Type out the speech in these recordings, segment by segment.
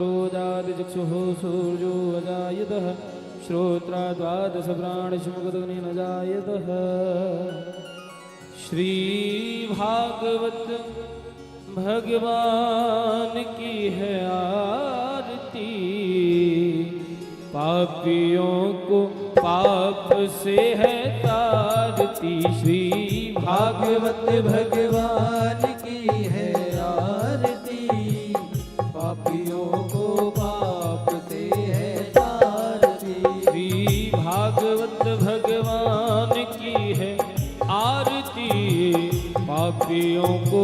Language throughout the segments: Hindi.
चक्षुः सूर्यो अजायतः श्रोत्रा द्वादश प्राणिष्मुखदग्निर्न जायतः। श्री भागवत भगवान की है आरती, पापियों को पाप से है तारती। श्री भागवत भगवान की है आरती, पापियों को पाप से है तारती। श्री भागवत भगवान की है आरती, पापियों को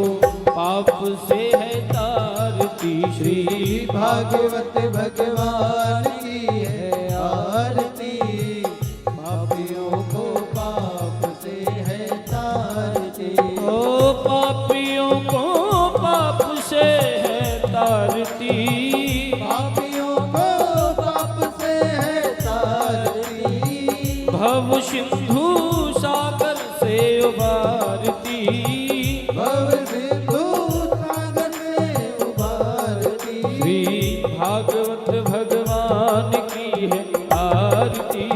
पाप से है तारती। श्री भागवत भगवान की है आरती, पापियों को पाप से है तारती। ओ पापियों को पाप से है तारती, पापियों को पाप से है तारती। भव सिंधु सागर से उबारती, भव सिंधु सागर से उबारती। श्री भागवत भगवान की है आरती,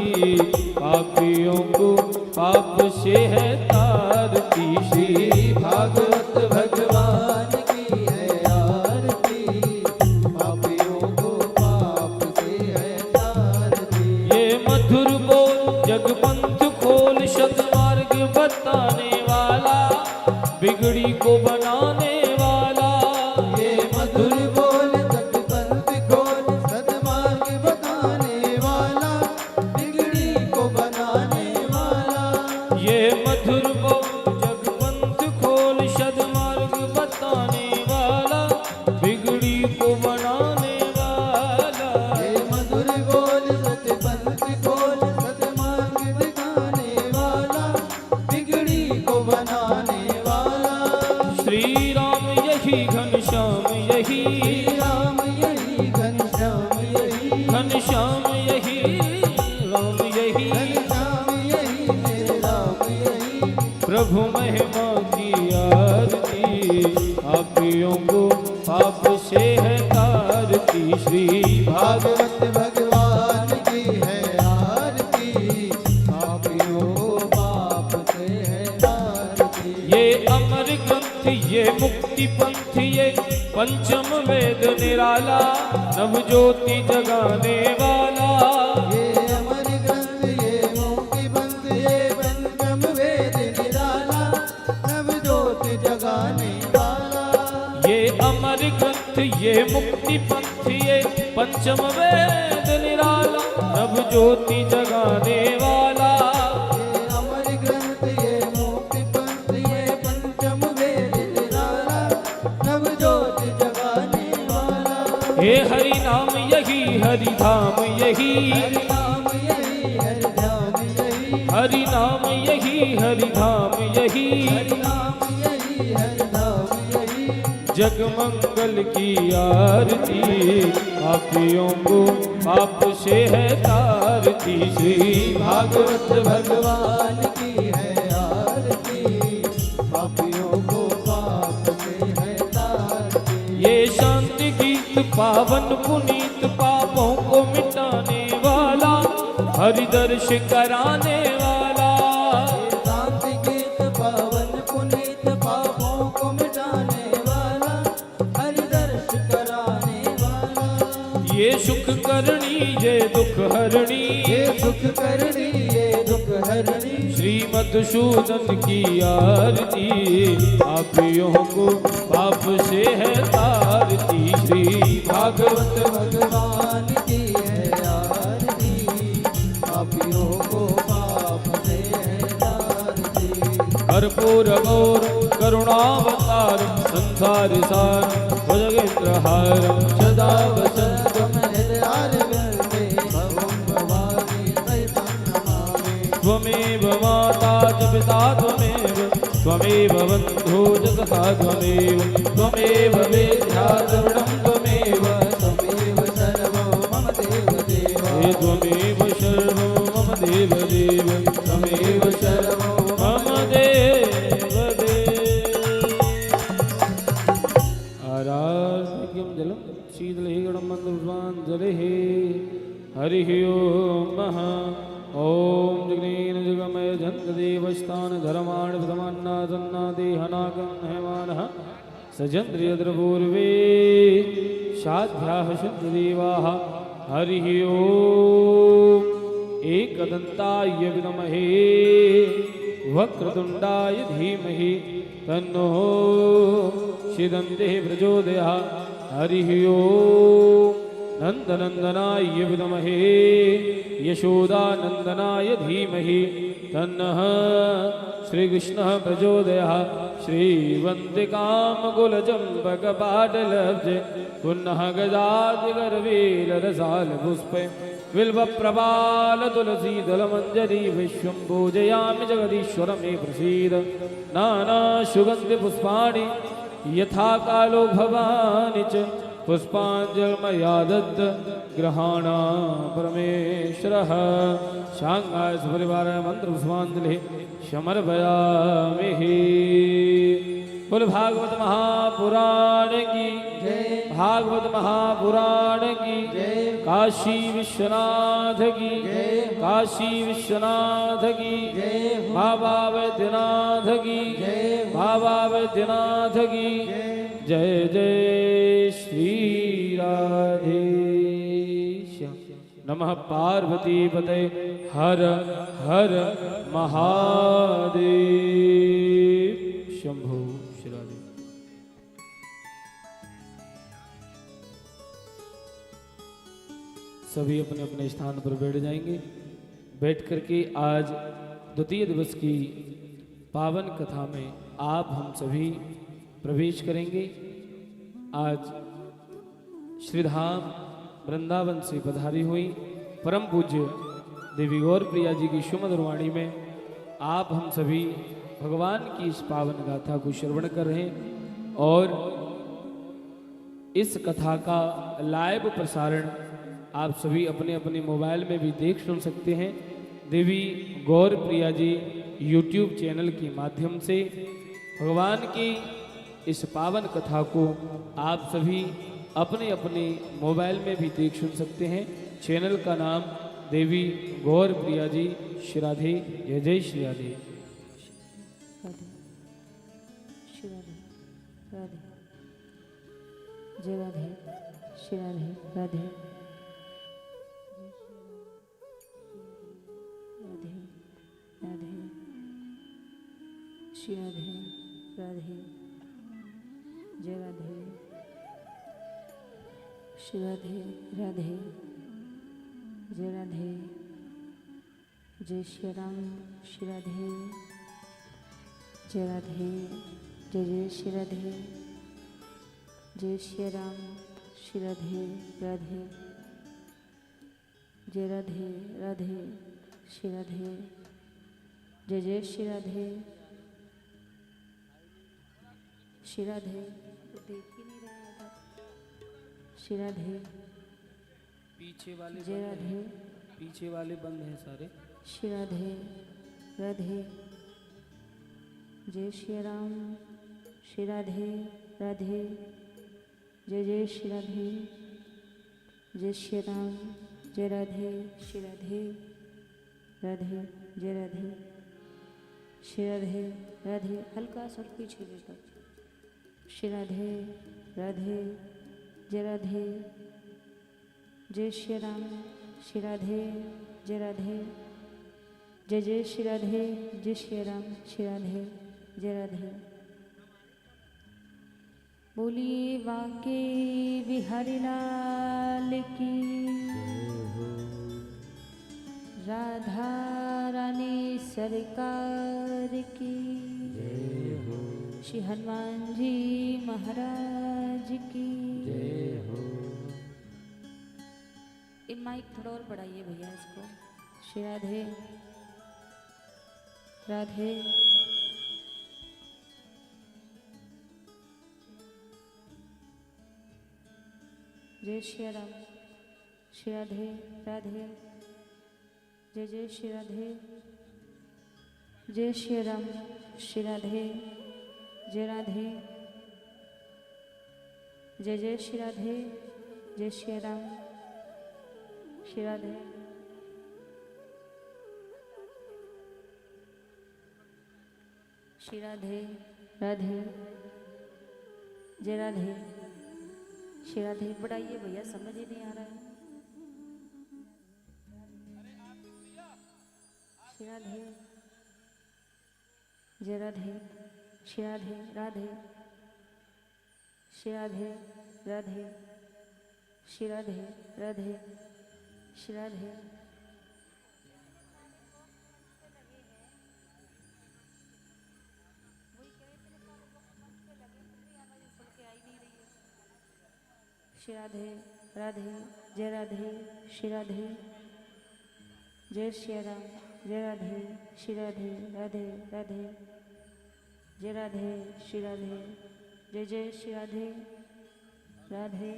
पापियों को पाप से है तारती। श्री भागवत भगवान की है आरती, पापियों को पाप से है तारती। ये मधुर बोल जगपंथ खोल सद्मार्ग बताने वाला, बिगड़ी को बनाने वाला। ये मधुर बोल जगपंथ खोल सद्मार्ग बताने वाला, बिगड़ी को बनाने वाला। ये मधुर बोल जगपंथ खोल सद्मार्ग बताने वाला, बिगड़ी को बनाने वाला। ये मधुर बोल जगपंथ खोल सद्मार्ग दिखाने वाला, बिगड़ी को बनाने वाला। श्री राम यही घनश्याम यही, राम यही घनश्याम यही, घनश्याम यही राम यही, घनश्याम यही मेरे राम यही। प्रभु महिमा की आरती, पापियों को पाप से है तारती। श्री भागवत भगवान की है आरती, पापियों को पाप से है तारती। ये अमर ग्रंथ ये मुक्ति पंथ ये पंचम वेद निराला, नव ज्योति जगाने वाला। ये अमर ग्रंथ ये मुक्ति पंथ ये पंचम वेद निराला, नव ज्योति जगाने वाला। ये अमर ग्रंथ ये मुक्ति पंथ ये पंचम वेद निराला, नव ज्योति जगाने वाला। ये अमर ग्रंथ ये मुक्ति पंथ ये पंचम वेद निराला, नव ज्योति जगाने वाला। हे हरि नाम यही हरि धाम यही, हरि नाम यही हरि धाम यही, हरि नाम यही हरि धाम यही। हरि नाम यही हरि धाम यही। जग मंगल की आरती, पापियों को पाप से है तारती। श्री भागवत भगवान की है आरती, पापियों को पाप से है तारती। ये शांति गीत पावन पुनीत पापों को मिटाने वाला, हरि दर्श कराने वाला। शांति गीत पावन पुनीत पापों को मिटाने वाला, हरि दर्श कराने वाला। ये सुख करणी ये दुख हरणी, ये सुख करणी ये दुख हरणी। श्री मधुसूदन की आरती, पापियों को पाप से है तारती। श्री भागवत भगवान की है आरती, पापियों को पाप से है तारती। कर्पूर गौर करुणावतार संसार सार भुजगेन्द्रहारं सदा वसंतम् हृदयारविन्दे भवं भवानी सहितं नमामि। त्वमेव माता च पिता त्वमेव, त्वमेव बन्धो च सखा त्वमेव, त्वमेव वेद्या द्रविणं त्वमेव, त्वमेव सर्वं मम देवदेव। हे त्वमेव सर्वं मम देवदेव, त्वमेव सर्वं मम देवदेव। आराध्यं जलं शीतले गणं मन्दं पुष्पाञ्जलिः हरिः ओम ॐ जगनेन जगमय जन्तदेवस्थान धर्माण प्रथमान्नादन्नादेहनागं हेमानः सजन्द्रियद्रपूर्वे साध्याः सिद्धदेवाः हरिः ओम एकदन्ताय विद्महे वक्रतुण्डाय धीमहि तन्नो सिदन्तिः प्रचोदयात् हरिः ओम नन्दनन्दनाय विद्महे यशोदानन्दनाय धीमहि तन्नः श्रीकृष्णः प्रचोदयात् श्रीवन्दिकामकुलचम्पकपाटलब्जे पुनः गदादिगर्वीररसालपुष्पे बिल्वप्रपालतुलसीदलमञ्जरी विश्वं पूजयामि जगदीश्वर मे प्रसीद नानासुगन्धिपुष्पाणि यथा कालो भवानि च पुष्पाञ्जलिर्मया दत्त ग्रहाणा परमेश्वरः शांगाय सपरिवाराय मन्त्रपुष्पाञ्जलिः समर्पयामि। बोल भागवत महापुराण की जय। भागवत महापुराण की जय। काशी विश्वनाथ की जय। काशी विश्वनाथ की जय हो। बाबा वैद्यनाथ की जय हो। बाबा वैद्यनाथ की जय। जय जय श्री राधेश्याम। नमः पार्वती पते हर हर महादेव शंभो श्री राधे। सभी अपने अपने स्थान पर बैठ जाएंगे। बैठ करके आज द्वितीय दिवस की पावन कथा में आप हम सभी प्रवेश करेंगे। आज श्रीधाम वृंदावन से पधारी हुई परम पूज्य देवी गौर प्रिया जी की सुमधुर वाणी में आप हम सभी भगवान की इस पावन गाथा को श्रवण कर रहे हैं और इस कथा का लाइव प्रसारण आप सभी अपने अपने मोबाइल में भी देख सुन सकते हैं। देवी गौर प्रिया जी यूट्यूब चैनल के माध्यम से भगवान की इस पावन कथा को आप सभी अपने अपने मोबाइल में भी देख सुन सकते हैं। चैनल का नाम देवी गौर प्रिया जी श्री राधे। जय जय श्री राधे। राधे श्री राधे राधे जय राधे श्री राधे राधे राधे राधे श्री राधे राधे जय राधे श्री राधे राधे जय राधे जय श्री राम श्री राधे जय राधे जय जय श्री राधे जय श्री राम श्री राधे राधे जय राधे राधे श्री राधे जय जय श्री राधे श्री राधे देख ही नहीं रहा था श्री राधे पीछे वाले जय राधे पीछे वाले बंद हैं सारे। श्री राधे राधे जय श्री राम श्री राधे राधे जय जय श्री राधे जय श्री राम जय राधे श्री राधे राधे जय राधे श्री राधे राधे हल्का सा पीछे लेकर श्री राधे राधे जय राधे जय श्री राम श्री राधे जय राधे जय जय श्री राधे जय श्री राम श्री राधे जय राधे। बोलिए वाके बिहारी लाल की राधा रानी सरकार की श्री हनुमान जी महाराज की जय हो। ये माइक थोड़ा और बढ़ाइए भैया इसको। श्री राधे राधे जय श्री राम श्री राधे राधे जय जय श्री राधे जय श्री राम श्री राधे जय राधे जय जय श्री राधे जय श्री राम। श्री राधे। श्री राधे राधे जय राधे। श्री राधे। बढ़ाइए भैया, समझ ही नहीं आ रहा है। श्री राधे जय राधे। श्री राधे राधे। श्री राधे राधे। श्री राधे राधे। श्री राधे। श्री राधे राधे जय राधे। श्री राधे जय श्री राम। जय राधे। श्री राधे राधे राधे जय राधे। श्री राधे जय जय श्री राधे राधे।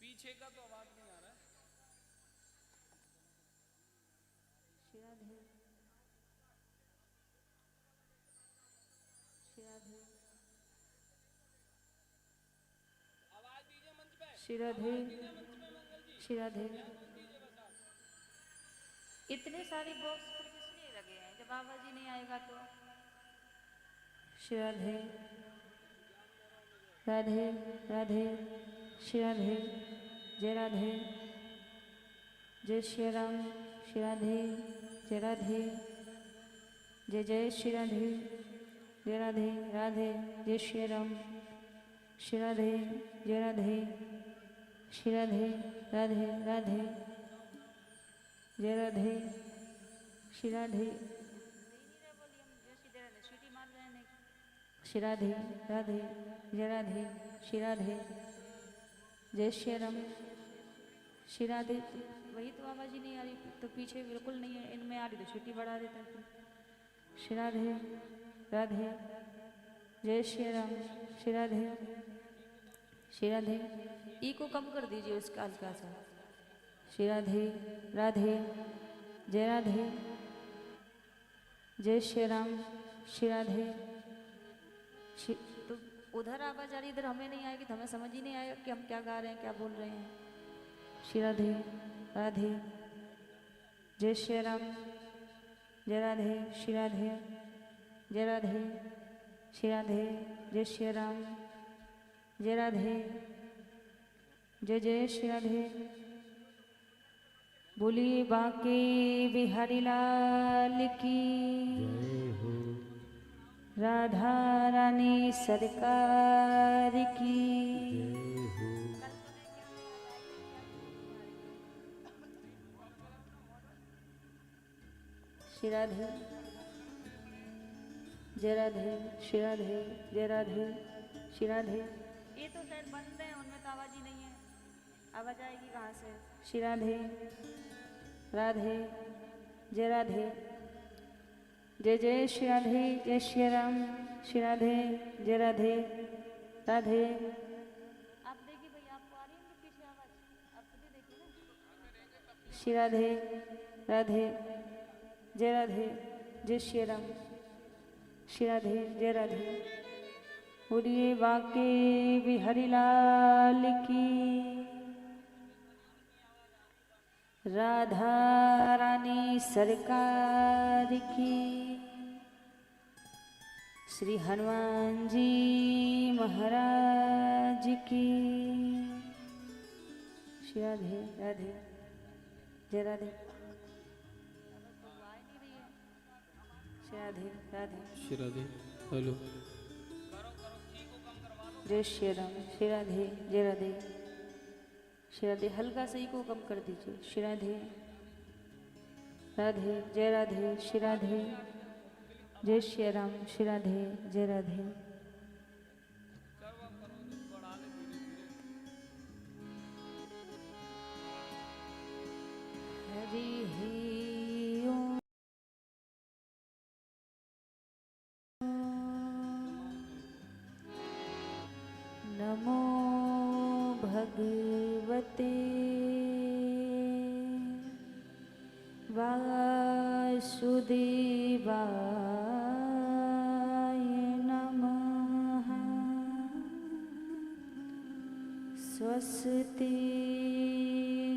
पीछे का तो आवाज नहीं आ रहा है। श्री राधे। श्री राधे। आवाज दीजिए मंच पे। श्री राधे। मंगल जी श्री राधे। दीजिए बस आप। इतने सारे बॉक्स फिर किस लिए लगे हैं जब बाबा जी नहीं आएगा तो। श्री राधे राधे राधे। श्री राधे जय राधे। जय श्री राम। श्री राधे जय राधे। जय जय श्री राधे। जय राधे राधे जय श्री राम। श्री राधे जय राधे। श्री राधे राधे राधे जय राधे। श्री राधे। श्री राधे राधे जय राधे। श्री राधे जय श्री राम। श्री राधे। वही तो आवाज ही नहीं आ रही, तो पीछे बिल्कुल नहीं है, इनमें आ रही तो सीटी बढ़ा देता है। श्री राधे राधे जय श्री राम। श्री राधे। श्री राधे। ई को कम कर दीजिए उसका हल्का सा। श्री राधे राधे जय राधे। जय श्री राम। श्री राधे। तो उधर आवाज आ रही, इधर हमें नहीं आएगी तो हमें समझ ही नहीं आएगा कि हम क्या गा रहे हैं, क्या बोल रहे हैं। श्री राधे राधे जय श्री राम। जय राधे। श्री राधे जय राधे। श्री राधे जय श्री राम। जय राधे। जय जय श्री राधे। बोलिए बांके बिहारी लाल की। राधा रानी सरकार की। श्री राधे जय राधे। श्री राधे जय राधे। श्री राधे। ये तो शायद बंद है, उनमें तो आवाज ही नहीं है, आवाज आएगी कहाँ से। श्री राधे राधे जय राधे। जय जय श्री राधे। जय श्री राम। श्री राधे जय राधे राधे। आप देखिए भैया, आपको आ रही है पीछे आवाज, आप खुद ही देखिए ना। श्री राधे राधे जय राधे। जय श्री राम। श्री राधे जय राधे। बोलिए बांके बिहारी लाल की। राधा रानी सरकार की। श्री हनुमान जी महाराज की। श्री राधे राधे जय राधे। श्री राधे राधे। श्री राधे। हेलो। जय श्री राम। श्री राधे जय राधे। श्री राधे। हल्का सही को कम कर दीजिए। श्री राधे राधे जय राधे। श्री राधे जय श्री राम। श्री राधे जय राधे। हरि ओम। नमो भगवते वासुदेवाय नमः। स्वस्ति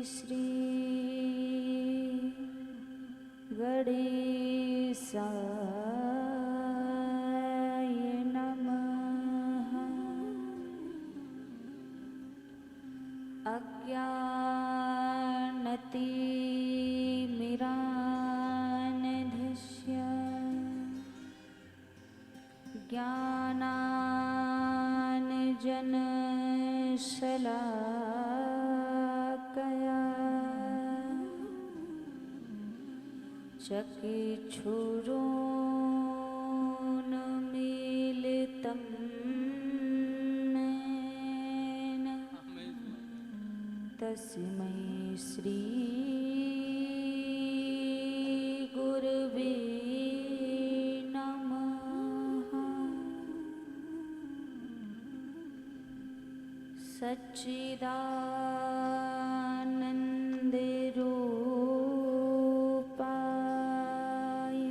श्री गणेशाय नमः। अज्ञानतिमिरान्धस्य ज्ञानाञ्जनशलाकया चक्षुरुन्मीलितं येन तस्मै श्री गुरवे नमः। सच्चिदानन्दरूपाय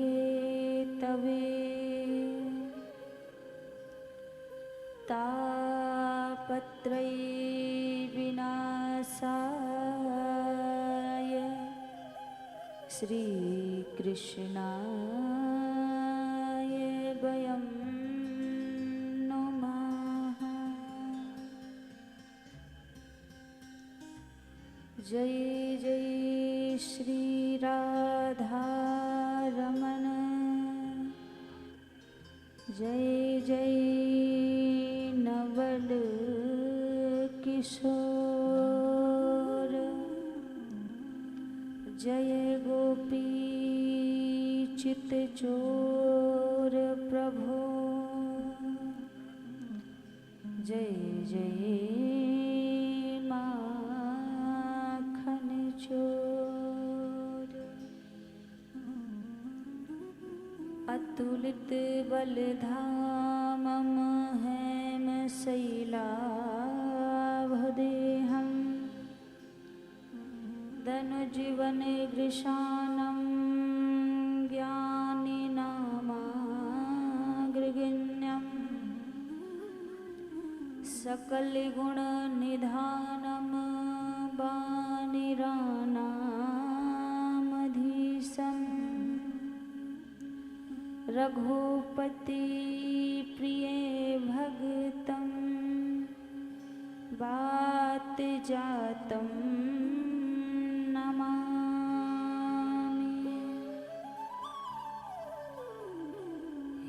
विश्वोत्पत्त्यादिहेतवे तापत्रयविनाशाय श्रीकृष्णाय वयं नमः। जय जय श्री राधारमण, जय जय नवल किशोर, जय गोपी चित चोर प्रभो, जय जय माखन चोर। अतुलित बलधामं हेम शैलाभदेहं धनुजीवन गृशानं ज्ञानिनामाग्रगण्यं सकलगुणनिधानं वानिरानामधीशं रघुपति प्रिय भगतं वात जातं नमामि।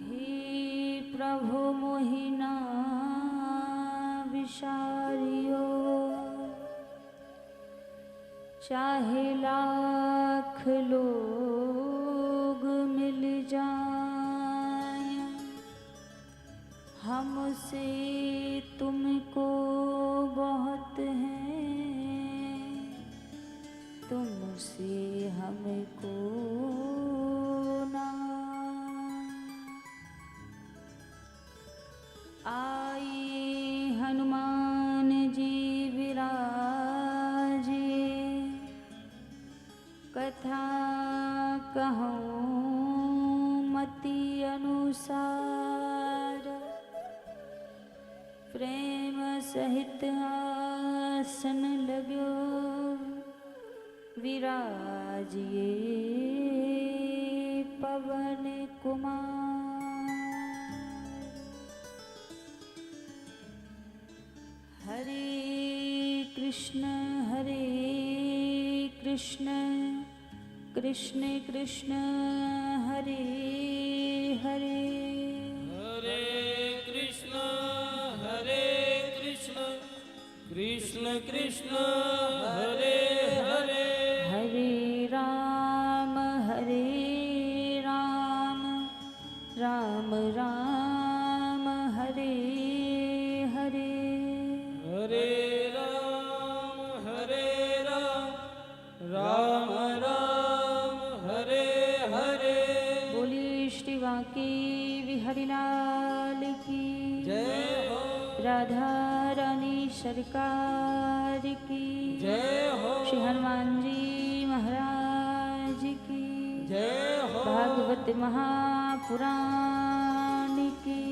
हे प्रभु मोहिना विशारियो, चाहे लाख लोग मिल जाएं, हमसे तुमको बहुत है, तुमसे हमको ना। आए हनुमान जी विराजे, कथा कहूँ मति अनुसार, प्रेम सहित आसन लगो विराजिए पवन कुमार। हरे कृष्ण कृष्ण कृष्ण हरे हरे, हरे कृष्ण कृष्ण कृष्ण हरे हरे, हरे राम राम राम हरे हरे, हरे राम राम राम हरे हरे। बोलिए श्री वाकी बिहारी लाल की जय हो, राधा रानी सरकार की जय हो, श्री हनुमान जी महाराज की जय हो। भागवत भागवत महापुराण की।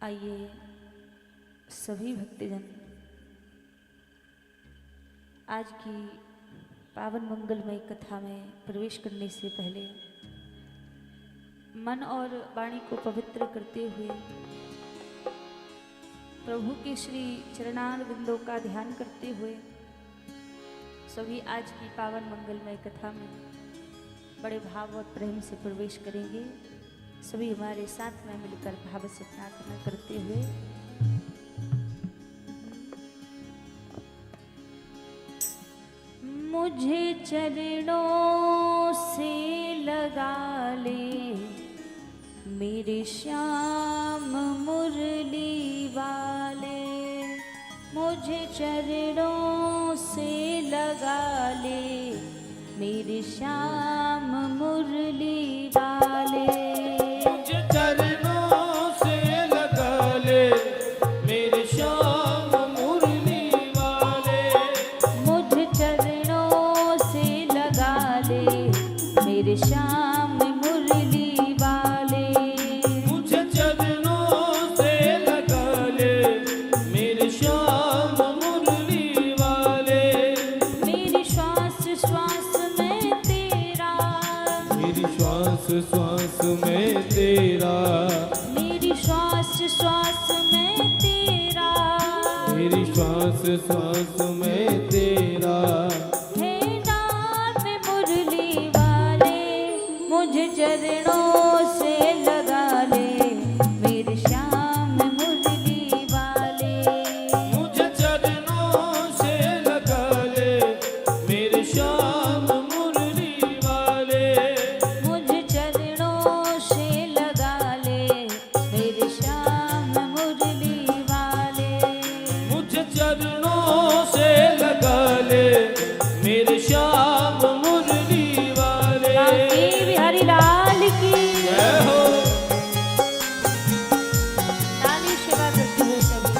आइए सभी भक्तजन आज की पावन मंगलमय कथा में प्रवेश करने से पहले मन और वाणी को पवित्र करते हुए प्रभु के श्री चरणारविंदों का ध्यान करते हुए सभी आज की पावन मंगलमय कथा में बड़े भाव और प्रेम से प्रवेश करेंगे। सभी हमारे साथ में मिलकर भाव से प्रार्थना करते हुए मुझे चरणों से लगा ले मेरे श्याम मुरली वाले, मुझे चरणों से लगा ले मेरे श्याम मुरली वाले। मुझे चरणों से लगा ले मेरे श्याम मुरली वाले, मुझे चरणों से लगा ले मेरे श्याम मुरली वाले, मुझे चरणों से लगा ले मेरे श्याम मुरली वाले। मेरी श्वास श्वास में तेरा, मेरी श्वास श्वास में तेरा, मेरी श्वास श्वास में तेरा, मेरी श्वास श्वास में तेरा। हे नाम मुरली वाले, मुझे चरणों से लगा ले मेरे श्याम मुरली वाले, मुझे चरणों से लगा ले मेरे श्याम मुरली वाले, मुझे चरणों से लगा ले मेरे श्याम मुरली वाले। मुझे चरणों से लगा ले मेरे श्याम मुरली वाले। बांके बिहारी लाल की जय हो। ताली सेवा करते हुए सभी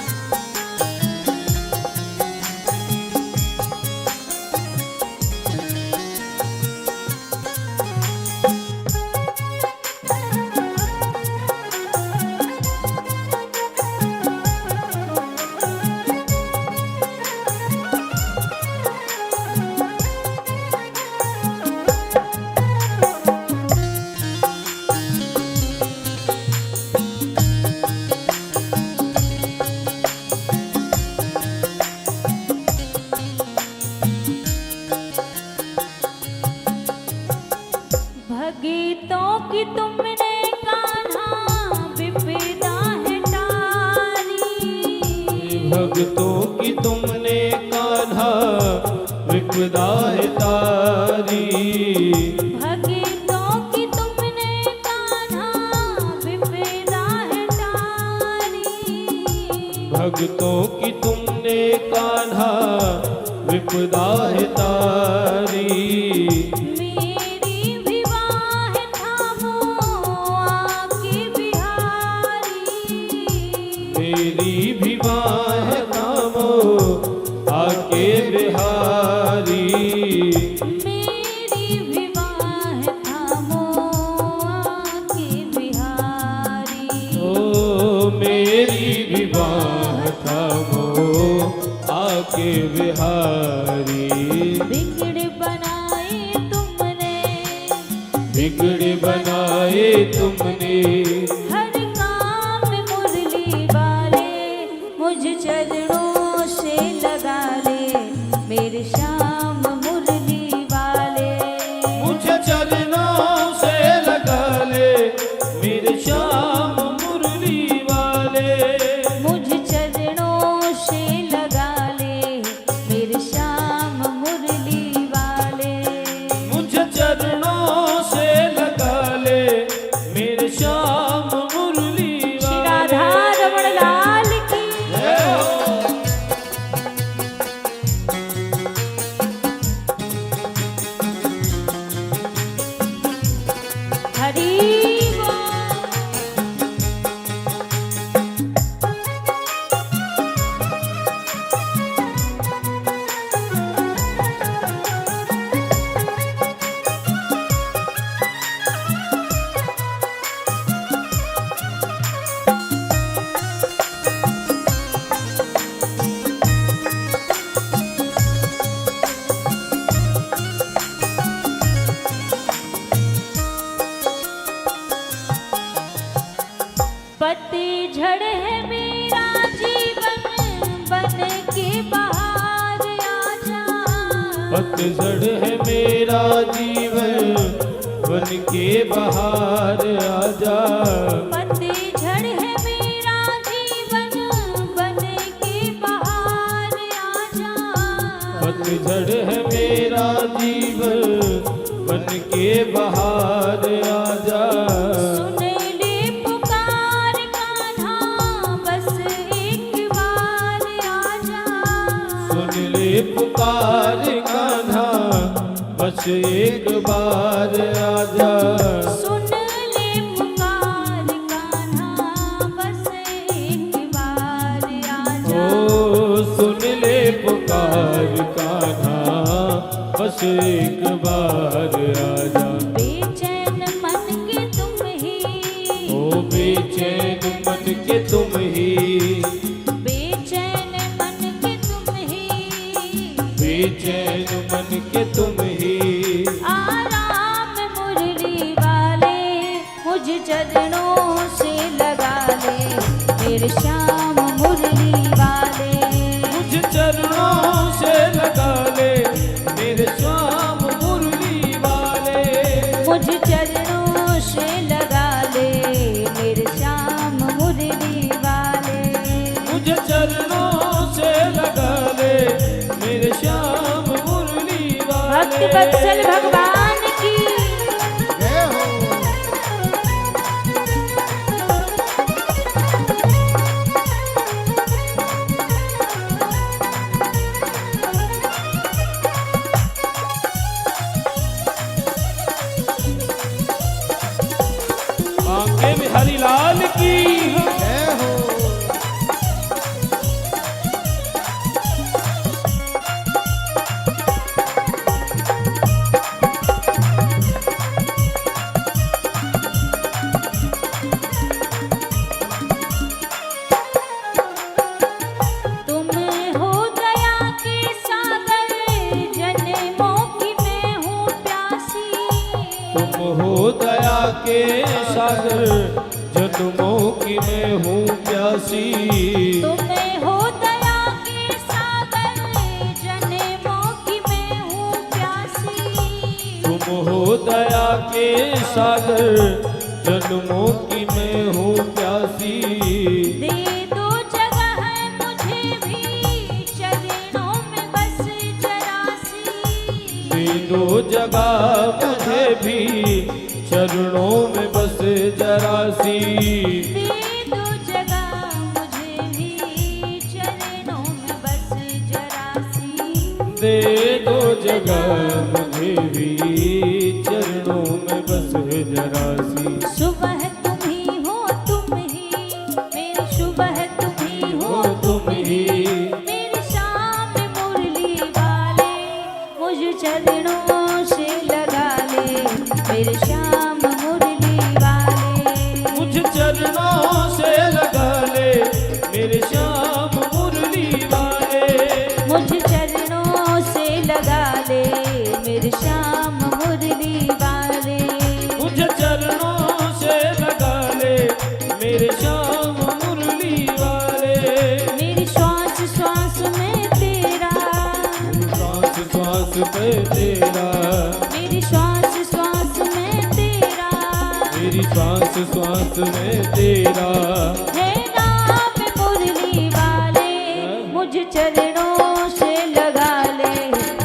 भगीतों की तुमने कान्हा विपदा है टारी, भक्तों की तुमने कान्हा विपदा है तारी, भगीतों की तुमने कान्हा विपदा है टारी, भक्तों की तुमने कान्हा विपदा है तारी। मेरी विवाह थामो आके बिहारी, मेरी भी बाह थामो आके बिहारी, मेरी विवाह थामो आके बिहारी। ओ मेरी भी बाह थामो आके बिहारी। बिगड़ बनाए तुमने, बिगड़ बनाए तुमने, हर काम मुरली वाले, मुझे चरणों से लगा ले मेरे श्याम मुरली वाले, मुझे चरणों से लगा ले मेरे श्याम मुरली वाले, मुझे चरणों से लगा ले मेरे श्याम मुरली वाले। मुझे चरणों से लगा ले मेरे श्याम मुरली श्री वाले। राधा रमण लाल की जय हो। पतझड़ है मेरा जीवन बन के बहार आजा। पतझड़ है मेरा जीवन बन के बहार आजा। पतझड़ है मेरा जीवन बन के बहार आजा। सुन ले पुकार कान्हा बस एक बार आजा। सुन ले पुकार कान्हा बस एक बार आजा। सुन ले पुकार कान्हा बस एक बार आजा। ओ सुन ले पुकार कान्हा बस एक बार आजा। बेचैन मन के तुम ही, ओ बेचैन मन के तुम ही, बेचैन मन के तुम ही, बेचैन मन के तुम ही। आराम मुरली वाले मुझ चरणों से लगा ले। मेरे श्याम मुरली वाले मुझ चरणों से लगा ले मेरे श्याम मुरली वाले। मुझ चरणों से लगा ले मेरे श्याम मुरली वाले। मुझ चरणों से लगा ले मेरे श्याम मुरली वाले। भक्त वत्सल भगवान की जय हो। बांके बिहारी लाल की जय हो। तुम हो दया के सागर जन्मों की मैं हूँ प्यासी। तुम हो दया के सागर जन्मों की मैं हूँ प्यासी। तुम हो दया के सागर जन्मों की मैं हूँ प्यासी। तुम हो दया के सागर जन्मों की मैं हूँ प्यासी। दे दो जगह मुझे भी चरणों में बस जरा सी। दे दो जगह मुझे भी चरणों में बस जरा सी। दे दो जगह मुझे भी चरणों में बस जरा सी। दे दो जगह मुझे भी चरणों में बस जरा सी। सुबह तुम ही हो तुम ही मेरी सुबह तुम ही हो तुम ही मेरी शाम मुरली वाले मुझ चरणों से लगा ले। मेरे श्याम मुरली वाले मुझ चरणों से लगा ले मेरे श्याम मुरली वाले। मुझ चरणों से लगा ले मेरे श्याम मुरली वाले। मुझ चरणों से लगा ले मेरे श्याम मुरली वाले। मेरी श्वास श्वास में तेरा, श्वास श्वास पे तेरा, मेरी श्वास श्वास में तेरा, मेरी श्वास श्वास में तेरा। है नाम मुरली वाले मुझ चरणों से लगा ले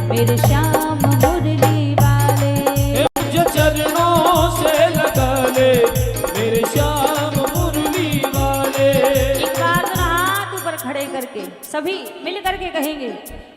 मेरे श्याम मुरली वाले। मुझ चरणों से लगा ले मेरे श्याम मुरली वाले। एक बार हाथ ऊपर खड़े करके सभी मिल करके कहेंगे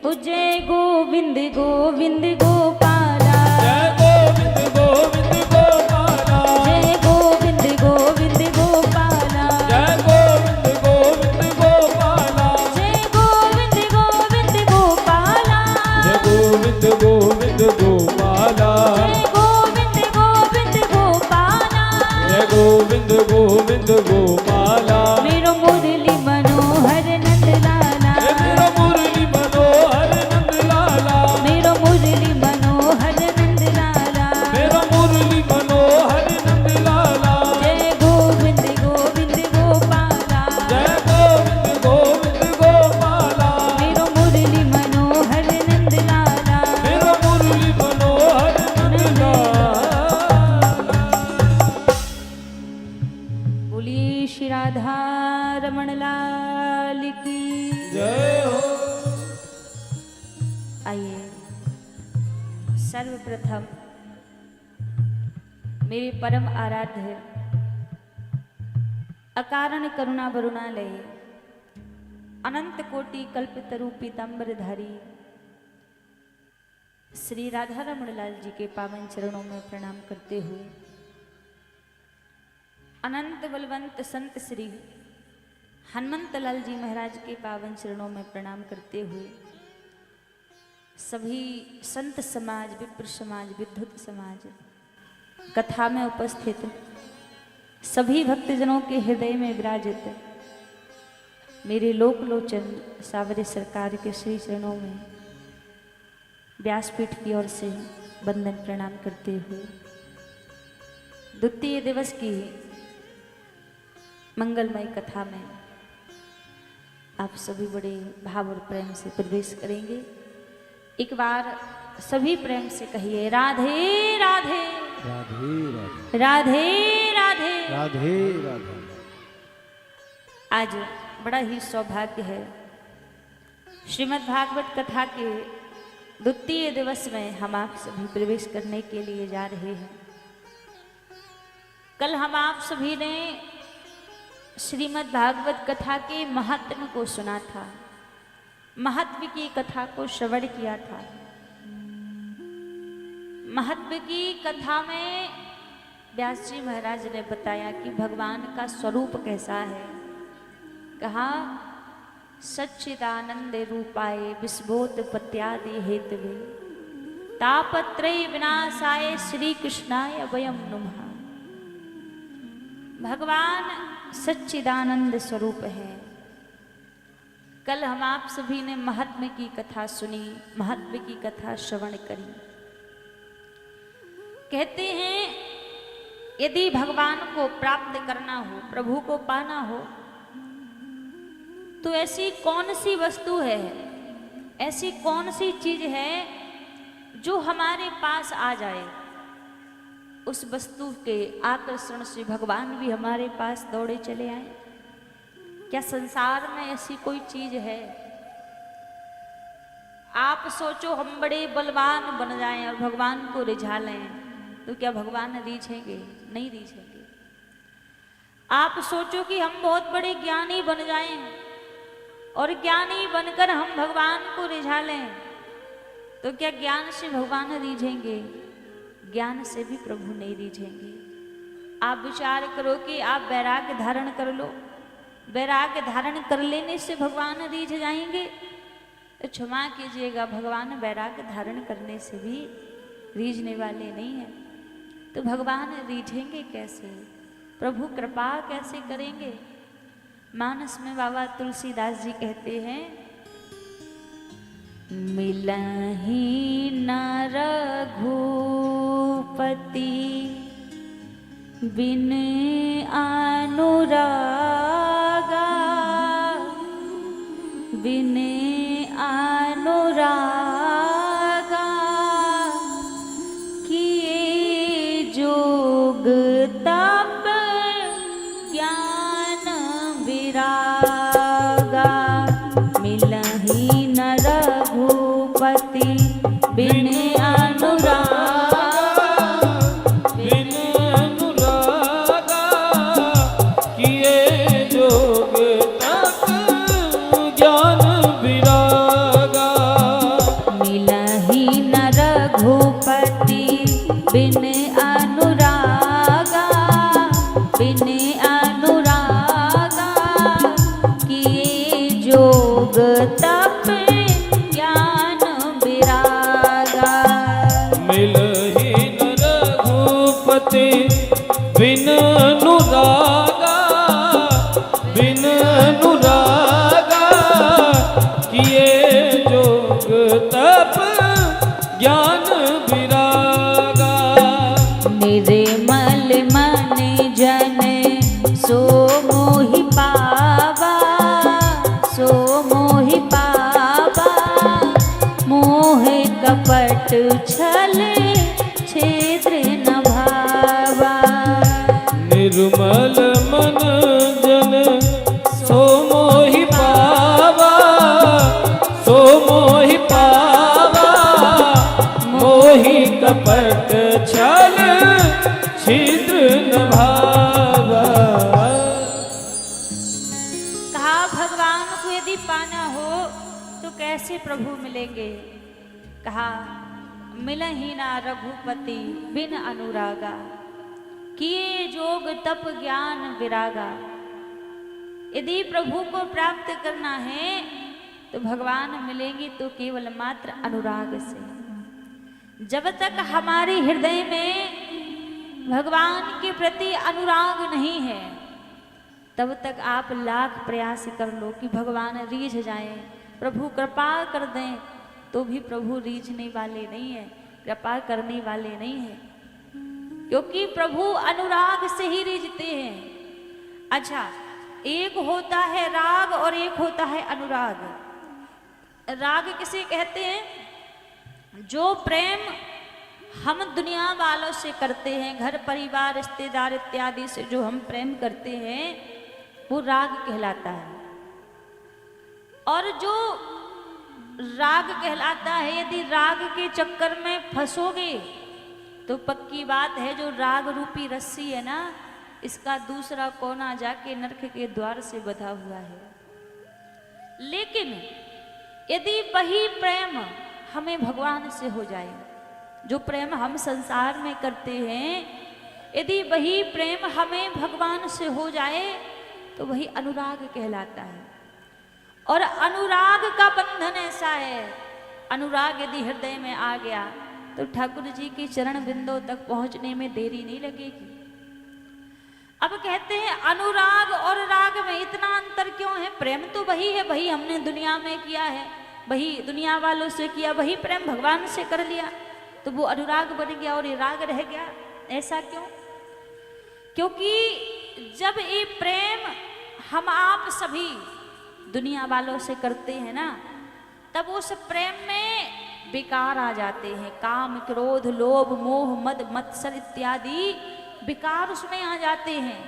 तुझे गोविंद गोविंद गोपाला। जय गोविंद गोविंद गोपाला। जय गोविंद गोविंद गोपाला। जय गोविंद गोविंद गोपाला। जय गोविंद गोविंद गोपाला। जय गोविंद गोविंद गोपाला। जय गोविंद गोविंद गोपाला। जय गोविंद गोविंद गोपाला। मेरो मुरली मनोहर नंद लाला। मेरो मुरली मनोहर नंद लाला। मेरो मुरली मनोहर नंद लाला। मेरो मुरली सर्वप्रथम मेरे परम आराध्य अकारण करुणा वरुणालय अनंत कोटि कल्पतरु पीतांबरधारी श्री राधा रमण लाल जी के पावन चरणों में प्रणाम करते हुए अनंत बलवंत संत श्री हनुमंत लाल जी महाराज के पावन चरणों में प्रणाम करते हुए सभी संत समाज, विप्र समाज, विद्युत समाज, कथा में उपस्थित सभी भक्तजनों के हृदय में विराजित मेरे लोकलोचन सावरे सरकार के श्री चरणों में व्यासपीठ की ओर से वंदन प्रणाम करते हुए द्वितीय दिवस की मंगलमय कथा में आप सभी बड़े भाव और प्रेम से प्रवेश करेंगे। एक बार सभी प्रेम से कहिए राधे राधे राधे राधे राधे राधे राधे। आज बड़ा ही सौभाग्य है, श्रीमद् भागवत कथा के द्वितीय दिवस में हम आप सभी प्रवेश करने के लिए जा रहे हैं। कल हम आप सभी ने श्रीमद् भागवत कथा के महत्व को सुना था, महत्व की कथा को श्रवण किया था। महत्व की कथा में व्यास जी महाराज ने बताया कि भगवान का स्वरूप कैसा है। कहा सच्चिदानंद रूपाय विस्फोटपत्यादि हेतवे तापत्रय विनाशाय श्री कृष्णाय वयम नुमः। भगवान सच्चिदानंद स्वरूप है। कल हम आप सभी ने महात्म्य की कथा सुनी, महत्व की कथा श्रवण करी। कहते हैं यदि भगवान को प्राप्त करना हो, प्रभु को पाना हो, तो ऐसी कौन सी वस्तु है, ऐसी कौन सी चीज है जो हमारे पास आ जाए, उस वस्तु के आकर्षण से भगवान भी हमारे पास दौड़े चले आए। क्या संसार में ऐसी कोई चीज है? आप सोचो हम बड़े बलवान बन जाएं और भगवान को रिझा लें, तो क्या भगवान रीझेंगे? नहीं रीझेंगे। आप सोचो कि हम बहुत बड़े ज्ञानी बन जाएं और ज्ञानी बनकर हम भगवान को रिझा लें, तो क्या ज्ञान से भगवान रीझेंगे? ज्ञान से भी प्रभु नहीं रीझेंगे। आप विचार करो कि आप वैराग्य धारण कर लो, वैराग्य धारण कर लेने से भगवान रीझ जाएंगे? तो क्षमा कीजिएगा, भगवान वैराग्य धारण करने से भी रीझने वाले नहीं हैं। तो भगवान रीझेंगे कैसे? प्रभु कृपा कैसे करेंगे? मानस में बाबा तुलसीदास जी कहते हैं मिलहि न रघुपति बिन अनुरागा, बिन अनुरागा किए जोग तप ज्ञान विरागा। मिलहि न रघुपति बिन अनुरागा, बिन अनुरागा किए जोग तप ज्ञान विरागा। मिलहि न रघुपति बिन अनुरागा, बिन अनुरागा किए जोग तप ज्ञान विरागा। मिलहि न रघुपति बिन अनुरागा, बिन अनुरागा किए जोग तप ज्ञान विरागा। निर्मल मन जन सो मोहि पावा, सो मोहि पावा यदि पाना हो तो कैसे प्रभु मिलेंगे। कहा मिलहि ना रघुपति बिन अनुरागा, किए जोग तप ज्ञान विरागा। यदि प्रभु को प्राप्त करना है तो भगवान मिलेंगे तो केवल मात्र अनुराग से। जब तक हमारे हृदय में भगवान के प्रति अनुराग नहीं है तब तक आप लाख प्रयास कर लो कि भगवान रीझ जाएं, प्रभु कृपा कर दें, तो भी प्रभु रीझने वाले नहीं है, कृपा करने वाले नहीं है, क्योंकि प्रभु अनुराग से ही रीझते हैं। अच्छा, एक होता है राग और एक होता है अनुराग। राग किसे कहते हैं? जो प्रेम हम दुनिया वालों से करते हैं, घर परिवार रिश्तेदार इत्यादि से जो हम प्रेम करते हैं, वो राग कहलाता है। और जो राग कहलाता है, यदि राग के चक्कर में फंसोगे तो पक्की बात है जो राग रूपी रस्सी है ना, इसका दूसरा कोना जाके नरक के द्वार से बंधा हुआ है। लेकिन यदि वही प्रेम हमें भगवान से हो जाए, जो प्रेम हम संसार में करते हैं, यदि वही प्रेम हमें भगवान से हो जाए तो वही अनुराग कहलाता है। और अनुराग का बंधन ऐसा है, अनुराग यदि हृदय में आ गया तो ठाकुर जी के चरण बिंदों तक पहुंचने में देरी नहीं लगेगी। अब कहते हैं अनुराग और राग में इतना अंतर क्यों है? प्रेम तो वही है, वही हमने दुनिया में किया है, वही दुनिया वालों से किया, वही प्रेम भगवान से कर लिया, तो वो अनुराग बन गया और ये राग रह गया। ऐसा क्यों? क्योंकि जब ये प्रेम हम आप सभी दुनिया वालों से करते हैं ना, तब उस प्रेम में विकार आ जाते हैं। काम, क्रोध, लोभ, मोह, मद, मत्सर इत्यादि विकार उसमें आ जाते हैं,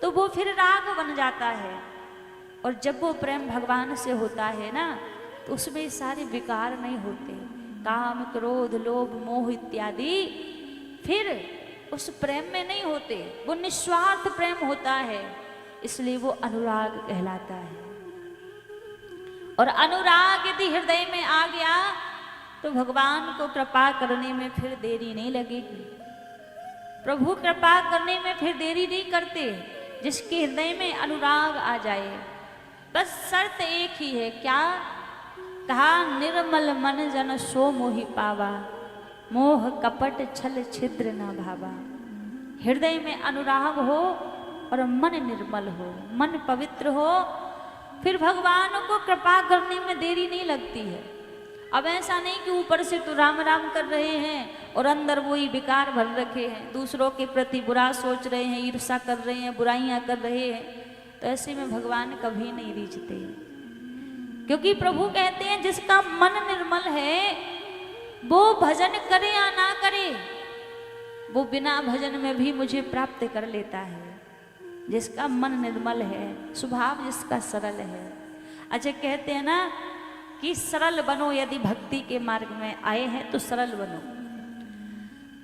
तो वो फिर राग बन जाता है। और जब वो प्रेम भगवान से होता है ना, तो उसमें सारे विकार नहीं होते। काम, क्रोध, लोभ, मोह इत्यादि फिर उस प्रेम में नहीं होते, वो निस्वार्थ प्रेम होता है, इसलिए वो अनुराग कहलाता है। और अनुराग यदि हृदय में आ गया तो भगवान को कृपा करने में फिर देरी नहीं लगेगी। प्रभु कृपा करने में फिर देरी नहीं करते, जिसके हृदय में अनुराग आ जाए। बस शर्त एक ही है, क्या? कहा निर्मल मन जन सो मोहि पावा, मोह कपट छल छिद्र न भावा। हृदय में अनुराग हो और मन निर्मल हो, मन पवित्र हो, फिर भगवान को कृपा करने में देरी नहीं लगती है। अब ऐसा नहीं कि ऊपर से तो राम राम कर रहे हैं और अंदर वही विकार भर रखे हैं, दूसरों के प्रति बुरा सोच रहे हैं, ईर्ष्या कर रहे हैं, बुराइयां कर रहे हैं, तो ऐसे में भगवान कभी नहीं रीझते हैं। क्योंकि प्रभु कहते हैं जिसका मन निर्मल है वो भजन करे या ना करे, वो बिना भजन में भी मुझे प्राप्त कर लेता है। जिसका मन निर्मल है, स्वभाव जिसका सरल है। अच्छा, कहते हैं ना कि सरल बनो, यदि भक्ति के मार्ग में आए हैं तो सरल बनो।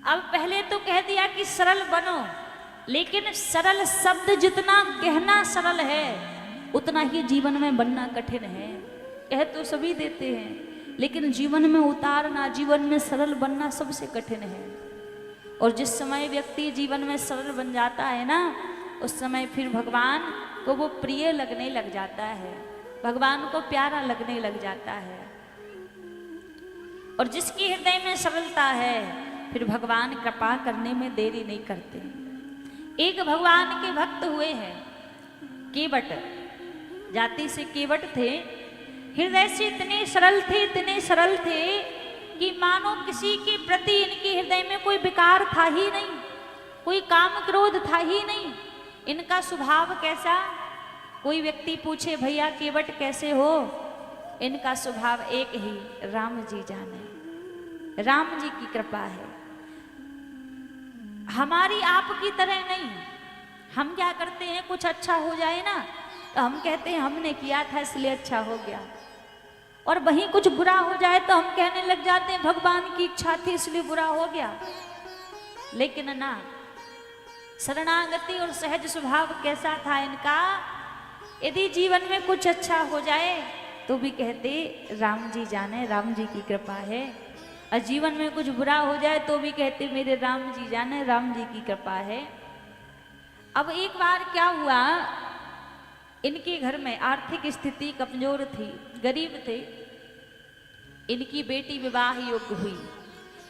अब पहले तो कह दिया कि सरल बनो, लेकिन सरल शब्द जितना कहना सरल है उतना ही जीवन में बनना कठिन है। कह तो सभी देते हैं, लेकिन जीवन में उतारना, जीवन में सरल बनना सबसे कठिन है। और जिस समय व्यक्ति जीवन में सरल बन जाता है ना, उस समय फिर भगवान को वो प्रिय लगने लग जाता है, भगवान को प्यारा लगने लग जाता है। और जिसकी हृदय में सरलता है फिर भगवान कृपा करने में देरी नहीं करते। एक भगवान के भक्त हुए हैं, केवट जाति से केवट थे, हृदय से इतने सरल थे, इतने सरल थे कि मानो किसी के प्रति इनके हृदय में कोई विकार था ही नहीं, कोई काम क्रोध था ही नहीं। इनका स्वभाव कैसा? कोई व्यक्ति पूछे भैया केवट कैसे हो, इनका स्वभाव एक ही, राम जी जाने, राम जी की कृपा है। हमारी आपकी तरह नहीं। हम क्या करते हैं, कुछ अच्छा हो जाए ना तो हम कहते हैं हमने किया था इसलिए अच्छा हो गया, और वहीं कुछ बुरा हो जाए तो हम कहने लग जाते हैं भगवान की इच्छा थी इसलिए बुरा हो गया। लेकिन ना, शरणागति और सहज स्वभाव कैसा था इनका यदि जीवन में कुछ अच्छा हो जाए तो भी कहते राम जी जाने, राम जी की कृपा है। और जीवन में कुछ बुरा हो जाए तो भी कहते मेरे राम जी जाने, राम जी की कृपा है। अब एक बार क्या हुआ, इनके घर में आर्थिक स्थिति कमजोर थी, गरीब थे। इनकी बेटी विवाह योग्य हुई।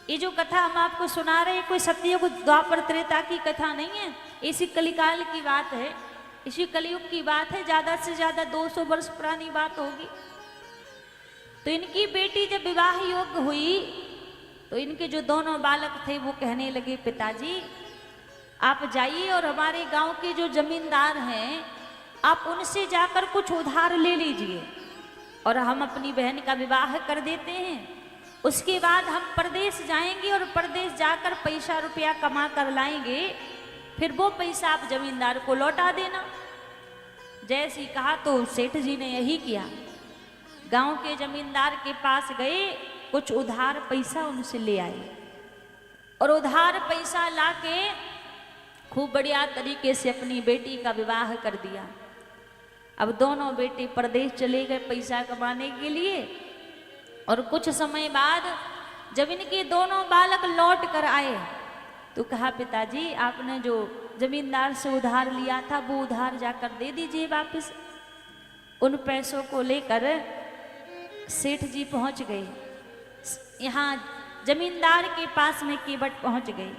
ये जो कथा हम आपको सुना रहे हैं कोई सतयुग द्वापर त्रेता की कथा नहीं है, इसी कलिकाल की बात है, इसी कलयुग की बात है। ज्यादा से ज्यादा 200 वर्ष पुरानी बात होगी। तो इनकी बेटी जब विवाह योग्य हुई तो इनके जो दोनों बालक थे वो कहने लगे पिताजी आप जाइए और हमारे गांव के जो जमींदार हैं आप उनसे जाकर कुछ उधार ले लीजिए और हम अपनी बहन का विवाह कर देते हैं। उसके बाद हम परदेश जाएंगे और परदेश जाकर पैसा रुपया कमा कर लाएंगे, फिर वो पैसा आप जमींदार को लौटा देना। जैसे ही कहा तो सेठ जी ने यही किया। गांव के जमींदार के पास गए, कुछ उधार पैसा उनसे ले आए और उधार पैसा लाके खूब बढ़िया तरीके से अपनी बेटी का विवाह कर दिया। अब दोनों बेटे परदेश चले गए पैसा कमाने के लिए और कुछ समय बाद जब इनके दोनों बालक लौट कर आए तो कहा पिताजी आपने जो जमींदार से उधार लिया था वो उधार जाकर दे दीजिए वापस। उन पैसों को लेकर सेठ जी पहुंच गए, यहाँ जमींदार के पास में केवट पहुंच गए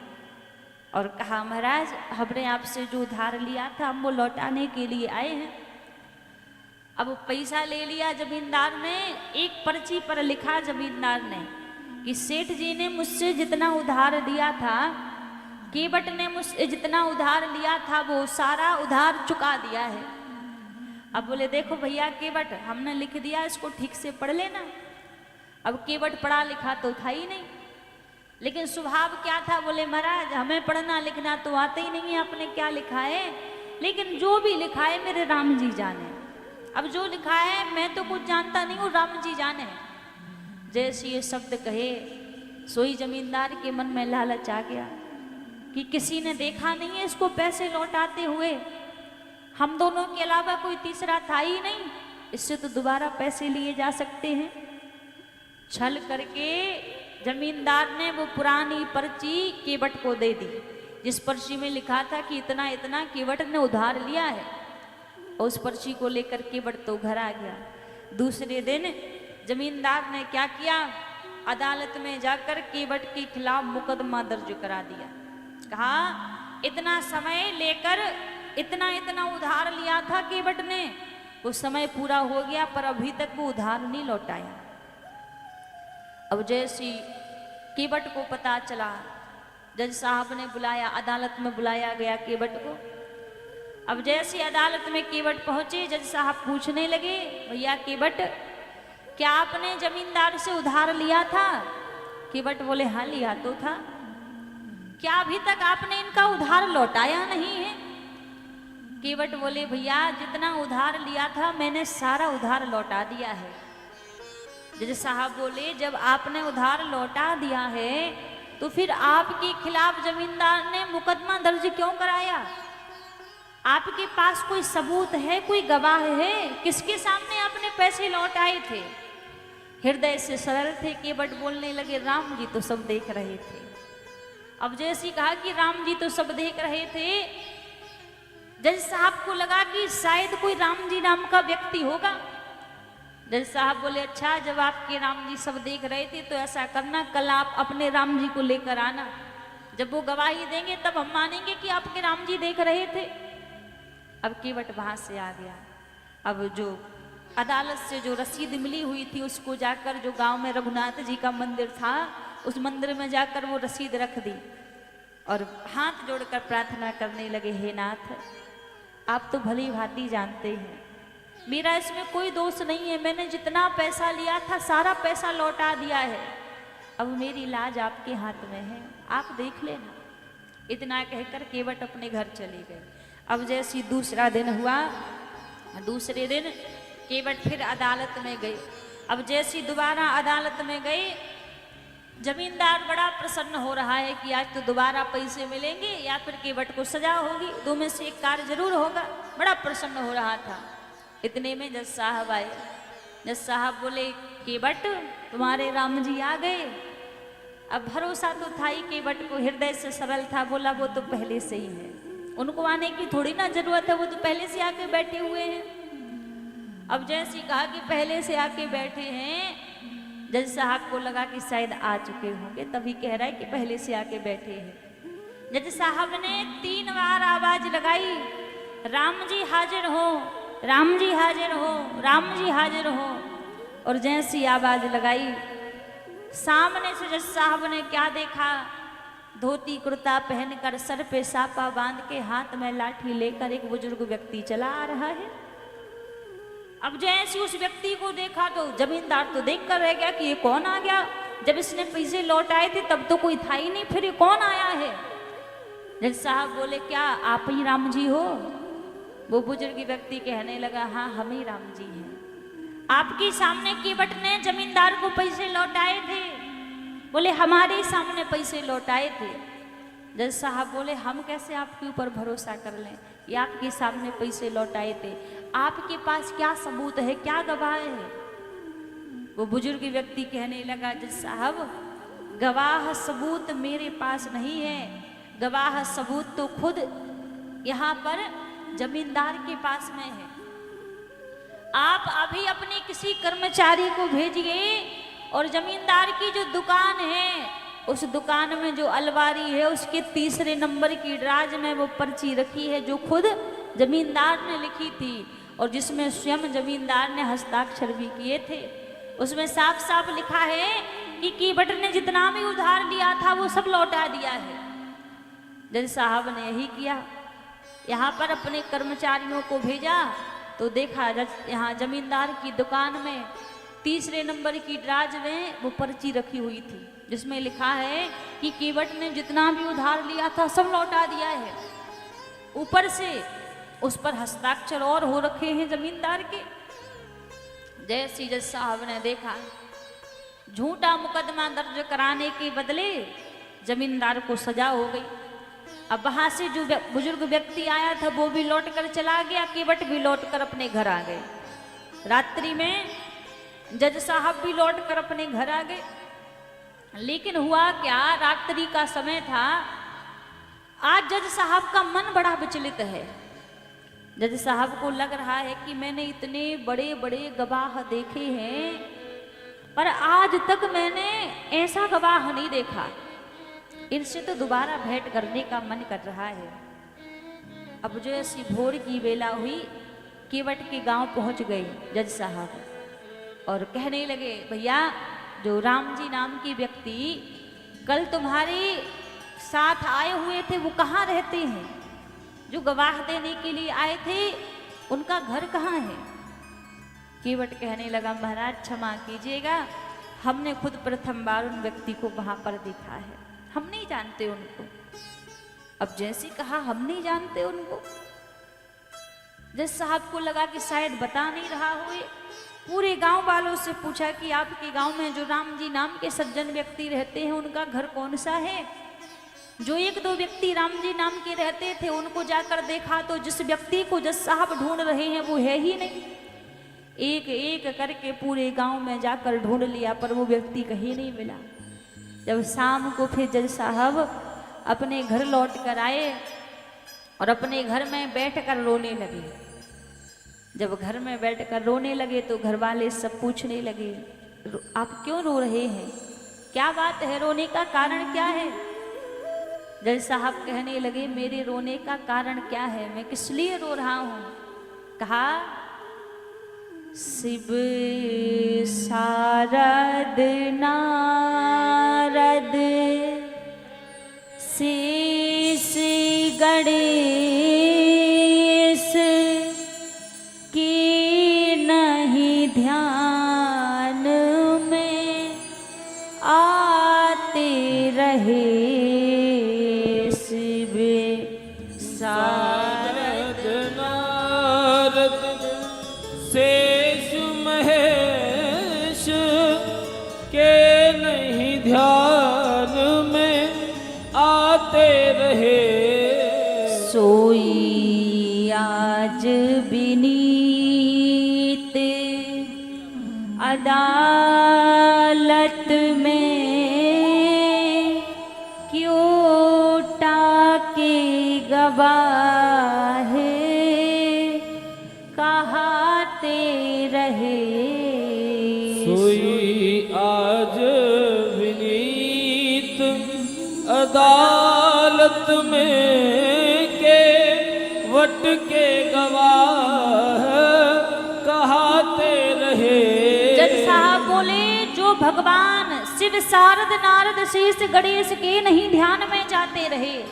और कहा महाराज हमने आपसे जो उधार लिया था हम वो लौटाने के लिए आए हैं। अब पैसा ले लिया जमींदार ने, एक पर्ची पर लिखा जमींदार ने कि सेठ जी ने मुझसे जितना उधार दिया था, केवट ने मुझसे जितना उधार लिया था वो सारा उधार चुका दिया है। अब बोले देखो भैया केवट हमने लिख दिया इसको ठीक से पढ़ लेना। अब केवट पढ़ा लिखा तो था ही नहीं, लेकिन स्वभाव क्या था, बोले महाराज हमें पढ़ना लिखना तो आता ही नहीं है, आपने क्या लिखा है, लेकिन जो भी लिखा है मेरे राम जी जाने। अब जो लिखा है मैं तो कुछ जानता नहीं हूँ, राम जी जाने। जैसे ये शब्द कहे सोई जमींदार के मन में लालच आ गया कि किसी ने देखा नहीं है इसको पैसे लौटाते हुए, हम दोनों के अलावा कोई तीसरा था ही नहीं, इससे तो दोबारा पैसे लिए जा सकते हैं। छल करके जमींदार ने वो पुरानी पर्ची केवट को दे दी जिस पर्ची में लिखा था कि इतना इतना केवट ने उधार लिया है। और उस पर्ची को लेकर केवट तो घर आ गया। दूसरे दिन जमींदार ने क्या किया, अदालत में जाकर केवट के खिलाफ मुकदमा दर्ज करा दिया। कहा इतना समय लेकर इतना इतना उधार लिया था केवट ने, वो समय पूरा हो गया पर अभी तक वो उधार नहीं लौटाया। अब जैसी केवट को पता चला, जज साहब ने बुलाया, अदालत में बुलाया गया केवट को। अब जैसे अदालत में केवट पहुंचे, जज साहब पूछने लगे भैया केवट क्या आपने जमींदार से उधार लिया था? केवट बोले हाँ लिया तो था। क्या अभी तक आपने इनका उधार लौटाया नहीं है? केवट बोले भैया जितना उधार लिया था मैंने सारा उधार लौटा दिया है। जज साहब बोले जब आपने उधार लौटा दिया है तो फिर आपके खिलाफ जमींदार ने मुकदमा दर्ज क्यों कराया? आपके पास कोई सबूत है, कोई गवाह है? किसके सामने आपने पैसे लौटाए थे? हृदय से सरल थे केवट, बोलने लगे राम जी तो सब देख रहे थे। अब जैसे कहा कि राम जी तो सब देख रहे थे, जज साहब को लगा कि शायद कोई राम जी नाम का व्यक्ति होगा। जज साहब बोले अच्छा जब आपके राम जी सब देख रहे थे तो ऐसा करना कल आप अपने राम जी को लेकर आना, जब वो गवाही देंगे तब हम मानेंगे कि आपके राम जी देख रहे थे। अब केवट वहां से आ गया। अब जो अदालत से जो रसीद मिली हुई थी उसको जाकर जो गांव में रघुनाथ जी का मंदिर था उस मंदिर में जाकर वो रसीद रख दी और हाथ जोड़कर प्रार्थना करने लगे, हे नाथ आप तो भली भांति जानते हैं मेरा इसमें कोई दोष नहीं है, मैंने जितना पैसा लिया था सारा पैसा लौटा दिया है, अब मेरी लाज आपके हाथ में है, आप देख लेना। इतना कहकर केवट अपने घर चले गए। अब जैसी दूसरा दिन हुआ, दूसरे दिन केवट फिर अदालत में गए। अब जैसी दोबारा अदालत में गए, जमींदार बड़ा प्रसन्न हो रहा है कि आज तो दोबारा पैसे मिलेंगे या फिर केवट को सजा होगी, दो में से एक कार्य जरूर होगा, बड़ा प्रसन्न हो रहा था। इतने में जज साहब आए। जज साहब बोले केवट तुम्हारे राम जी आ गए। अब भरोसा तो था ही, केवट को हृदय से सरल था, बोला वो तो पहले से ही है, उनको आने की थोड़ी ना जरूरत है, वो तो पहले से आके बैठे हुए हैं। अब जैसे ही कहा कि पहले से आके बैठे हैं, जज साहब को लगा कि शायद आ चुके होंगे, तभी कह रहा है कि पहले से आके बैठे हैं। जज साहब ने 3 बार आवाज लगाई, राम जी हाजिर हो, राम जी हाजिर हो, राम जी हाजिर हो। और जैसी आवाज लगाई, सामने से जज साहब ने क्या देखा, धोती कुर्ता पहनकर, सर पे सापा बांध के, हाथ में लाठी लेकर एक बुजुर्ग व्यक्ति चला आ रहा है। अब जैसे उस व्यक्ति को देखा तो जमींदार तो देख कर रह गया कि ये कौन आ गया। जब इसने पैसे लौटाए थे तब तो कोई था ही नहीं, फिर ये कौन आया है। जज साहब बोले क्या आप ही राम जी हो? वो बुजुर्ग व्यक्ति कहने लगा हाँ हम ही राम जी हैं। आपके सामने केवट ने जमींदार को पैसे लौटाए थे? बोले हमारे सामने पैसे लौटाए थे। जज साहब बोले हम कैसे आपके ऊपर भरोसा कर लें, ये आपके सामने पैसे लौटाए थे, आपके पास क्या सबूत है, क्या गवाह है? वो बुजुर्ग व्यक्ति कहने लगा जज साहब गवाह सबूत मेरे पास नहीं है, गवाह सबूत तो खुद यहाँ पर जमींदार के पास में है। आप अभी अपने किसी कर्मचारी को भेजिए और जमींदार की जो दुकान है उस दुकान में जो अलमारी है उसके 3रे नंबर की ड्राज में वो पर्ची रखी है जो खुद जमींदार ने लिखी थी और जिसमें स्वयं जमींदार ने हस्ताक्षर भी किए थे। उसमें साफ साफ लिखा है कि केवट ने जितना भी उधार लिया था वो सब लौटा दिया है। जज साहब ने यही किया, यहाँ पर अपने कर्मचारियों को भेजा तो देखा यहाँ जमींदार की दुकान में 3रे नंबर की ड्राज में वो पर्ची रखी हुई थी जिसमें लिखा है कि केवट ने जितना भी उधार लिया था सब लौटा दिया है। ऊपर से उस पर हस्ताक्षर और हो रखे हैं जमींदार के। जैसे जज साहब ने देखा, झूठा मुकदमा दर्ज कराने के बदले जमींदार को सजा हो गई। अब वहां से जो बुजुर्ग व्यक्ति आया था वो भी लौट कर चला गया, केवट भी लौट कर अपने घर आ गए। रात्रि में जज साहब भी लौट कर अपने घर आ गए। लेकिन हुआ क्या, रात्रि का समय था, आज जज साहब का मन बड़ा विचलित है। जज साहब को लग रहा है कि मैंने इतने बड़े बड़े गवाह देखे हैं पर आज तक मैंने ऐसा गवाह नहीं देखा, इनसे तो दोबारा भेंट करने का मन कर रहा है। अब जो ऐसी भोर की बेला हुई, केवट के गांव पहुंच गए जज साहब और कहने लगे भैया जो राम जी नाम के व्यक्ति कल तुम्हारे साथ आए हुए थे वो कहाँ रहते हैं? जो गवाह देने के लिए आए थे उनका घर कहाँ है? केवट कहने लगा महाराज क्षमा कीजिएगा, हमने खुद प्रथम बार उन व्यक्ति को वहां पर देखा है, हम नहीं जानते उनको। अब जैसे कहा हम नहीं जानते उनको, जज साहब को लगा कि शायद बता नहीं रहा हुए। पूरे गांव वालों से पूछा कि आपके गांव में जो राम जी नाम के सज्जन व्यक्ति रहते हैं उनका घर कौन सा है? जो 1-2 व्यक्ति राम जी नाम के रहते थे उनको जाकर देखा तो जिस व्यक्ति को जज साहब ढूंढ रहे हैं वो है ही नहीं। एक एक करके पूरे गांव में जाकर ढूंढ लिया पर वो व्यक्ति कहीं नहीं मिला। जब शाम को फिर जज साहब अपने घर लौट कर आए और अपने घर में बैठकर रोने लगे। जब घर में बैठकर रोने लगे तो घर वाले सब पूछने लगे आप क्यों रो रहे हैं, क्या बात है, रोने का कारण क्या है? जज साहब कहने लगे मेरे रोने का कारण क्या है, मैं किस लिए रो रहा हूं? कहा शिव शारद नारद शेष गणेश की नहीं ध्यान में आते रहे। शिव शारद नारद शेष महेश के नहीं ध्यान में आते रहे। सोई आज बिनी अदालत में क्यों टाके गवाह कहाते रहे। सोई आज विनीत अदालत में के वट के गवाह कहाते रहे। जज साहब बोले जो भगवान शिव शारद नारद शीश गणेश के नहीं ध्यान में जाते रहे,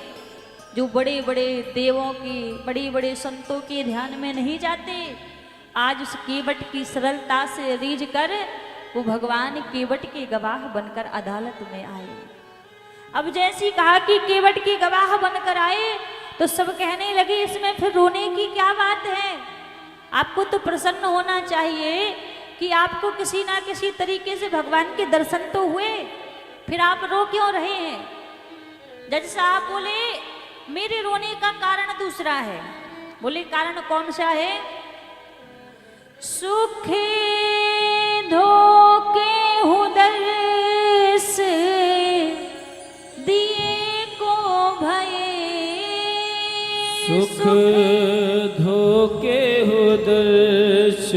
जो बड़े बड़े देवों के बड़े बड़े संतों के ध्यान में नहीं जाते, आज उस केवट की सरलता से रीझ कर वो भगवान केवट के गवाह बनकर अदालत में आए। अब जैसी कहा कि केवट के गवाह बनकर आए तो सब कहने लगे इसमें फिर रोने की क्या बात है, आपको तो प्रसन्न होना चाहिए कि आपको किसी ना किसी तरीके से भगवान के दर्शन तो हुए, फिर आप रो क्यों रहे हैं। जज साहब बोले मेरे रोने का कारण दूसरा है। बोले कारण कौन सा है। सुखे धोके हुदर्श दिए को भये। सुख धोके हो दर्श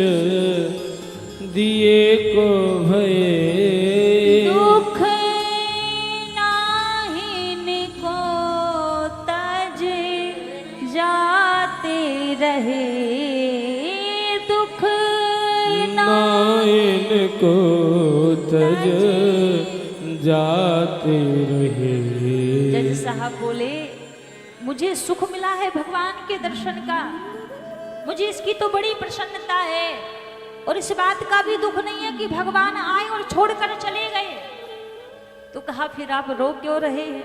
दिए को भये। दुख नाहिन को तज जाते रहे। दुख नाइन को तज जाते रहे। जज साहब बोले मुझे सुख मिला है भगवान के दर्शन का, मुझे इसकी तो बड़ी प्रसन्नता है और इस बात का भी दुख नहीं है कि भगवान आए और छोड़कर चले गए। तो कहा फिर आप रो क्यों रहे हैं,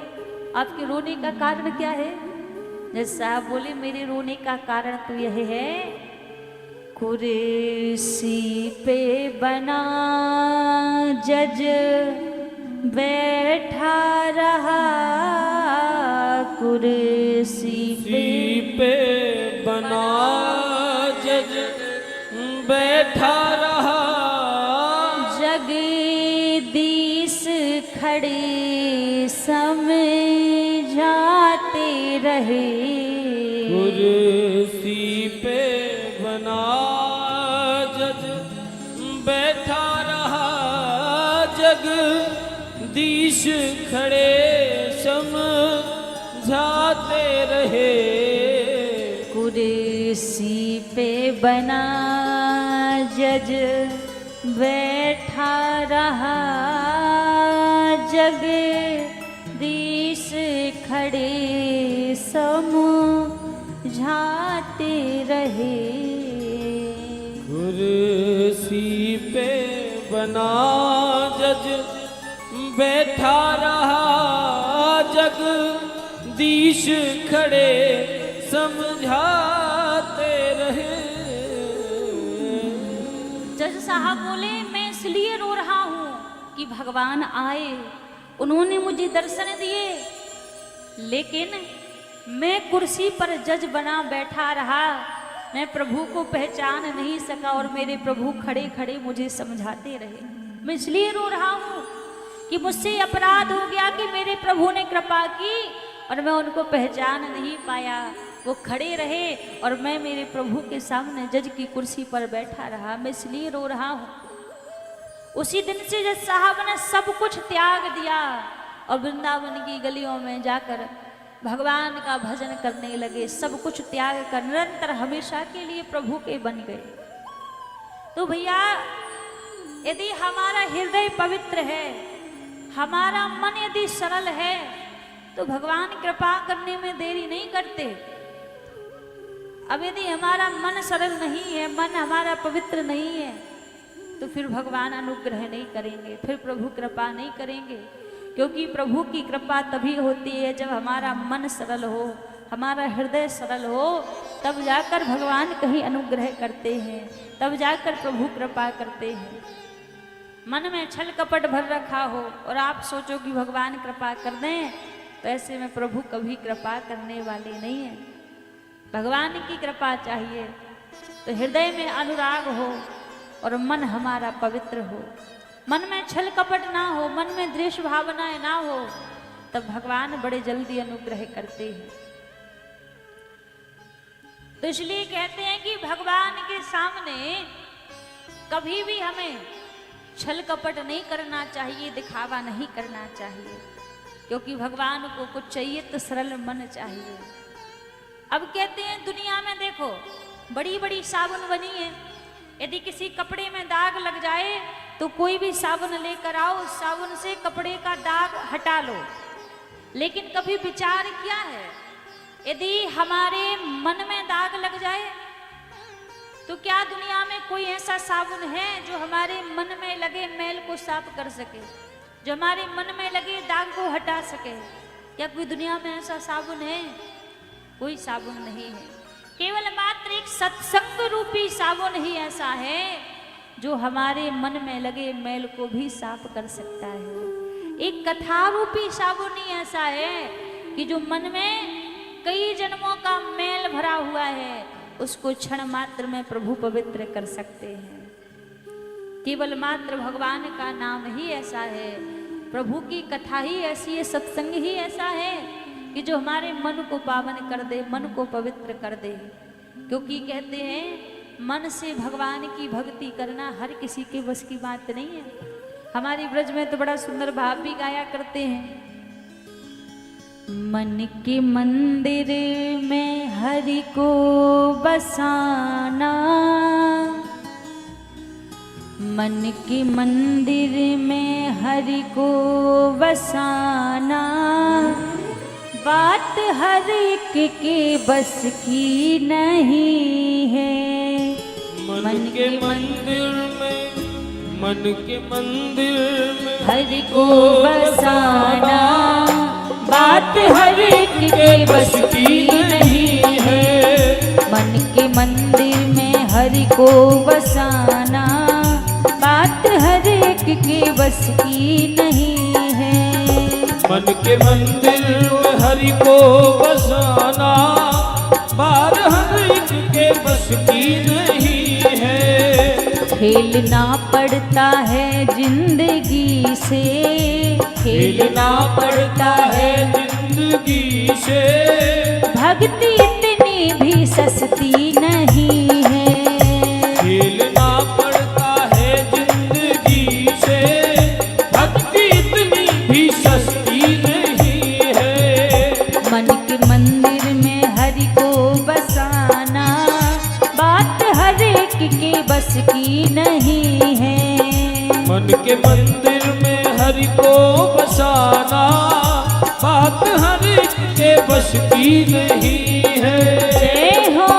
आपके रोने का कारण क्या है। जज साहब बोले मेरे रोने का कारण तो यह है कुर्सी पे बना जज बैठा रहा। कुर्सी पे बना जज बैठा रहा। जगदीश खड़े समझाते रहे। कुर्सी पे बना जज बैठा रहा। जगदीश खड़े समझाते रहे। कुर्सी पे बना जज बैठा रहा। जगदीश खड़े समझाते रहे। कुर्सी पे बना जज बैठा रहा। जगदीश खड़े समझाते रहे। जज साहब बोले मैं इसलिए रो रहा हूँ कि भगवान आए, उन्होंने मुझे दर्शन दिए, लेकिन मैं कुर्सी पर जज बना बैठा रहा। मैं प्रभु को पहचान नहीं सका और मेरे प्रभु खड़े खड़े मुझे समझाते रहे। मैं इसलिए रो रहा हूँ कि मुझसे अपराध हो गया कि मेरे प्रभु ने कृपा की और मैं उनको पहचान नहीं पाया। वो खड़े रहे और मैं मेरे प्रभु के सामने जज की कुर्सी पर बैठा रहा। मैं इसलिए रो रहा हूँ। उसी दिन से जज साहब ने सब कुछ त्याग दिया और वृंदावन की गलियों में जाकर भगवान का भजन करने लगे। सब कुछ त्याग कर निरंतर हमेशा के लिए प्रभु के बन गए। तो भैया यदि हमारा हृदय पवित्र है, हमारा मन यदि सरल है, तो भगवान कृपा करने में देरी नहीं करते। अब यदि हमारा मन सरल नहीं है, मन हमारा पवित्र नहीं है, तो फिर भगवान अनुग्रह नहीं करेंगे, फिर प्रभु कृपा नहीं करेंगे। क्योंकि प्रभु की कृपा तभी होती है जब हमारा मन सरल हो, हमारा हृदय सरल हो, तब जाकर भगवान कहीं अनुग्रह करते हैं, तब जाकर प्रभु कृपा करते हैं। मन में छल कपट भर रखा हो और आप सोचो कि भगवान कृपा कर दें, तो ऐसे में प्रभु कभी कृपा करने वाले नहीं हैं। भगवान की कृपा चाहिए तो हृदय में अनुराग हो, और मन हमारा पवित्र हो, मन में छल कपट ना हो, मन में द्वेष भावनाएं ना हो, तब भगवान बड़े जल्दी अनुग्रह करते हैं। तो इसलिए कहते हैं कि भगवान के सामने कभी भी हमें छल कपट नहीं करना चाहिए, दिखावा नहीं करना चाहिए, क्योंकि भगवान को कुछ चाहिए तो सरल मन चाहिए। अब कहते हैं दुनिया में देखो बड़ी बड़ी साबुन बनी है, यदि किसी कपड़े में दाग लग जाए तो कोई भी साबुन लेकर आओ, उस साबुन से कपड़े का दाग हटा लो। लेकिन कभी विचार किया है यदि हमारे मन में दाग लग जाए तो क्या दुनिया में कोई ऐसा साबुन है जो हमारे मन में लगे मैल को साफ कर सके, जो हमारे मन में लगे दाग को हटा सके? क्या कोई दुनिया में ऐसा साबुन है? कोई साबुन नहीं है। केवल मात्र एक सत्संग रूपी साबुन ही ऐसा है जो हमारे मन में लगे मैल को भी साफ कर सकता है। एक कथा रूपी साबुन ही ऐसा है कि जो मन में कई जन्मों का मैल भरा हुआ है उसको क्षण मात्र में प्रभु पवित्र कर सकते हैं। केवल मात्र भगवान का नाम ही ऐसा है, प्रभु की कथा ही ऐसी है, सत्संग ही ऐसा है कि जो हमारे मन को पावन कर दे, मन को पवित्र कर दे। क्योंकि कहते हैं मन से भगवान की भक्ति करना हर किसी के बस की बात नहीं है। हमारे ब्रज में तो बड़ा सुंदर भाव भी गाया करते हैं, मन के मंदिर में हरि को बसाना, मन के मंदिर में हरि को बसाना, बात हर एक के बस की नहीं है। मन के मंदिर में, मन के मंदिर में हरि को बसाना, बात हर एक के बस की नहीं है। मन के मंदिर में हरि को बसाना, बात हर एक के बस की नहीं है। मन के मंदिर में हरि को बसाना, बात हर एक के बस की नहीं है। खेलना पड़ता है जिंदगी से, खेलना पड़ता है जिंदगी से, भक्ति इतनी भी सस्ती नहीं है। खेलना पड़ता है जिंदगी से, भक्ति इतनी भी सस्ती नहीं है। मन के मंदिर में हरि को बसाना, बात हर एक के बस की नहीं है। मन के मंदिर में हरि को बसाना, बात हर एक के बस की नहीं है। जय हो।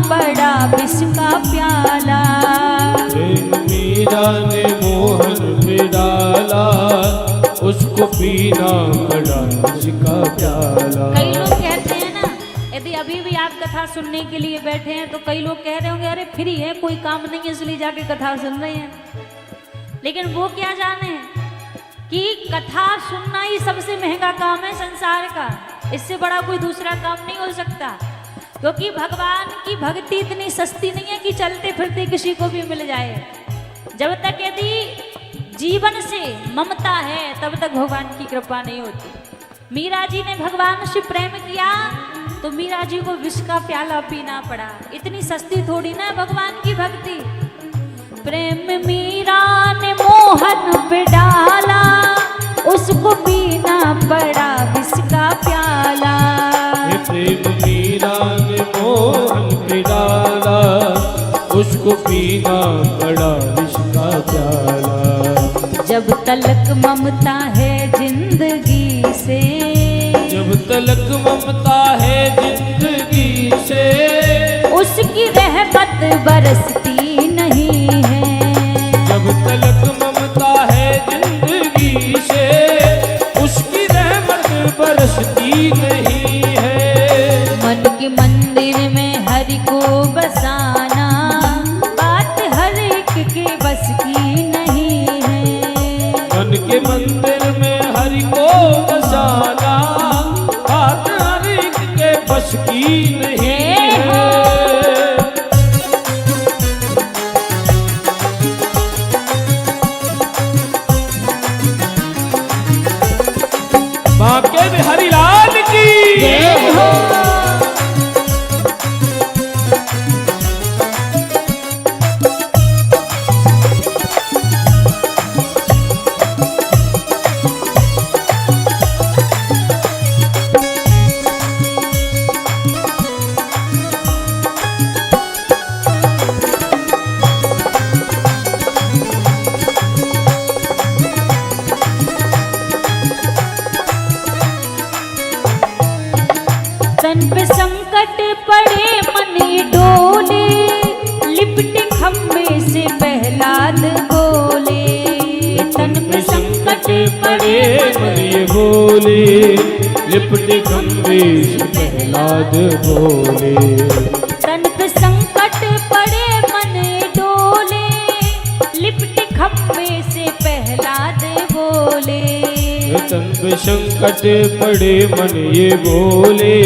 पड़ा विष का प्याला, मीरा ने मोहन पे डाला, उसको पीना पड़ा विष का प्याला। कई लोग कहते हैं ना, यदि अभी भी आप कथा सुनने के लिए बैठे हैं तो कई लोग कह रहे होंगे अरे फ्री है, कोई काम नहीं है इसलिए जाके कथा सुन रहे हैं। लेकिन वो क्या जाने कि कथा सुनना ही सबसे महंगा काम है संसार का, इससे बड़ा कोई दूसरा काम नहीं हो सकता। क्योंकि भगवान की भक्ति इतनी सस्ती नहीं है कि चलते फिरते किसी को भी मिल जाए। जब तक यदि जीवन से ममता है तब तक भगवान की कृपा नहीं होती। मीरा जी ने भगवान से प्रेम किया तो मीरा जी को विष का प्याला पीना पड़ा। इतनी सस्ती थोड़ी ना भगवान की भक्ति। प्रेम मीरा ने मोहन पे डाला, उसको पीना पड़ा विष का प्याला। ये प्रेम मीरा ने मोहन पे डाला, उसको पीना पड़ा विष का प्याला। जब तलक ममता है जिंदगी से, जब तलक ममता है जिंदगी से, उसकी रहमत बरसती नहीं है। जब तलक ममता है जिंदगी से, उसकी रहमत बरसती नहीं है। मन के मंदिर में हरि को बसाना, बात हर एक के बस की नहीं है। मन के मंदिर में हरि को बसाना, बात हर एक के बस की नहीं है। बांके बिहारी लाल की जय हो। तन पे संकट पड़े मन ये डोले, लिपटे खम्बे से प्रहलाद बोले। तन पे संकट पड़े मन ये बोले, लिपटे खम्बे से प्रहलाद बोले। तन पे संकट पड़े मन ये डोले, लिपटे खम्बे से प्रहलाद बोले। तन पे संकट पड़े मन ये बोले,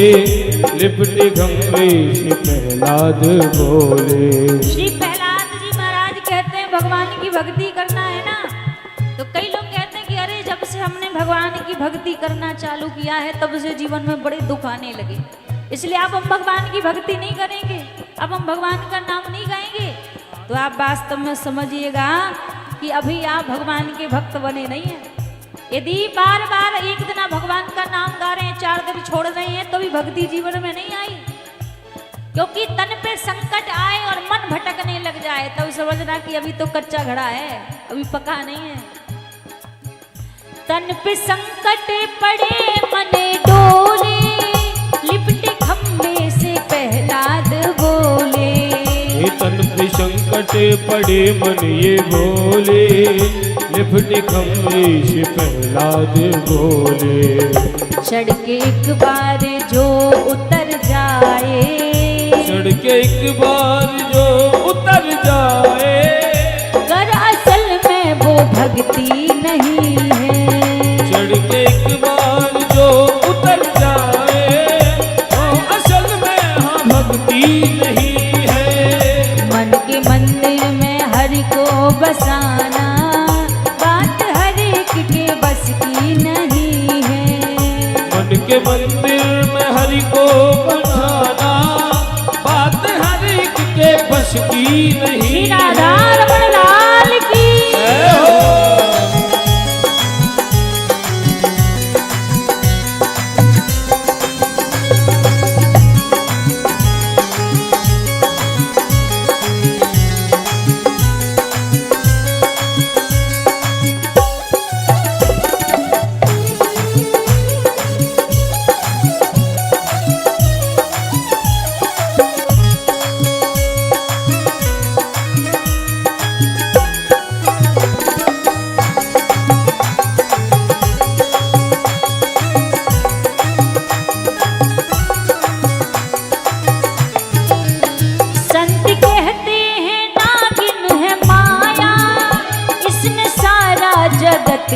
लिपटे खम्बे से प्रहलाद बोले। श्री प्रहलाद जी महाराज कहते हैं भगवान की भक्ति करना है ना, तो कई लोग कहते हैं कि अरे जब से हमने भगवान की भक्ति करना चालू किया है तब से जीवन में बड़े दुख आने लगे, इसलिए अब हम भगवान की भक्ति नहीं करेंगे, अब हम भगवान का नाम नहीं गाएंगे। तो आप वास्तव में समझिएगा कि अभी आप भगवान के भक्त बने नहीं हैं। यदि बार बार एक दिन आप भगवान का नाम गा रहे हैं, 4 दिन छोड़ रहे हैं, तो भी भक्ति जीवन में नहीं आई। क्योंकि तन पे संकट आए और मन भटकने लग जाए तब समझना कि अभी तो कच्चा घड़ा है, अभी पका नहीं है। तन पे संकट पड़े मन डोले, लिपटे खम्बे से प्रहलाद बोले। तन पे संकट पड़े मन ये बोले, लिपटे खम्बे से प्रहलाद बोले। चढ़ के एक बार जो उतर जाए, चढ़ के एक बार जो उतर जाए, कर असल में वो भक्ति नहीं है। चढ़ के एक बार जो उतर जाए, वो असल में हाँ भक्ति नहीं है। मन के मंदिर में हरि को बसाना, बात हर एक के बस की नहीं है। मन के मंदिर में हरि को बसाना, बात हर एक के बस की नहीं है। राधा रमण लाल की जय हो।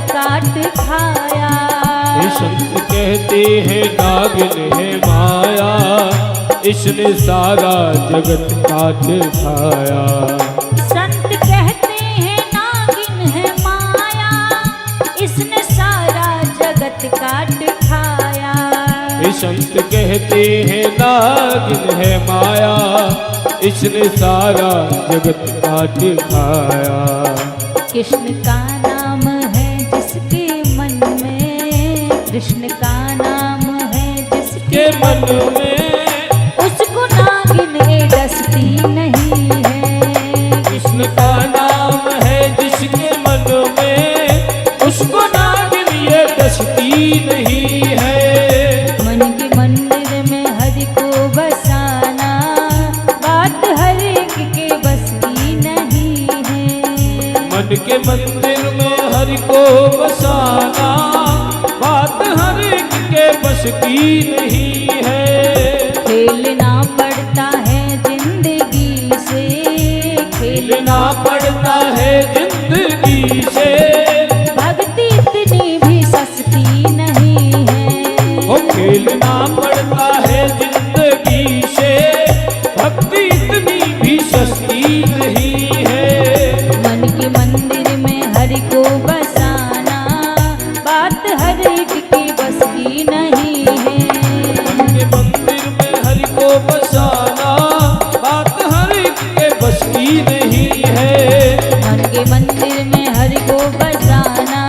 काट खाया। ये संत कहते हैं नागिन है माया, इसने सारा जगत काट खाया। संत कहते हैं नागिन है माया, इसने सारा जगत काट खाया। ये संत कहते हैं नागिन है माया, इसने सारा जगत काट खाया। कृष्ण का नाम है जिसके मन में, कृष्ण का नाम है जिसके मन में, उसको नागिन डसती नहीं है। कृष्ण का नाम है जिसके मन में, उसको नागिन ये डसती नहीं है। मन के मंदिर में हरि को बसाना, बात हर एक के बस की नहीं है। मन के मंदिर में हरि को बसाना, बात हर एक के बस की नहीं है। खेलना पड़ता है जिंदगी से, खेलना पड़ता है जिंदगी से, भक्ति इतनी भी सस्ती नहीं है। ओ खेलना पड़ता है जिंदगी से, भक्ति इतनी भी सस्ती नहीं है। मन के मंदिर में हरि को बसाना, बात हर एक की बस की नहीं है। मन के मंदिर में हरि को बसाना, बात हर एक के बस की नहीं है। मन के मंदिर में हरि को बसाना,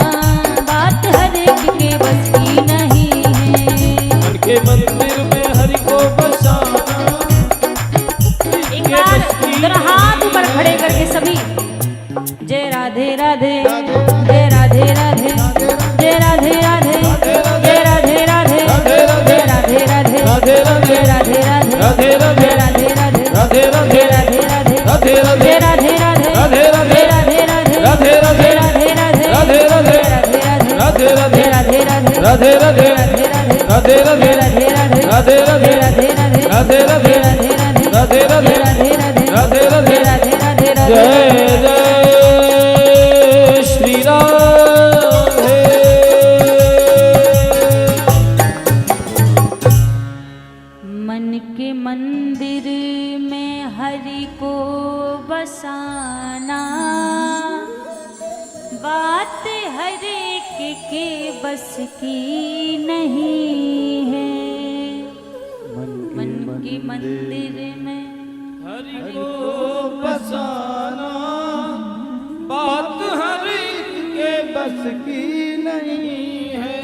बात हर एक के बस की नहीं है। मन के मंदिर में हरि को बसाना, एक बार जरा हाथ ऊपर खड़े करके सभी जय राधे राधे, जय राधे राधे, जय राधे राधे, जय राधे राधे, जय राधे राधे, राधे राधे, जय राधे राधे, राधे राधे, जय राधे राधे, राधे राधे, जय राधे राधे, राधे राधे, जय राधे राधे, राधे राधे, जय राधे राधे, राधे राधे, जय राधे राधे, राधे राधे, राधे राधे, राधे राधे, राधे राधे, राधे राधे, राधे राधे, राधे राधे, राधे राधे, राधे राधे, राधे राधे, राधे राधे, राधे राधे, राधे राधे, राधे राधे, राधे जय जय श्री राधे। मन के मंदिर में हरि को बसाना, बात हर एक के बस की नहीं है। मन के मंदिर में हरि को बसाना, बात हर एक के बस की नहीं है।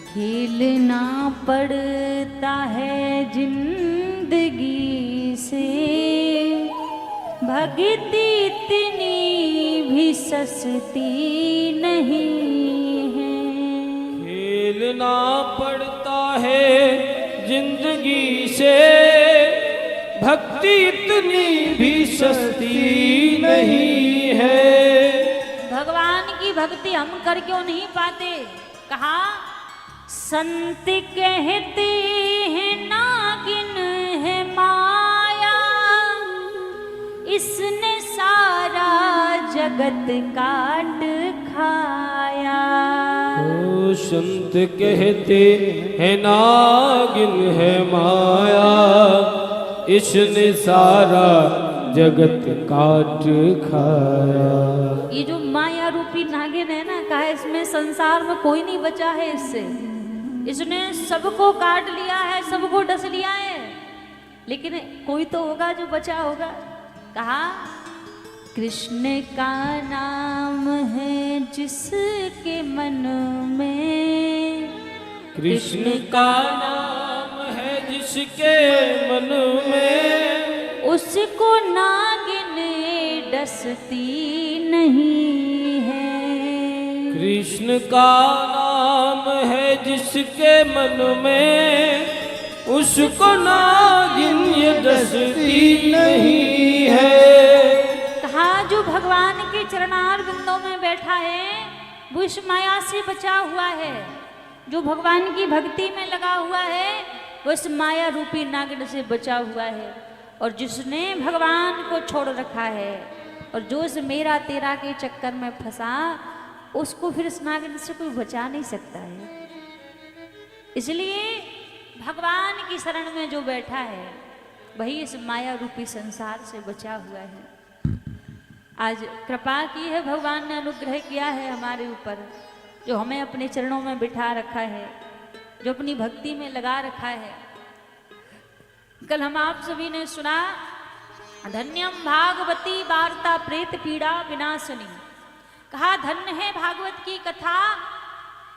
खेलना पड़ता है जिंदगी से, भक्ति इतनी भी सस्ती नहीं है। खेलना पड़ता है जिंदगी से, भक्ति इतनी भी सस्ती नहीं है। भगवान की भक्ति हम कर क्यों नहीं पाते? कहा संत कहते हैं नागिन है माया, इसने सारा जगत काट खाया। ओ संत कहते हैं नागिन है माया, इसने सारा जगत काट खाया। ये जो माया रूपी नागिन है ना, कहा इसमें संसार में कोई नहीं बचा है इससे। इसने सबको काट लिया है, सबको डस लिया है, लेकिन कोई तो होगा जो बचा होगा। कहा कृष्ण का नाम है जिसके मन में, कृष्ण का नाम है जिसके मन में, उसको नागिन डसती नहीं है। कृष्ण का नाम है जिसके मन में, उसको नागिन ये डसती नहीं है। कहा जो भगवान के चरणार बिंदों में बैठा है वो इस माया से बचा हुआ है। जो भगवान की भक्ति में लगा हुआ है वो इस माया रूपी नागिन से बचा हुआ है। और जिसने भगवान को छोड़ रखा है और जो इस मेरा तेरा के चक्कर में फंसा, उसको फिर इस नागिन से कोई बचा नहीं सकता है। इसलिए भगवान की शरण में जो बैठा है वही इस माया रूपी संसार से बचा हुआ है। आज कृपा की है, भगवान ने अनुग्रह किया है हमारे ऊपर, जो हमें अपने चरणों में बिठा रखा है। जो अपनी भक्ति में लगा रखा है। कल हम आप सभी ने सुना, धन्यम भागवती वार्ता प्रेत पीड़ा विनाशनी। कहा धन्य है भागवत की कथा,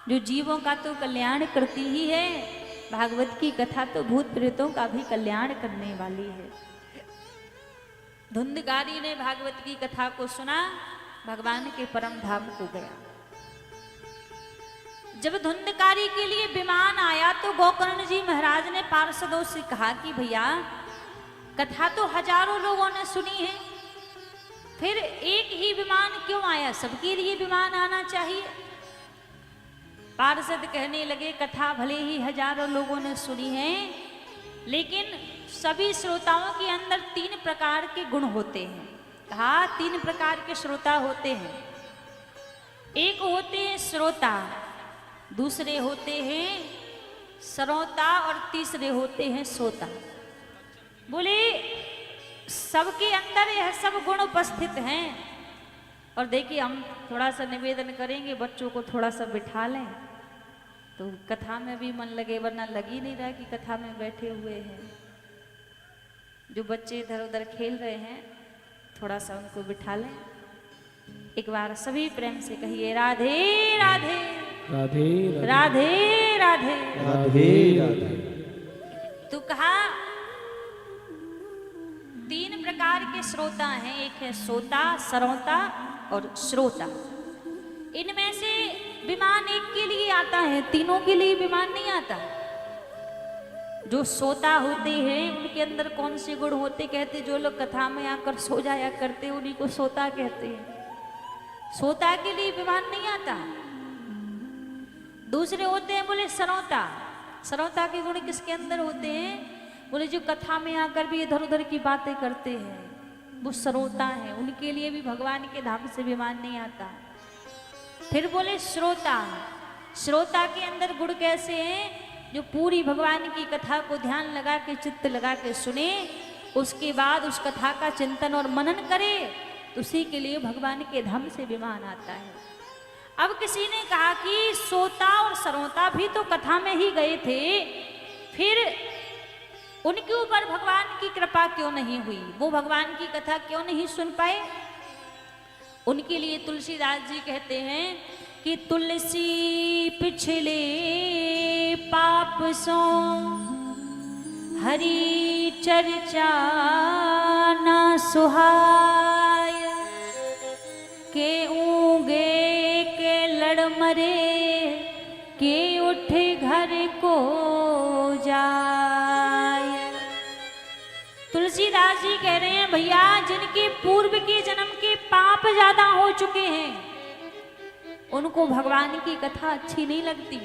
जो जीवों का तो कल्याण करती ही है, भागवत की कथा तो भूत प्रेतों का भी कल्याण करने वाली है। धुंधकारी ने भागवत की कथा को सुना, भगवान के परम धाम को गया। जब धुंधकारी के लिए विमान आया तो गोकर्ण जी महाराज ने पार्षदों से कहा कि भैया कथा तो हजारों लोगों ने सुनी है, फिर एक ही विमान क्यों आया? सबके लिए विमान आना चाहिए। पार्षद कहने लगे कथा भले ही हजारों लोगों ने सुनी है, लेकिन सभी श्रोताओं के अंदर 3 प्रकार के गुण होते हैं। कहा 3 प्रकार के श्रोता होते हैं। एक होते हैं श्रोता, दूसरे होते हैं श्रोता और तीसरे होते हैं श्रोता। बोले सबके अंदर यह सब गुण उपस्थित हैं। और देखिए हम थोड़ा सा निवेदन करेंगे, बच्चों को थोड़ा सा बिठा लें तो कथा में भी मन लगे, वरना लग ही नहीं रहा कि कथा में बैठे हुए हैं। जो बच्चे इधर उधर खेल रहे हैं थोड़ा सा उनको बिठा लें। एक बार सभी प्रेम से कहिए राधे राधे राधे राधे राधे राधे राधे। तो कहा 3 प्रकार के श्रोता हैं, एक है श्रोता, श्रोता और श्रोता। इनमें से विमान एक के लिए आता है, तीनों के लिए विमान नहीं आता। जो श्रोता होते हैं उनके अंदर कौन से गुण होते? कहते जो लोग कथा में आकर सो जाया करते हैं उन्हीं को श्रोता कहते हैं। श्रोता के लिए विमान नहीं आता। दूसरे होते हैं बोले श्रोता। श्रोता के गुण किसके अंदर होते हैं? बोले जो कथा में आकर भी इधर उधर की बातें करते हैं वो श्रोता है, उनके लिए भी भगवान के धाम से विमान नहीं आता। फिर बोले श्रोता। श्रोता के अंदर गुण कैसे हैं? जो पूरी भगवान की कथा को ध्यान लगा के चित्त लगा के सुने, उसके बाद उस कथा का चिंतन और मनन करे, तो उसी के लिए भगवान के धाम से विमान आता है। अब किसी ने कहा कि श्रोता और श्रोता भी तो कथा में ही गए थे, फिर उनके ऊपर भगवान की कृपा क्यों नहीं हुई? वो भगवान की कथा क्यों नहीं सुन पाए? उनके लिए तुलसीदास जी कहते हैं कि तुलसी पिछले पाप सो हरि चर्चा ना सुहाय, के ऊँगे के लड़ मरे, के उठ घर को जाय। तुलसीदास जी कह रहे हैं भैया जिनके पूर्व के जन्म के पाप ज्यादा हो चुके हैं उनको भगवान की कथा अच्छी नहीं लगती।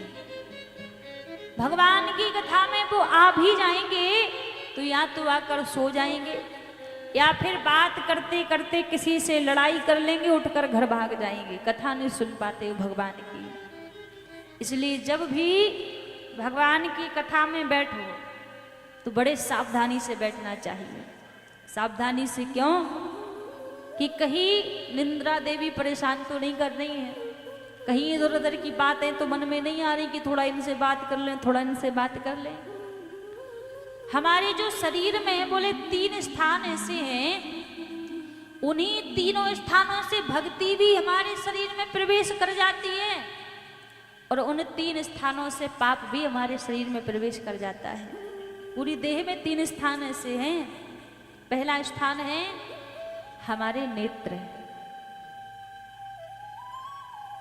भगवान की कथा में वो आ भी जाएंगे तो या तो आकर सो जाएंगे या फिर बात करते करते किसी से लड़ाई कर लेंगे, उठकर घर भाग जाएंगे, कथा नहीं सुन पाते भगवान की। इसलिए जब भी भगवान की कथा में बैठो तो बड़े सावधानी से बैठना चाहिए। सावधानी से क्यों? कि कहीं निंद्रा देवी परेशान तो नहीं कर रही है, कहीं इधर उधर की बातें तो मन में नहीं आ रही कि थोड़ा इनसे बात कर लें, थोड़ा इनसे बात कर लें। हमारे जो शरीर में है बोले 3 स्थान ऐसे हैं, उन्हीं तीनों स्थानों से भक्ति भी हमारे शरीर में प्रवेश कर जाती है और उन 3 स्थानों से पाप भी हमारे शरीर में प्रवेश कर जाता है। पूरी देह में 3 स्थान ऐसे हैं। पहला स्थान है हमारे नेत्र।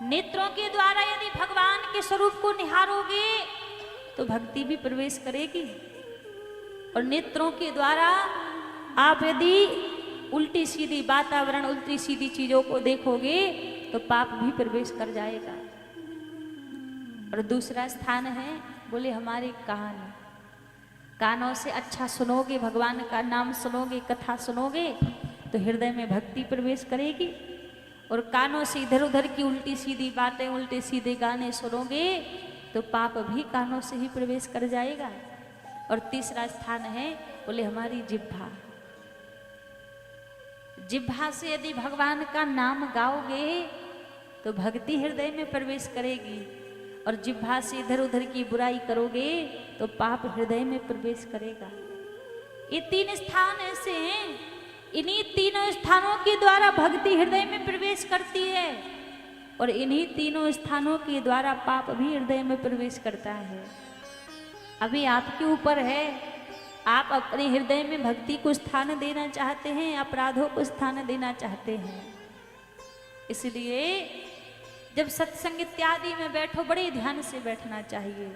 नेत्रों के द्वारा यदि भगवान के स्वरूप को निहारोगे तो भक्ति भी प्रवेश करेगी, और नेत्रों के द्वारा आप यदि उल्टी सीधी वातावरण, उल्टी सीधी चीजों को देखोगे तो पाप भी प्रवेश कर जाएगा। और दूसरा स्थान है बोले हमारे कान। कानों से अच्छा सुनोगे, भगवान का नाम सुनोगे, कथा सुनोगे तो हृदय में भक्ति प्रवेश करेगी, और कानों से इधर उधर की उल्टी सीधी बातें, उल्टे सीधे गाने सुनोगे तो पाप भी कानों से ही प्रवेश कर जाएगा। और तीसरा स्थान है बोले हमारी जिह्वा। जिह्वा से यदि भगवान का नाम गाओगे तो भक्ति हृदय में प्रवेश करेगी, और जिह्वा से इधर उधर की बुराई करोगे तो पाप हृदय में प्रवेश करेगा। ये 3 स्थान ऐसे हैं, इन्हीं तीनों स्थानों के द्वारा भक्ति हृदय में प्रवेश करती है और इन्हीं तीनों स्थानों के द्वारा पाप भी हृदय में प्रवेश करता है। अभी आपके ऊपर है, आप अपने हृदय में भक्ति को स्थान देना चाहते हैं, अपराधों को स्थान देना चाहते हैं। इसलिए जब सत्संग इत्यादि में बैठो बड़े ध्यान से बैठना चाहिए।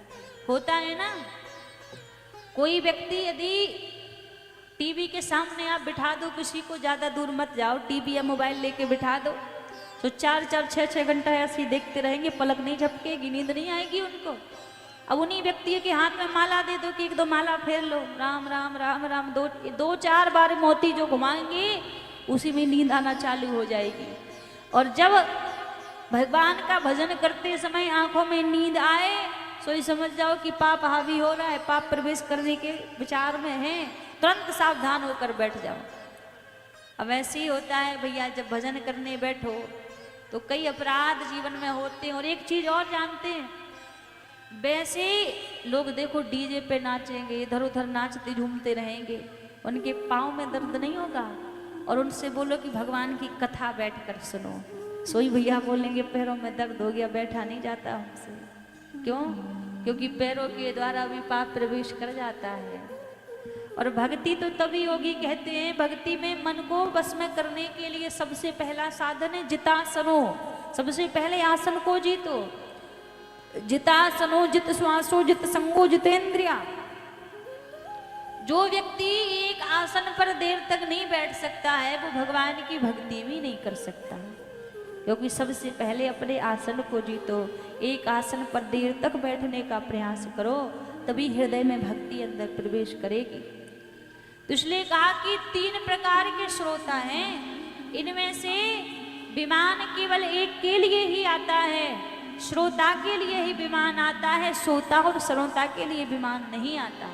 होता है ना, कोई व्यक्ति यदि टीवी के सामने आप बिठा दो, किसी को ज्यादा दूर मत जाओ, टीवी या मोबाइल लेके बिठा दो तो 4-4, 6-6 घंटा ऐसे ही देखते रहेंगे, पलक नहीं झपकेगी, नींद नहीं आएगी उनको। अब उन्हीं व्यक्तियों के हाथ में माला दे दो कि 1-2 माला फेर लो, राम राम राम राम 2-4 बार मोती जो घुमाएंगे उसी में नींद आना चालू हो जाएगी। और जब भगवान का भजन करते समय आंखों में नींद आए तो ये समझ जाओ कि पाप हावी हो रहा है, पाप प्रवेश करने के विचार में है, तुरंत सावधान होकर बैठ जाओ। अब ऐसे ही होता है भैया, जब भजन करने बैठो तो कई अपराध जीवन में होते हैं। और एक चीज और जानते हैं, वैसे लोग देखो डीजे पे नाचेंगे, इधर उधर नाचते झूमते रहेंगे, उनके पाँव में दर्द नहीं होगा। और उनसे बोलो कि भगवान की कथा बैठ कर सुनो, सोई भैया बोलेंगे पैरों में दर्द हो गया, बैठा नहीं जाता हमसे। क्यों? क्योंकि पैरों के द्वारा भी पाप प्रवेश कर जाता है। और भक्ति तो तभी होगी, कहते हैं भक्ति में मन को बस में करने के लिए सबसे पहला साधन है जितासनो। सबसे पहले आसन को जीतो। जितासनो जित श्वासो जित संगो जितेंद्रिया। जो व्यक्ति एक आसन पर देर तक नहीं बैठ सकता है वो भगवान की भक्ति भी नहीं कर सकता, क्योंकि सबसे पहले अपने आसन को जीतो। एक आसन पर देर तक बैठने का प्रयास करो, तभी हृदय में भक्ति अंदर प्रवेश करेगी। तो इसलिए कहा कि 3 प्रकार के श्रोता हैं, इनमें से विमान केवल एक के लिए ही आता है, श्रोता के लिए ही विमान आता है, श्रोता और श्रोता के लिए विमान नहीं आता।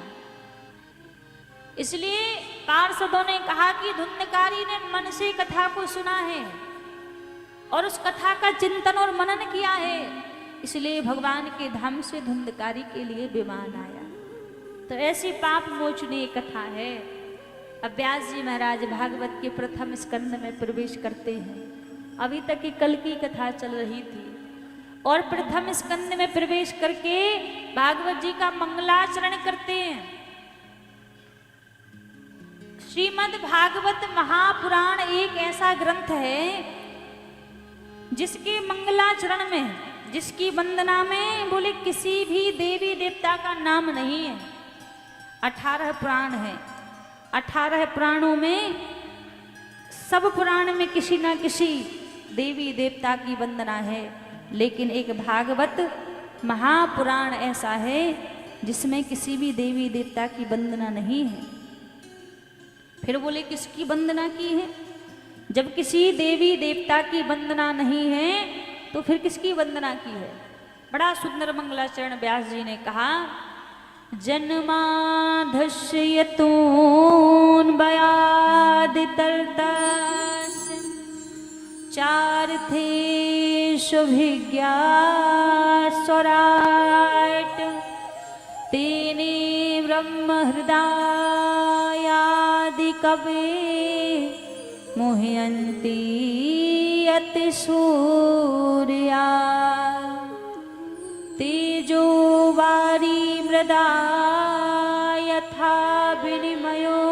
इसलिए पार्षदों ने कहा कि धुंधकारी ने मन से कथा को सुना है और उस कथा का चिंतन और मनन किया है, इसलिए भगवान के धाम से धुंधकारी के लिए विमान आया। तो ऐसी पाप मोचनीय कथा है। अब व्यास जी महाराज भागवत के प्रथम स्कंद में प्रवेश करते हैं। अभी तक की कल की कथा चल रही थी और प्रथम स्कंद में प्रवेश करके भागवत जी का मंगलाचरण करते हैं। श्रीमद् भागवत महापुराण एक ऐसा ग्रंथ है जिसके मंगलाचरण में, जिसकी वंदना में बोले किसी भी देवी देवता का नाम नहीं है। 18 पुराण है। 18 पुराणों में सब पुराण में किसी ना किसी देवी देवता की वंदना है, लेकिन एक भागवत महापुराण ऐसा है जिसमें किसी भी देवी देवता की वंदना नहीं है। फिर बोले किसकी वंदना की है? जब किसी देवी देवता की वंदना नहीं है तो फिर किसकी वंदना की है? बड़ा सुंदर मंगलाचरण व्यास जी ने कहा, जन्माधस्य यतून बयादितर्तस चार्थेष्वभिज्ञा स्वराट तेने ब्रह्म हृदयादि कवे मुह्यन्ति अति सूर्या तेजो वारी मृदा यथा विनिमयो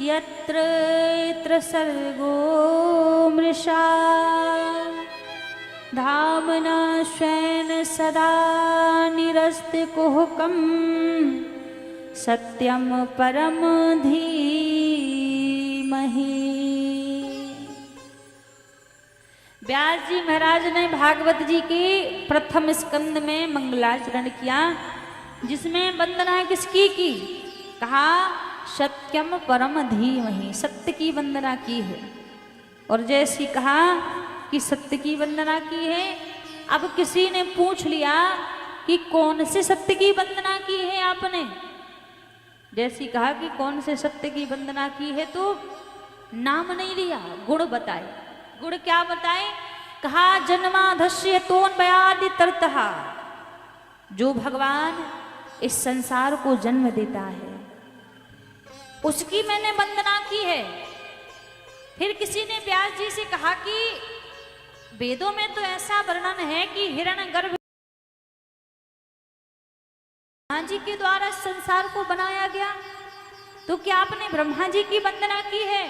यत्र यत्र सर्गो मृषा धामना स्वेन सदा निरस्ते कुहकम् सत्यम परम धीमहि। व्यास जी महाराज ने भागवत जी के प्रथम स्कंद में मंगलाचरण किया, जिसमें वंदना किसकी की? कहा सत्यम परम धीमहि, सत्य की वंदना की है। और जैसी कहा कि सत्य की वंदना की है, अब किसी ने पूछ लिया कि कौन से सत्य की वंदना की है आपने? जैसी कहा कि कौन से सत्य की वंदना की है तो नाम नहीं लिया, गुण बताए। गुण क्या बताए? कहा जन्माधस्य तोन्मयादि तरतः, जो भगवान इस संसार को जन्म देता है उसकी मैंने वंदना की है। फिर किसी ने व्यास जी से कहा कि वेदों में तो ऐसा वर्णन है कि हिरण्यगर्भ ब्रह्मा जी के द्वारा संसार को बनाया गया, तो क्या आपने ब्रह्मा जी की वंदना की है?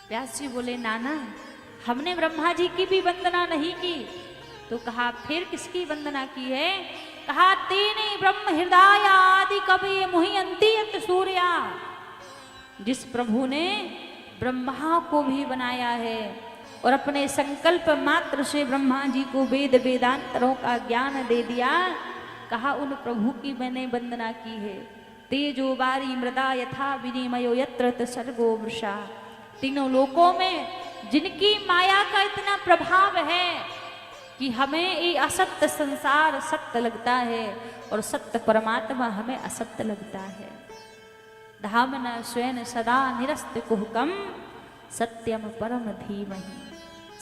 व्यास जी बोले नाना, हमने ब्रह्मा जी की भी वंदना नहीं की। तो कहा फिर किसकी वंदना की है? कहा तेने ब्रह्म हृदय आदि कवि मुह्यंती यत सूर्या, जिस प्रभु ने ब्रह्मा को भी बनाया है और अपने संकल्प मात्र से ब्रह्मा जी को वेद वेदांतरों का ज्ञान दे दिया। कहा उन प्रभु की मैंने वंदना की है। तेजो बारी मृदा यथा विनिमयो यत्र सर्गो वृषा, तीनों लोकों में जिनकी माया का इतना प्रभाव है कि हमें ये असत्य संसार सत्य लगता है और सत्य परमात्मा हमें असत्य लगता है। धामना स्वयं सदा निरस्त कुहकम सत्यम परम धीमहि,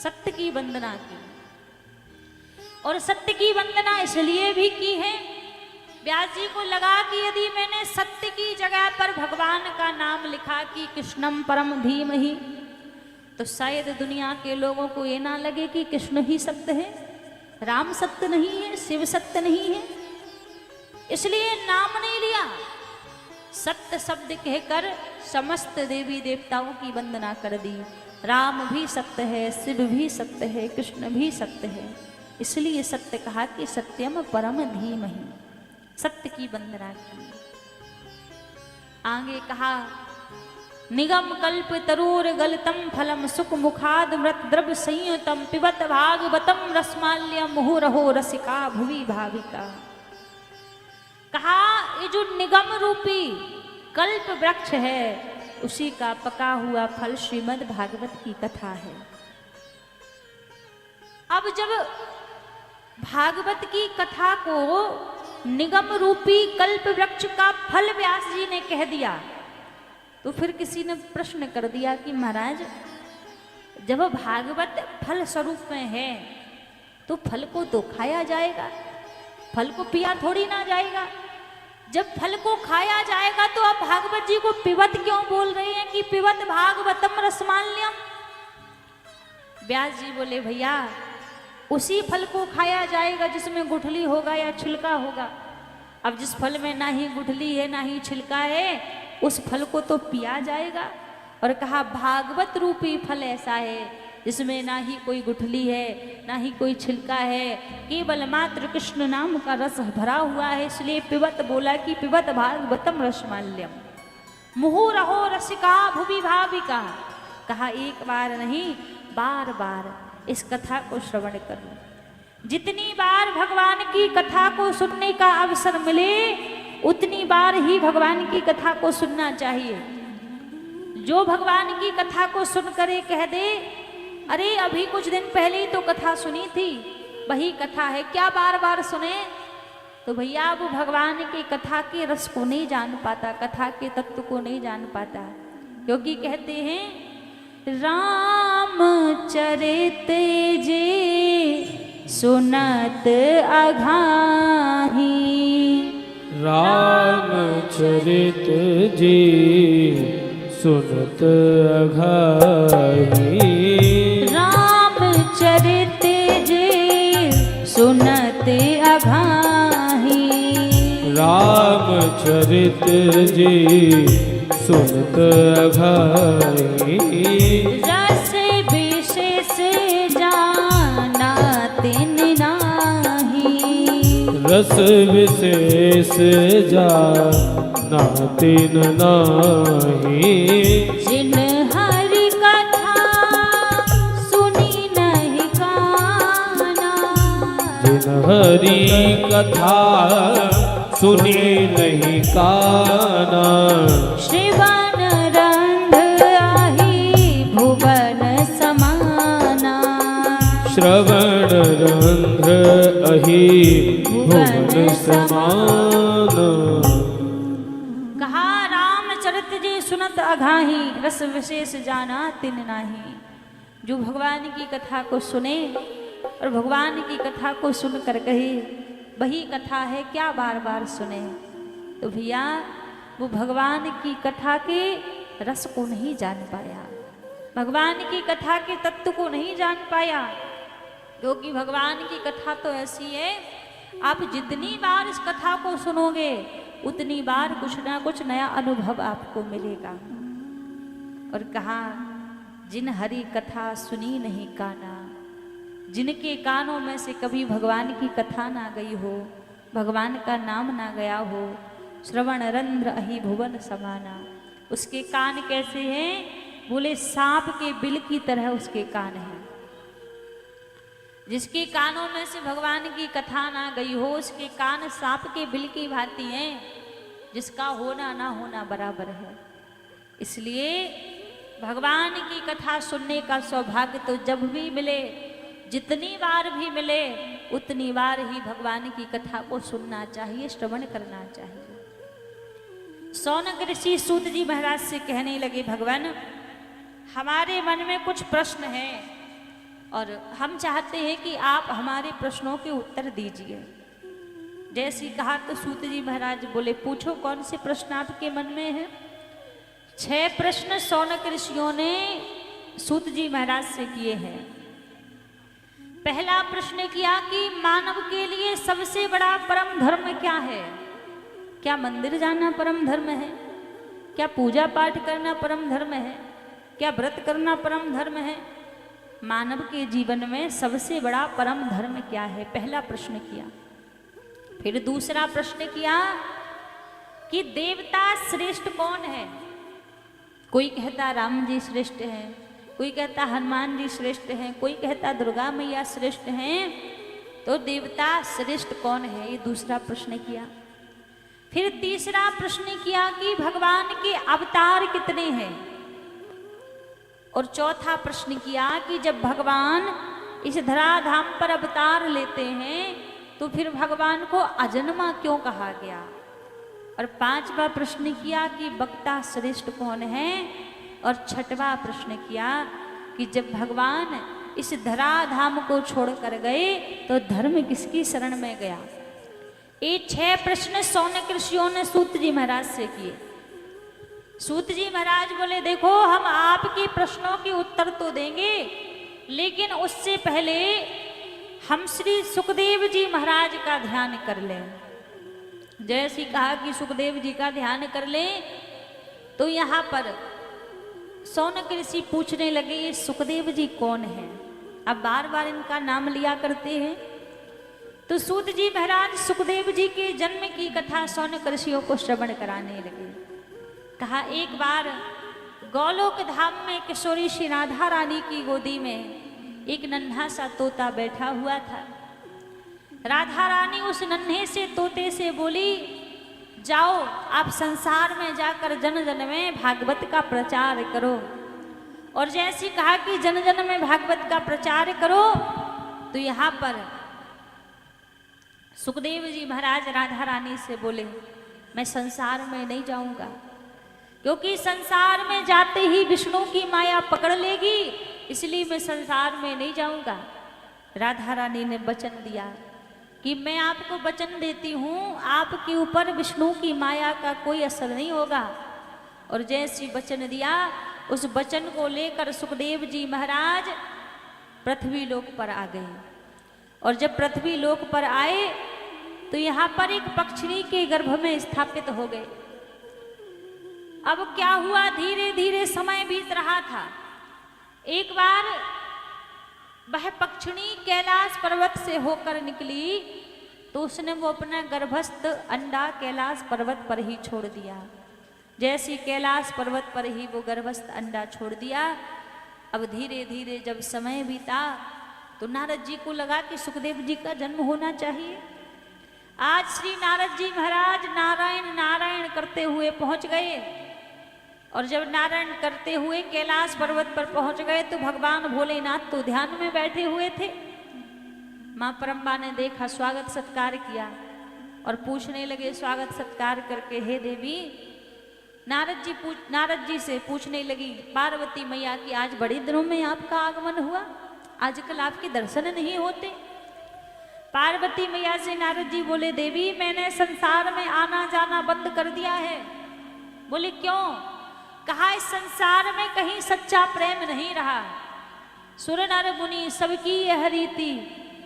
सत्य की वंदना की। और सत्य की वंदना इसलिए भी की है, व्यास जी को लगा कि यदि मैंने सत्य की जगह पर भगवान का नाम लिखा कि कृष्णम परम धीमहि, तो शायद दुनिया के लोगों को ये ना लगे कि कृष्ण ही सत्य है, राम सत्य नहीं है, शिव सत्य नहीं है। इसलिए नाम नहीं लिया, सत्य शब्द कहकर समस्त देवी देवताओं की वंदना कर दी। राम भी सत्य है, शिव भी सत्य है, कृष्ण भी सत्य है, इसलिए सत्य कहा कि सत्यम परम धीमहि, सत्य की वंदना की। आगे कहा निगम कल्प तरूर गलतम फलम सुख मुखाद मृत द्रव संयुतम पिबत भागवतम रसमाल्यम मुहुरहो रसिका भुवि भाविका। कहा ये जो निगम रूपी कल्प वृक्ष है उसी का पका हुआ फल श्रीमद् भागवत की कथा है। अब जब भागवत की कथा को निगम रूपी कल्प वृक्ष का फल व्यास जी ने कह दिया, तो फिर किसी ने प्रश्न कर दिया कि महाराज जब भागवत फल स्वरूप में है तो फल को तो खाया जाएगा, फल को पिया थोड़ी ना जाएगा। जब फल को खाया जाएगा तो आप भागवत जी को पिबत क्यों बोल रहे हैं कि पिबत भागवतम रसमाल्यम? व्यास जी बोले भैया उसी फल को खाया जाएगा जिसमें गुठली होगा या छिलका होगा। अब जिस फल में ना ही गुठली है ना ही छिलका है उस फल को तो पिया जाएगा। और कहा भागवत रूपी फल ऐसा है जिसमें ना ही कोई गुठली है ना ही कोई छिलका है, केवल मात्र कृष्ण नाम का रस भरा हुआ है, इसलिए पिबत बोला कि पिबत भागवतम रसमाल्यम मुहुरहो रसिका भुवि भाविका। कहा एक बार नहीं बार बार इस कथा को श्रवण करो, जितनी बार भगवान की कथा को सुनने का अवसर मिले उतनी बार ही भगवान की कथा को सुनना चाहिए। जो भगवान की कथा को सुनकर ये कह दे अरे अभी कुछ दिन पहले ही तो कथा सुनी थी, वही कथा है, क्या बार बार सुने? तो भैया वो भगवान की कथा के रस को नहीं जान पाता, कथा के तत्व को नहीं जान पाता। क्योंकि कहते हैं राम चरित जे सुनत अघाही, राम चरित जी सुनत अघाही, राम चरित जी सुनत अघाही, राम चरित जी सुनत अघाही, रस विशेष जाना तिन नाही, रस विशेष जाना तिन नाही, जिन हरि कथा सुनी नहीं काना, जिन हरि कथा सुनी नहीं काना, श्रवण रंग आही भुवन समाना, श्रवण रंध्र अहि भुवन समान। कहा रामचरित जी सुनत अघाही, रस विशेष जाना तिन नाही। जो भगवान की कथा को सुने और भगवान की कथा को सुनकर कहे वही कथा है, क्या बार बार सुने। तो भैया वो भगवान की कथा के रस को नहीं जान पाया, भगवान की कथा के तत्व को नहीं जान पाया। क्योंकि भगवान की कथा तो ऐसी है, आप जितनी बार इस कथा को सुनोगे उतनी बार कुछ ना कुछ नया अनुभव आपको मिलेगा। और कहा जिन हरि कथा सुनी नहीं काना, जिनके कानों में से कभी भगवान की कथा ना गई हो, भगवान का नाम ना गया हो, श्रवण रंध्र अहि भुवन समाना, उसके कान कैसे हैं? बोले सांप के बिल की तरह उसके कान हैं। जिसके कानों में से भगवान की कथा ना गई हो उसके कान सांप के बिल की भांति हैं, जिसका होना ना होना बराबर है। इसलिए भगवान की कथा सुनने का सौभाग्य तो जब भी मिले, जितनी बार भी मिले उतनी बार ही भगवान की कथा को सुनना चाहिए, श्रवण करना चाहिए। सौनक ऋषि सूत जी महाराज से कहने लगे, भगवान हमारे मन में कुछ प्रश्न हैं और हम चाहते हैं कि आप हमारे प्रश्नों के उत्तर दीजिए। जैसे कहा तो सूत जी महाराज बोले, पूछो कौन से प्रश्न आपके मन में हैं। 6 प्रश्न सौनक ऋषियों ने सूत जी महाराज से किए हैं। पहला प्रश्न किया कि मानव के लिए सबसे बड़ा परम धर्म क्या है? क्या मंदिर जाना परम धर्म है? क्या पूजा पाठ करना परम धर्म है? क्या व्रत करना परम धर्म है? मानव के जीवन में सबसे बड़ा परम धर्म क्या है? पहला प्रश्न किया। फिर दूसरा प्रश्न किया कि देवता श्रेष्ठ कौन है? कोई कहता राम जी श्रेष्ठ हैं, कोई कहता हनुमान जी श्रेष्ठ हैं, कोई कहता दुर्गा मैया श्रेष्ठ हैं। तो देवता श्रेष्ठ कौन है? ये दूसरा प्रश्न किया। फिर तीसरा प्रश्न किया कि भगवान के अवतार कितने हैं? और चौथा प्रश्न किया कि जब भगवान इस धराधाम पर अवतार लेते हैं तो फिर भगवान को अजन्मा क्यों कहा गया? और पांचवा प्रश्न किया कि वक्ता श्रेष्ठ कौन है? और छठवां प्रश्न किया कि जब भगवान इस धराधाम को छोड़कर गए तो धर्म किसकी शरण में गया? ये 6 प्रश्न सौनक ऋषियों ने सूत जी महाराज से किए। सूत जी महाराज बोले, देखो हम आपके प्रश्नों के उत्तर तो देंगे, लेकिन उससे पहले हम श्री सुखदेव जी महाराज का ध्यान कर लें। जैसे कहा कि सुखदेव जी का ध्यान कर लें, तो यहाँ पर सौनक ऋषि पूछने लगे, ये सुखदेव जी कौन है? अब बार बार इनका नाम लिया करते हैं। तो सूत जी महाराज सुखदेव जी के जन्म की कथा सौनक ऋषियों को श्रवण कराने लगे। कहा एक बार गोलोक धाम में किशोरी श्री राधा रानी की गोदी में एक नन्हा सा तोता बैठा हुआ था। राधा रानी उस नन्हे से तोते से बोली, जाओ आप संसार में जाकर जन जन में भागवत का प्रचार करो। और जैसे कहा कि जन जन में भागवत का प्रचार करो, तो यहाँ पर सुखदेव जी महाराज राधा रानी से बोले, मैं संसार में नहीं जाऊंगा, क्योंकि संसार में जाते ही विष्णु की माया पकड़ लेगी, इसलिए मैं संसार में नहीं जाऊंगा। राधा रानी ने वचन दिया कि मैं आपको वचन देती हूँ, आपके ऊपर विष्णु की माया का कोई असर नहीं होगा। और जैसे वचन दिया, उस वचन को लेकर सुखदेव जी महाराज पृथ्वी लोक पर आ गए। और जब पृथ्वी लोक पर आए तो यहाँ पर एक पक्षिणी के गर्भ में स्थापित हो गए। अब क्या हुआ, धीरे धीरे समय बीत रहा था। एक बार वह पक्षिणी कैलाश पर्वत से होकर निकली, तो उसने वो अपना गर्भस्थ अंडा कैलाश पर्वत पर ही छोड़ दिया। जैसे कैलाश पर्वत पर ही वो गर्भस्थ अंडा छोड़ दिया। अब धीरे धीरे जब समय बीता तो नारद जी को लगा कि सुखदेव जी का जन्म होना चाहिए। आज श्री नारद जी महाराज नारायण नारायण करते हुए पहुंच गए। और जब नारायण करते हुए कैलाश पर्वत पर पहुंच गए तो भगवान भोलेनाथ तो ध्यान में बैठे हुए थे। माँ परम्बा ने देखा, स्वागत सत्कार किया और पूछने लगे स्वागत सत्कार करके, हे देवी, नारद जी से पूछने लगी पार्वती मैया कि आज बड़े दिनों में आपका आगमन हुआ, आजकल आपके दर्शन नहीं होते। पार्वती मैया से नारद जी बोले देवी मैंने संसार में आना जाना बंद कर दिया है। बोले क्यों? कहा इस संसार में कहीं सच्चा प्रेम नहीं रहा। सुर नर मुनि सबकी यह रीति,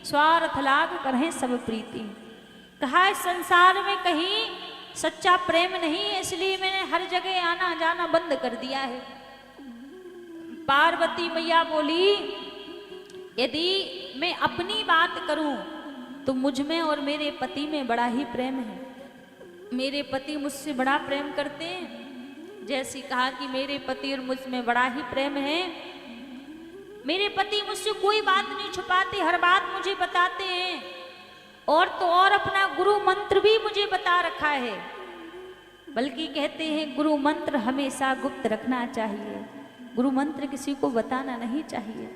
स्वार्थ लाग करें सब प्रीति। कहा इस संसार में कहीं सच्चा प्रेम नहीं है, इसलिए मैंने हर जगह आना जाना बंद कर दिया है। पार्वती मैया बोली यदि मैं अपनी बात करूं तो मुझ में और मेरे पति में बड़ा ही प्रेम है। मेरे पति मुझसे बड़ा प्रेम करते हैं। जैसी कहा कि मेरे पति और मुझ में बड़ा ही प्रेम है। मेरे पति मुझसे कोई बात नहीं छुपाते, हर बात मुझे बताते हैं। और तो और अपना गुरु मंत्र भी मुझे बता रखा है। बल्कि कहते हैं गुरु मंत्र हमेशा गुप्त रखना चाहिए, गुरु मंत्र किसी को बताना नहीं चाहिए।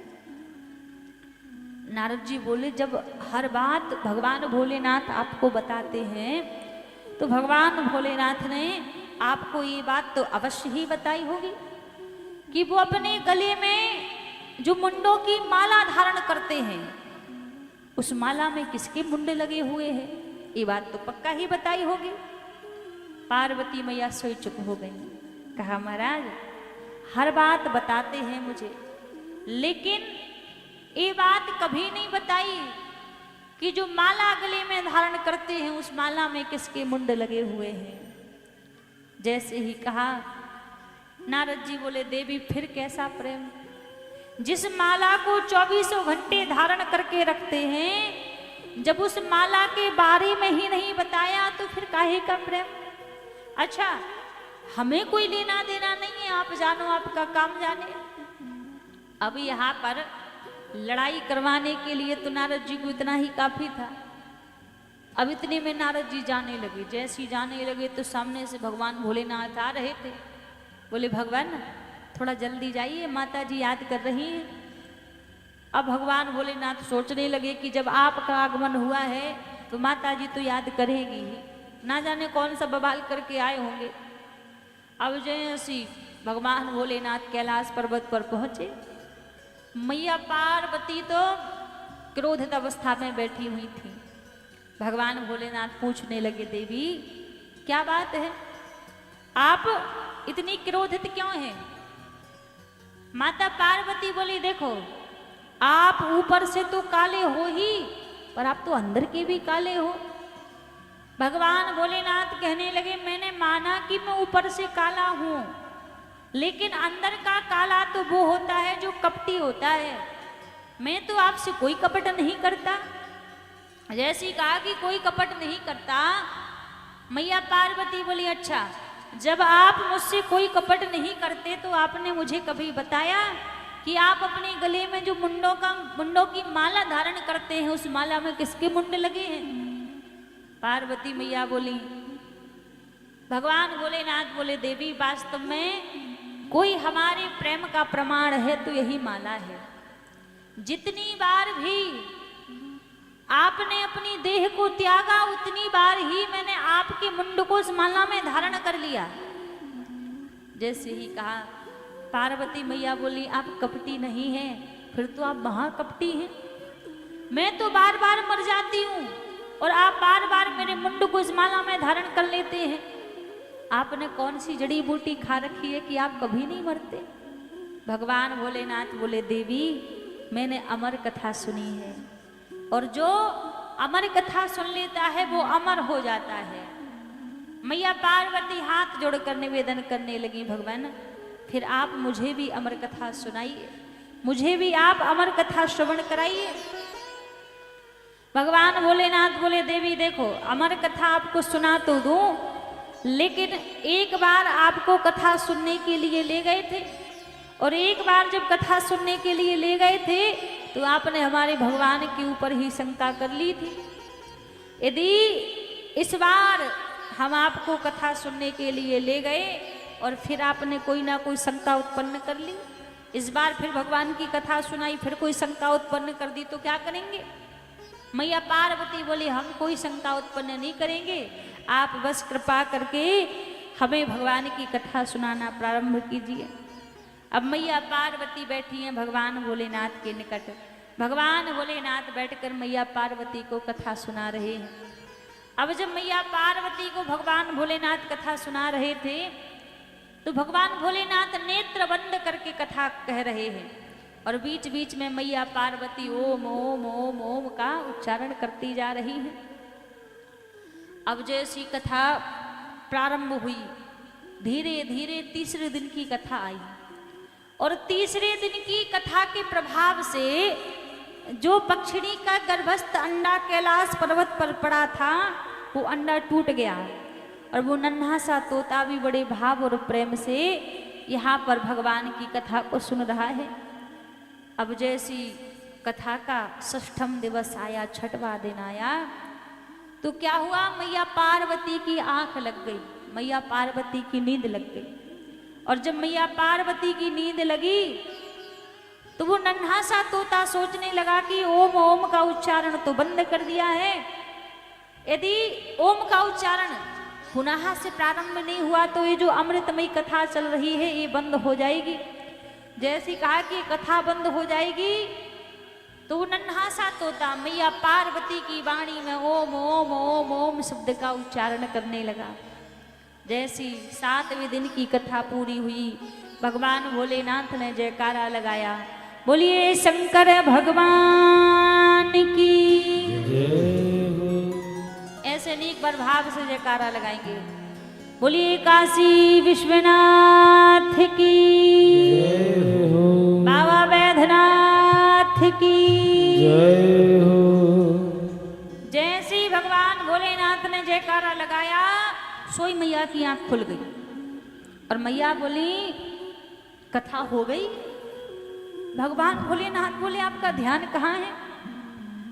नारद जी बोले जब हर बात भगवान भोलेनाथ आपको बताते हैं तो भगवान भोलेनाथ ने आपको ये बात तो अवश्य ही बताई होगी कि वो अपने गले में जो मुंडों की माला धारण करते हैं उस माला में किसके मुंडे लगे हुए हैं, ये बात तो पक्का ही बताई होगी। पार्वती मैया सोई चुप हो गई। कहा महाराज हर बात बताते हैं मुझे, लेकिन ये बात कभी नहीं बताई कि जो माला गले में धारण करते हैं उस माला में किसके मुंड लगे हुए हैं। जैसे ही कहा नारद जी बोले देवी फिर कैसा प्रेम, जिस माला को 24 घंटे धारण करके रखते हैं, जब उस माला के बारे में ही नहीं बताया तो फिर काहे का प्रेम। अच्छा हमें कोई लेना देना नहीं है, आप जानो आपका काम जाने। अब यहाँ पर लड़ाई करवाने के लिए तो नारद जी को इतना ही काफी था। अब इतने में नारद जी जाने लगे। जैसे ही जाने लगे तो सामने से भगवान भोलेनाथ आ रहे थे। बोले भगवान थोड़ा जल्दी जाइए, माता जी याद कर रही हैं। अब भगवान भोलेनाथ सोचने लगे कि जब आपका आगमन हुआ है तो माता जी तो याद करेगी ही, ना जाने कौन सा बवाल करके आए होंगे। अब जैसे भगवान भोलेनाथ कैलाश पर्वत पर पहुंचे, मैया पार्वती तो क्रोधित अवस्था में बैठी हुई थी। भगवान भोलेनाथ पूछने लगे देवी क्या बात है, आप इतनी क्रोधित क्यों हैं? माता पार्वती बोली देखो आप ऊपर से तो काले हो ही, पर आप तो अंदर के भी काले हो। भगवान भोलेनाथ कहने लगे मैंने माना कि मैं ऊपर से काला हूं, लेकिन अंदर का काला तो वो होता है जो कपटी होता है। मैं तो आपसे कोई कपट नहीं करता। जैसे कहा कि कोई कपट नहीं करता, मैया पार्वती बोली अच्छा जब आप मुझसे कोई कपट नहीं करते तो आपने मुझे कभी बताया कि आप अपने गले में जो मुंडों की माला धारण करते हैं उस माला में किसके मुंड लगे हैं? पार्वती मैया बोली भगवान भोलेनाथ बोले देवी वास्तव में कोई हमारे प्रेम का प्रमाण है तो यही माला है। जितनी बार भी आपने अपनी देह को त्यागा उतनी बार ही मैंने आपके मुंड को उस माला में धारण कर लिया। जैसे ही कहा पार्वती मैया बोली आप कपटी नहीं हैं, फिर तो आप महाकपटी हैं। मैं तो बार बार मर जाती हूँ और आप बार बार मेरे मुंड को इस माला में धारण कर लेते हैं। आपने कौन सी जड़ी बूटी खा रखी है कि आप कभी नहीं मरते? भगवान भोलेनाथ बोले देवी मैंने अमर कथा सुनी है और जो अमर कथा सुन लेता है वो अमर हो जाता है। मैया पार्वती हाथ जोड़कर निवेदन करने लगी भगवान फिर आप मुझे भी अमर कथा सुनाइए, मुझे भी आप अमर कथा श्रवण कराइए। भगवान भोलेनाथ बोले देवी देखो अमर कथा आपको सुना तो दूं, लेकिन एक बार आपको कथा सुनने के लिए ले गए थे और एक बार जब कथा सुनने के लिए ले गए थे तो आपने हमारे भगवान के ऊपर ही शंका कर ली थी। यदि इस बार हम आपको कथा सुनने के लिए ले गए और फिर आपने कोई ना कोई शंका उत्पन्न कर ली, इस बार फिर भगवान की कथा सुनाई फिर कोई शंका उत्पन्न कर दी तो क्या करेंगे? मैया पार्वती बोली हम कोई शंका उत्पन्न नहीं करेंगे, आप बस कृपा करके हमें भगवान की कथा सुनाना प्रारंभ कीजिए। अब मैया पार्वती बैठी हैं भगवान भोलेनाथ के निकट। भगवान भोलेनाथ बैठकर मैया पार्वती को कथा सुना रहे हैं। अब जब मैया पार्वती को भगवान भोलेनाथ कथा सुना रहे थे तो भगवान भोलेनाथ नेत्र बंद करके कथा कह रहे हैं और बीच बीच में मैया पार्वती ओम ओम ओम ओम का उच्चारण करती जा रही है। अब जैसी कथा प्रारंभ हुई, धीरे धीरे तीसरे दिन की कथा आई और तीसरे दिन की कथा के प्रभाव से जो पक्षिणी का गर्भस्थ अंडा कैलाश पर्वत पर पड़ा था वो अंडा टूट गया और वो नन्हा सा तोता भी बड़े भाव और प्रेम से यहाँ पर भगवान की कथा को सुन रहा है। अब जैसी कथा का षष्ठम दिवस आया, छठवां दिन आया, तो क्या हुआ, मैया पार्वती की आंख लग गई, मैया पार्वती की नींद लग गई। और जब मैया पार्वती की नींद लगी तो वो नन्हा सा तोता सोचने लगा कि ओम ओम का उच्चारण तो बंद कर दिया है, यदि ओम का उच्चारण पुनः से प्रारंभ नहीं हुआ तो ये जो अमृतमयी कथा चल रही है ये बंद हो जाएगी। जैसी कहा कि कथा बंद हो जाएगी तो वो नन्हा सा तोता मैया पार्वती की वाणी में ओम ओम ओम ओम शब्द का उच्चारण करने लगा। जैसी 7वें दिन की कथा पूरी हुई, भगवान भोलेनाथ ने जयकारा लगाया, बोलिए शंकर भगवान की। ऐसे अनेक बार भाव से जयकारा लगाएंगे। बोलिए काशी विश्वनाथ की, बाबा वैद्यनाथ की जय हो। जैसे ही भगवान भोलेनाथ ने जयकारा लगाया सोई मैया की आंख खुल गई और मैया बोली कथा हो गई। भगवान भोलेनाथ बोले आपका ध्यान कहाँ है?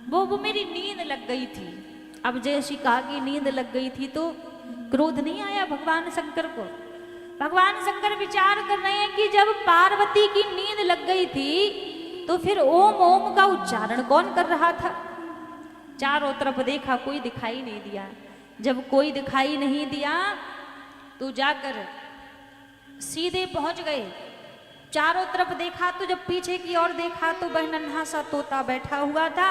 वो मेरी नींद लग गई थी। अब जैसी कहा कि नींद लग गई थी तो क्रोध नहीं आया भगवान शंकर को। भगवान शंकर विचार कर रहे हैं कि जब पार्वती की नींद लग गई थी तो फिर ओम ओम का उच्चारण कौन कर रहा था? चारों तरफ देखा, कोई दिखाई नहीं दिया। जब कोई दिखाई नहीं दिया तो जाकर सीधे पहुंच गए। चारों तरफ देखा तो जब पीछे की ओर देखा तो वह नन्हा सा तोता बैठा हुआ था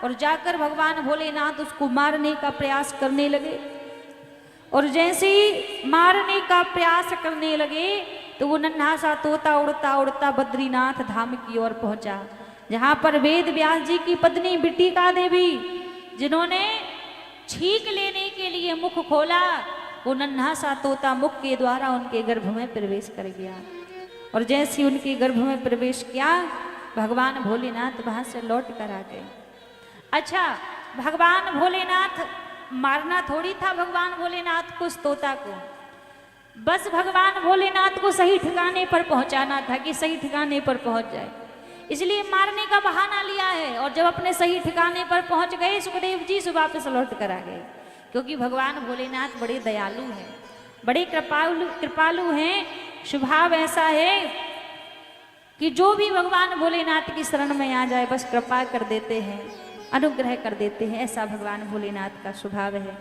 और जाकर भगवान भोलेनाथ उसको मारने का प्रयास करने लगे। और जैसे ही मारने का प्रयास करने लगे तो वो नन्हा सा तोता उड़ता उड़ता बद्रीनाथ धाम की ओर पहुंचा, जहां पर वेद व्यास जी की पत्नी बिटिका देवी, जिन्होंने छींक लेने के लिए मुख खोला, वो नन्हा सा तोता मुख के द्वारा उनके गर्भ में प्रवेश कर गया। और जैसे उनके गर्भ में प्रवेश किया भगवान भोलेनाथ वहां से लौट कर आ गए। अच्छा, भगवान भोलेनाथ मारना थोड़ी था भगवान भोलेनाथ को, उस तोता को बस भगवान भोलेनाथ को सही ठिकाने पर पहुंचाना था कि सही ठिकाने पर पहुंच जाए, इसलिए मारने का बहाना लिया है। और जब अपने सही ठिकाने पर पहुंच गए सुखदेव जी से वापस लौट कर आ गए, क्योंकि भगवान भोलेनाथ बड़े दयालु हैं, बड़े कृपालु हैं। स्वभाव ऐसा है कि जो भी भगवान भोलेनाथ की शरण में आ जाए बस कृपा कर देते हैं, अनुग्रह कर देते हैं, ऐसा भगवान भोलेनाथ का स्वभाव है।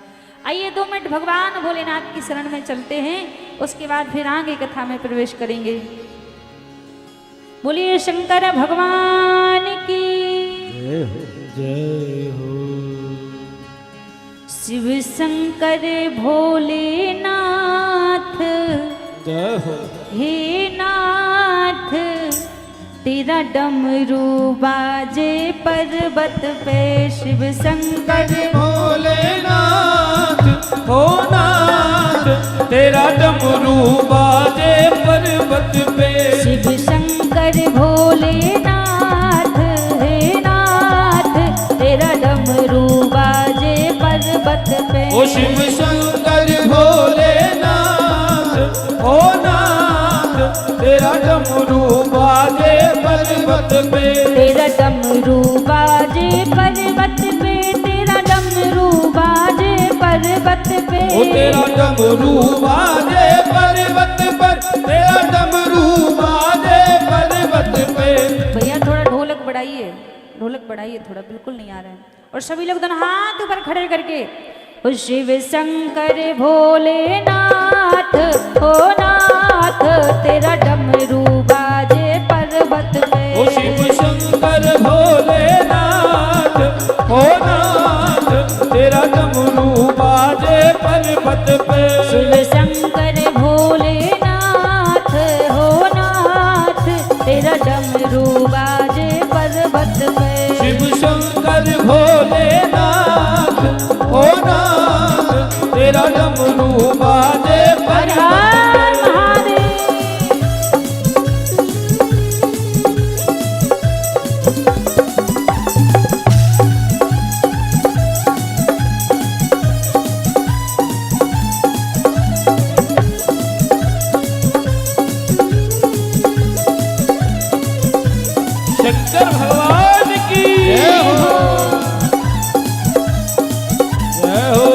आइए 2 मिनट भगवान भोलेनाथ की शरण में चलते हैं, उसके बाद फिर आगे कथा में प्रवेश करेंगे। बोलिए शंकर भगवान की जय हो, जय हो। शिव शंकर भोलेनाथ जय हो। हे नाथ, तेरा डमरू बाजे पर्वत पे। शिव शंकर भोलेनाथ हो नाथ, तेरा डमरू बाजे पर्वत पे। शिव शंकर भोलेनाथ, हे नाथ, तेरा डमरू बाजे पर्वत पे। ओ शिव शंकर भोलेनाथ हो नाथ, तेरा डमरू बाजे पर्वत पे। तेरा डमरू बाजे पर्वत पे, तेरा डमरू बाजे पर्वत पे। ओ तेरा डमरू बाजे पर्वत पर, तेरा डमरू बाजे पर्वत पे। भैया थोड़ा ढोलक बढ़ाइए, ढोलक बढ़ाइए थोड़ा, बिल्कुल नहीं आ रहा है। और सभी लोग दोनों हाथ ऊपर खड़े करके ओ शिव शंकर भोलेनाथ ओ नाथ तेरा डमरू बाजे पर्वत पे। ओ शिव शंकर भोलेनाथ ओ नाथ तेरा डमरू बाजे पर्वत पे। शिव शंकर भोलेनाथ हो नाथ तेरा डमरू बाजे पर्वत पे। शिव शंकर भोलेनाथ ओ नाथ तेरा डमरू बाजे हर पर्वत पे। हर महादेव। शंकर भगवान की जय हो। जय हो।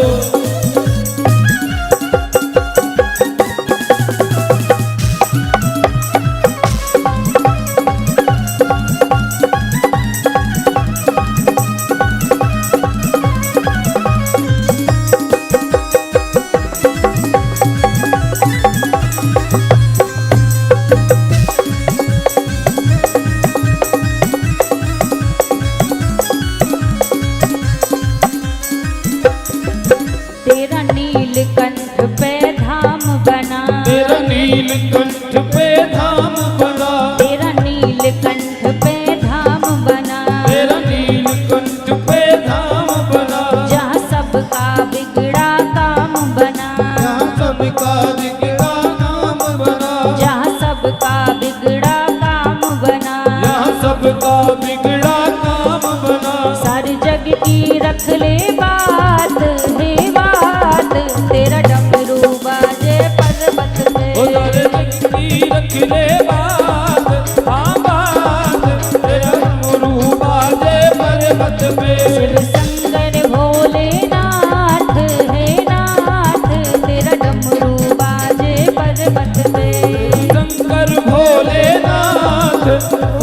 तेरा नीलकंठ पे धाम बना। तेरा नीलकंठ पे धाम बना। तेरा नीलकंठ पे धाम बना। तेरा नीलकंठ पे धाम बना। जहाँ सबका बिगड़ा काम बना। जहाँ सबका बिगड़ा नाम बना। जहाँ सबका बिगड़ा काम बना। यहाँ सबका बिगड़ा काम बना। सारी जग की रख ले बात है बात तेरा डमरू बाजे पर्वत पे। ओ सारे जगती रख ले बात हाँ बात तेरा डमरू बाजे पर्वत पे। शिव शंकर भोलेनाथ है नाथ तेरा डमरू बाजे पर्वत पे। शंकर भोलेनाथ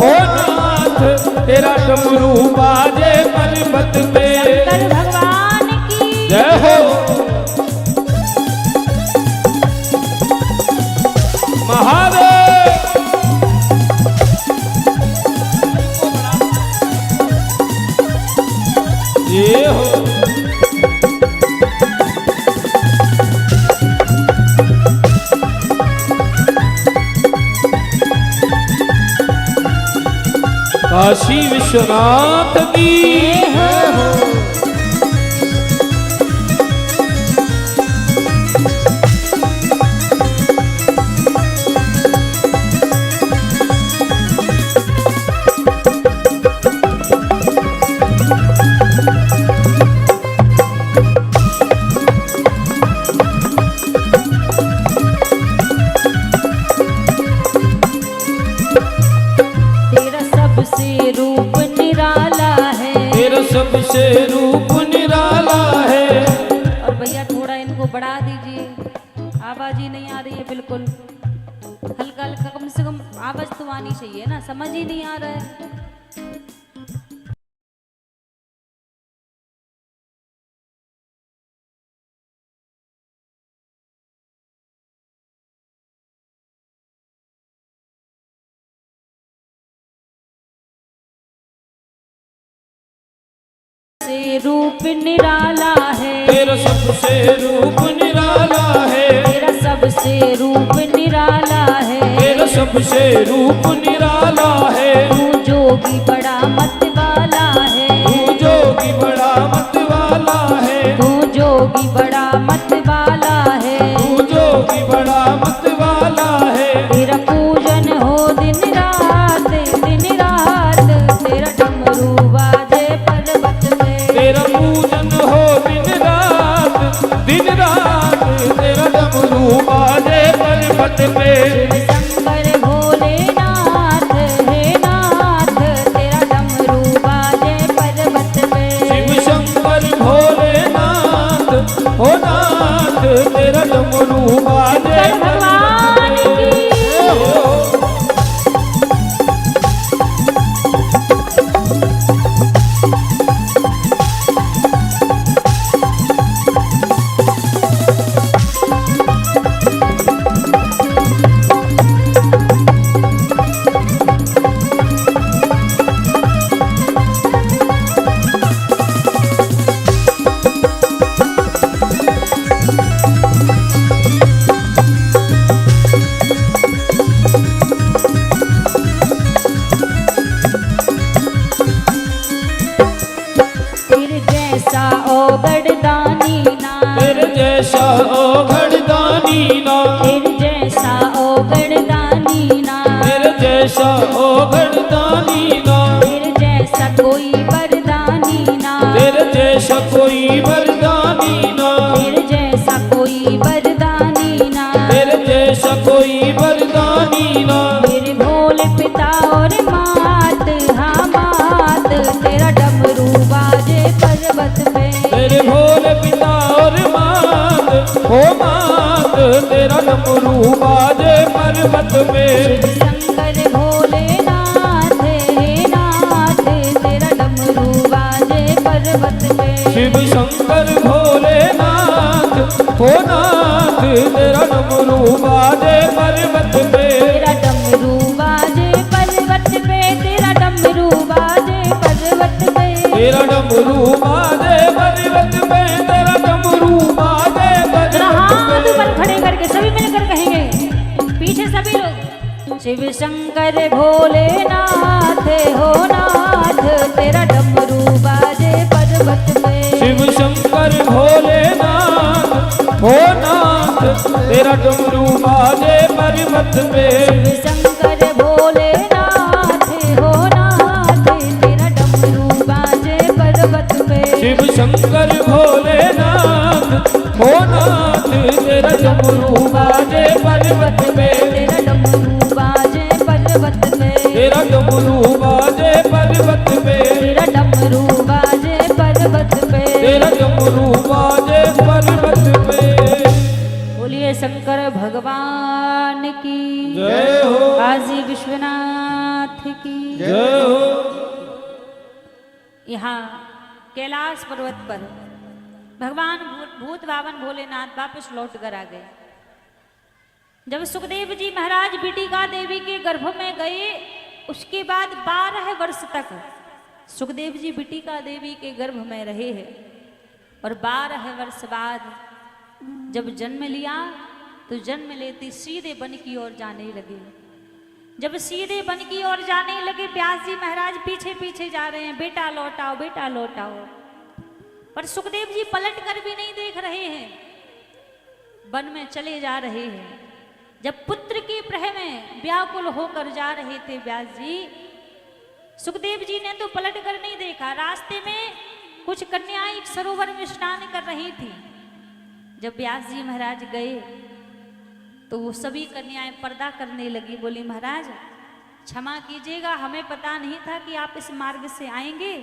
ओ नाथ तेरा डमरू बाजे पर्वत पे। शंकर भगवान की जय हो। महादेव ये हो। काशी विश्वनाथ की जय हो। तेरा सबसे रूप निराला है। तेरा सबसे रूप निराला है। और भैया थोड़ा इनको बढ़ा दीजिए, आवाज ही नहीं आ रही है बिल्कुल। हल्का हल्का कम से कम आवाज तो आनी चाहिए ना, समझ ही नहीं आ रहा है। से रूप निराला है। तेरा सबसे रूप निराला है। तेरा सबसे रूप निराला है। तेरा सबसे रूप निराला है। तू जोगी बड़ा मत वाला है। तू जोगी बड़ा मत वाला है। तू जोगी बड़ा मत वाला है। तू जोगी बड़ा मत वाला है। तेरा पूजन हो दिन रात तेरा डमरू बाजे पर्वत पे। तेरा पूजन हो दिन रात तेरा डमरू बाजे पर्वत पे। शिव शंकर भोलेनाथ है नाथ तेरा डमरू बाजे पर्वत पे। शिव शंकर भोलेनाथ हो नाथ तेरा डमरू बाजे शंकर भगवान की जय हो। जैसा ओघड़दानी ना, तेरे जैसा ओगड़दानी ना, तेरे जैसा ओघड़दानी ना, तेरे जैसा कोई वरदानी ना, तेरे जैसा कोई वरदानी ना, तेरे जैसा कोई वरदानी ना, तेरे जैसा कोई वरदानी ना। मेरे भोले पिता और मात, हाँ मात, तेरा डमरू बाजे पर्वत पे, तेरे भोले पिता और मात, ओ मात, तेरा डमरू बाजे पर्वत पे। शिव शंकर भोलेनाथ हे नाथ, तेरा डमरू बाजे पर्वत पे, शिव शंकर भोलेनाथ, ओ नाथ, तेरा डमरू बाजे पर्वत पे। तेरा डमरू बाजे पर्वत पे, तेरा डमरू बाजे पर्वत पे, तेरा डमरू बाजे पर्वत पे, तेरा डमरू बाजे जरा पर्वत हाथ पे। ऊपर खड़े करके सभी मिलकर कहेंगे, पीछे सभी लोग। शिव शंकर भोलेनाथ हो नाथ, तेरा डमरू बाजे पर्वत पे, शिव शंकर भोलेनाथ, ओ नाथ, तेरा डमरू बाजे पर्वत पे। शिव शंकर भोलेनाथ हो नाथ, तेरा डमरू बाजे पर्वत पे, शिव शंकर भोलेनाथ, ओ नाथ, तेरा डमरू बाजे पर्वत पे। तेरा डमरू बाजे पर्वत पे, तेरा डमरू बाजे पर्वत पे, तेरा डमरू बाजे पर्वत पे। तेरा डमरू बाजे पर्वत पे। बोलिए शंकर भगवान की जय हो, काशी विश्वनाथ की जय हो। यहाँ कैलाश पर्वत पर भगवान भूत बावन भोलेनाथ वापस लौट कर आ गए। जब सुखदेव जी महाराज बिटिका देवी के गर्भ में गए, उसके बाद 12 वर्ष तक सुखदेव जी बिटिका देवी के गर्भ में रहे हैं। और 12 वर्ष बाद जब जन्म लिया तो जन्म लेते सीधे वन की ओर जाने लगे। जब सीधे वन की ओर जाने लगे, व्यास जी महाराज पीछे पीछे जा रहे हैं, बेटा लौटाओ, बेटा लौटाओ। पर सुखदेव जी पलट कर भी नहीं देख रहे हैं, वन में चले जा रहे हैं। जब पुत्र के प्रह में व्याकुल होकर जा रहे थे व्यास जी, सुखदेव जी ने तो पलट कर नहीं देखा। रास्ते में कुछ कन्याएं एक सरोवर में स्नान कर रही थी। जब व्यास जी महाराज गए तो वो सभी कन्याएं पर्दा करने लगी, बोली महाराज क्षमा कीजिएगा, हमें पता नहीं था कि आप इस मार्ग से आएंगे।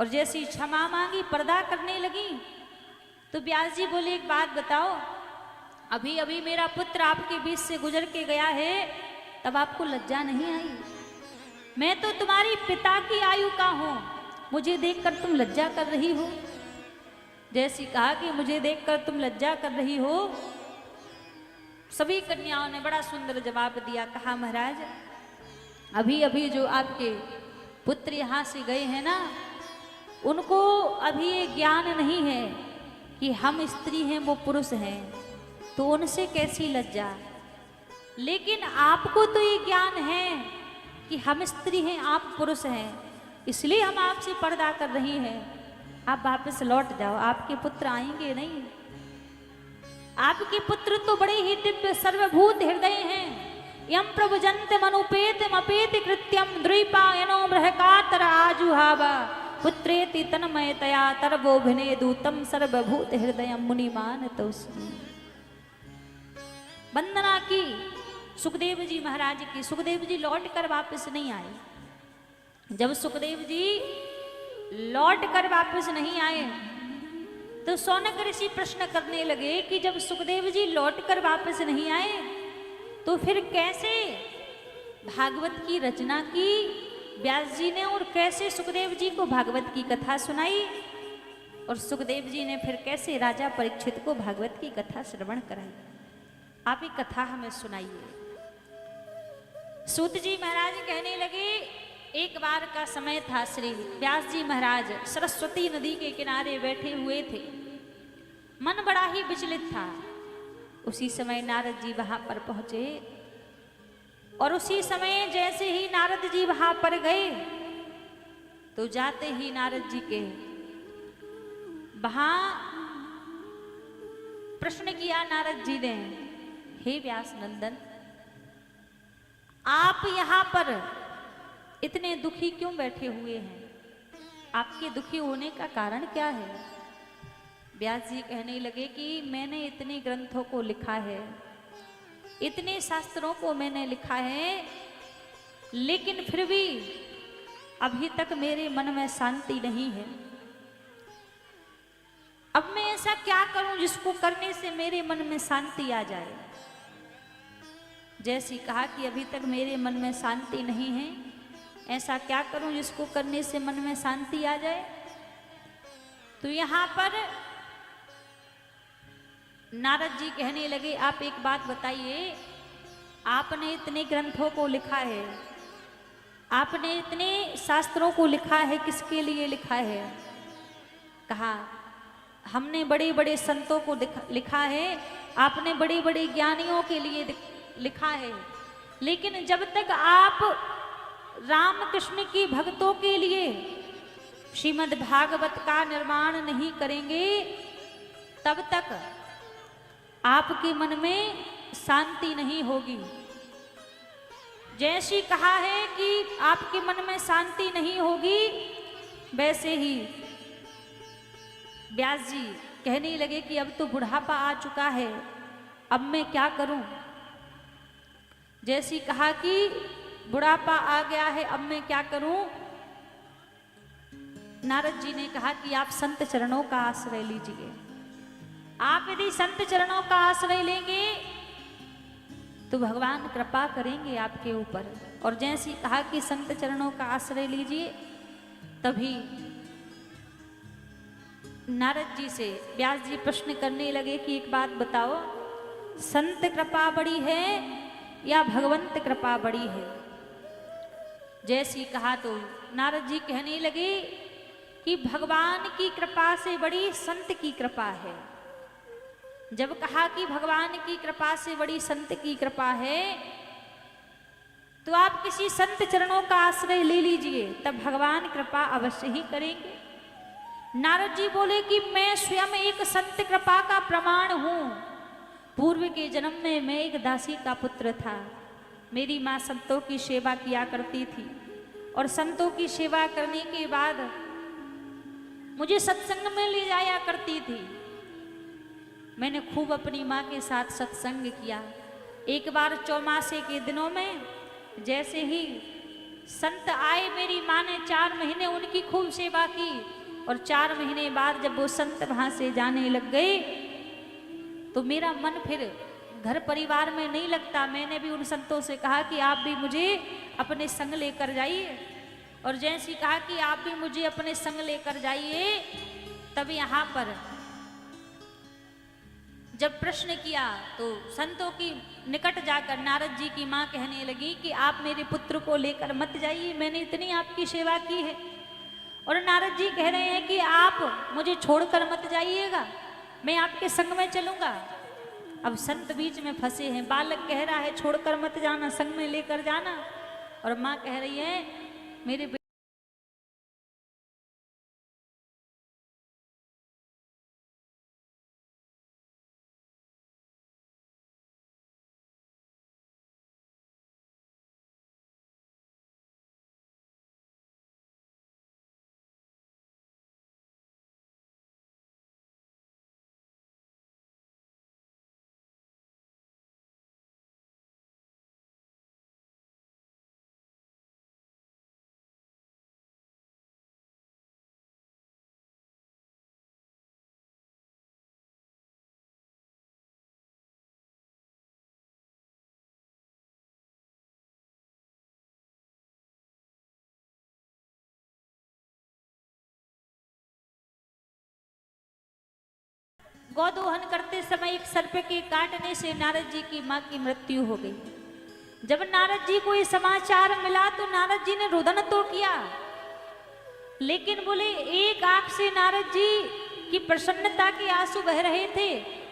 और जैसी क्षमा मांगी पर्दा करने लगी तो व्यास जी बोले एक बात बताओ, अभी अभी मेरा पुत्र आपके बीच से गुजर के गया है, तब आपको लज्जा नहीं आई? मैं तो तुम्हारी पिता की आयु का हूं, मुझे देखकर तुम लज्जा कर रही हो। जैसी कहा कि मुझे देखकर तुम लज्जा कर रही हो, सभी कन्याओं ने बड़ा सुंदर जवाब दिया। कहा महाराज अभी अभी जो आपके पुत्र यहाँ से गए हैं ना, उनको अभी ये ज्ञान नहीं है कि हम स्त्री हैं वो पुरुष हैं, तो उनसे कैसी लज्जा। लेकिन आपको तो ये ज्ञान है कि हम स्त्री हैं आप पुरुष हैं, इसलिए हम आपसे पर्दा कर रही हैं। आप वापस लौट जाओ, आपके पुत्र आएंगे नहीं। आपके पुत्र तो बड़े ही दिव्य सर्वभूत हृदय हैं। यम प्रभुजंत मनुपेत मपेत कृत्यम द्वैपायनो बृहकातर आजुहावा पुत्रेति तन्मयतया तरवोभिने दूतम सर्वभूत हृदय मुनिमान तोस्मि। वंदना की सुखदेव जी महाराज की। सुखदेव जी लौट कर वापस नहीं आए। जब सुखदेव जी लौट कर वापस नहीं आए तो सौनक ऋषि प्रश्न करने लगे कि जब सुखदेव जी लौट कर वापस नहीं आए तो फिर कैसे भागवत की रचना की व्यास जी ने, और कैसे सुखदेव जी को भागवत की कथा सुनाई, और सुखदेव जी ने फिर कैसे राजा परीक्षित को भागवत की कथा श्रवण कराई। आप ही कथा हमें सुनाइए। सूत जी महाराज कहने लगे, एक बार का समय था, श्री व्यास जी महाराज सरस्वती नदी के किनारे बैठे हुए थे। मन बड़ा ही विचलित था। उसी समय नारद जी वहां पर पहुंचे, और उसी समय जैसे ही नारद जी वहां पर गए तो जाते ही नारद जी के वहां प्रश्न किया नारद जी ने, हे व्यास नंदन, आप यहाँ पर इतने दुखी क्यों बैठे हुए हैं? आपके दुखी होने का कारण क्या है? व्यास जी कहने लगे कि मैंने इतने ग्रंथों को लिखा है, इतने शास्त्रों को मैंने लिखा है, लेकिन फिर भी अभी तक मेरे मन में शांति नहीं है। अब मैं ऐसा क्या करूं जिसको करने से मेरे मन में शांति आ जाए? जैसी कहा कि अभी तक मेरे मन में शांति नहीं है, ऐसा क्या करूं जिसको करने से मन में शांति आ जाए? तो यहाँ पर नारद जी कहने लगे, आप एक बात बताइए, आपने इतने ग्रंथों को लिखा है, आपने इतने शास्त्रों को लिखा है, किसके लिए लिखा है? कहा, हमने बड़े बड़े संतों को लिखा है, आपने बड़े बड़े ज्ञानियों के लिए लिखा है, लेकिन जब तक आप राम कृष्ण की भक्तों के लिए श्रीमद् भागवत का निर्माण नहीं करेंगे, तब तक आपके मन में शांति नहीं होगी। जैसी कहा है कि आपके मन में शांति नहीं होगी, वैसे ही व्यास जी कहने लगे कि अब तो बुढ़ापा आ चुका है, अब मैं क्या करूं? जैसी कहा कि बुढ़ापा आ गया है, अब मैं क्या करूं? नारद जी ने कहा कि आप संत चरणों का आश्रय लीजिए। आप यदि संत चरणों का आश्रय लेंगे तो भगवान कृपा करेंगे आपके ऊपर। और जैसी कहा कि संत चरणों का आश्रय लीजिए, तभी नारद जी से व्यास जी प्रश्न करने लगे कि एक बात बताओ, संत कृपा बड़ी है या भगवंत कृपा बड़ी है? जैसी कहा तो नारद जी कहने लगे कि भगवान की कृपा से बड़ी संत की कृपा है। जब कहा कि भगवान की कृपा से बड़ी संत की कृपा है, तो आप किसी संत चरणों का आश्रय ले लीजिए, तब भगवान कृपा अवश्य ही करेंगे। नारद जी बोले कि मैं स्वयं एक संत कृपा का प्रमाण हूं। पूर्व के जन्म में मैं एक दासी का पुत्र था। मेरी माँ संतों की सेवा किया करती थी, और संतों की सेवा करने के बाद मुझे सत्संग में ले जाया करती थी। मैंने खूब अपनी माँ के साथ सत्संग किया। एक बार चौमासे के दिनों में जैसे ही संत आए, मेरी माँ ने 4 महीने उनकी खूब सेवा की, और 4 महीने बाद जब वो संत वहाँ से जाने लग गए, तो मेरा मन फिर घर परिवार में नहीं लगता। मैंने भी उन संतों से कहा कि आप भी मुझे अपने संग लेकर जाइए, और जैसी कहा कि आप भी मुझे अपने संग लेकर जाइए, तब यहाँ पर जब प्रश्न किया तो संतों की निकट जाकर नारद जी की माँ कहने लगी कि आप मेरे पुत्र को लेकर मत जाइए, मैंने इतनी आपकी सेवा की है। और नारद जी कह रहे हैं कि आप मुझे छोड़कर मत जाइएगा, मैं आपके संग में चलूंगा। अब संत बीच में फंसे हैं, बालक कह रहा है छोड़कर मत जाना, संग में लेकर जाना, और माँ कह रही है मेरे गौदोहन करते समय एक सर्प के काटने से नारद जी की मां की मृत्यु हो गई। जब नारद जी को ये समाचार मिला तो नारद जी ने रुदन तो किया, लेकिन बोले एक आंख से नारद जी की प्रसन्नता के आंसू बह रहे थे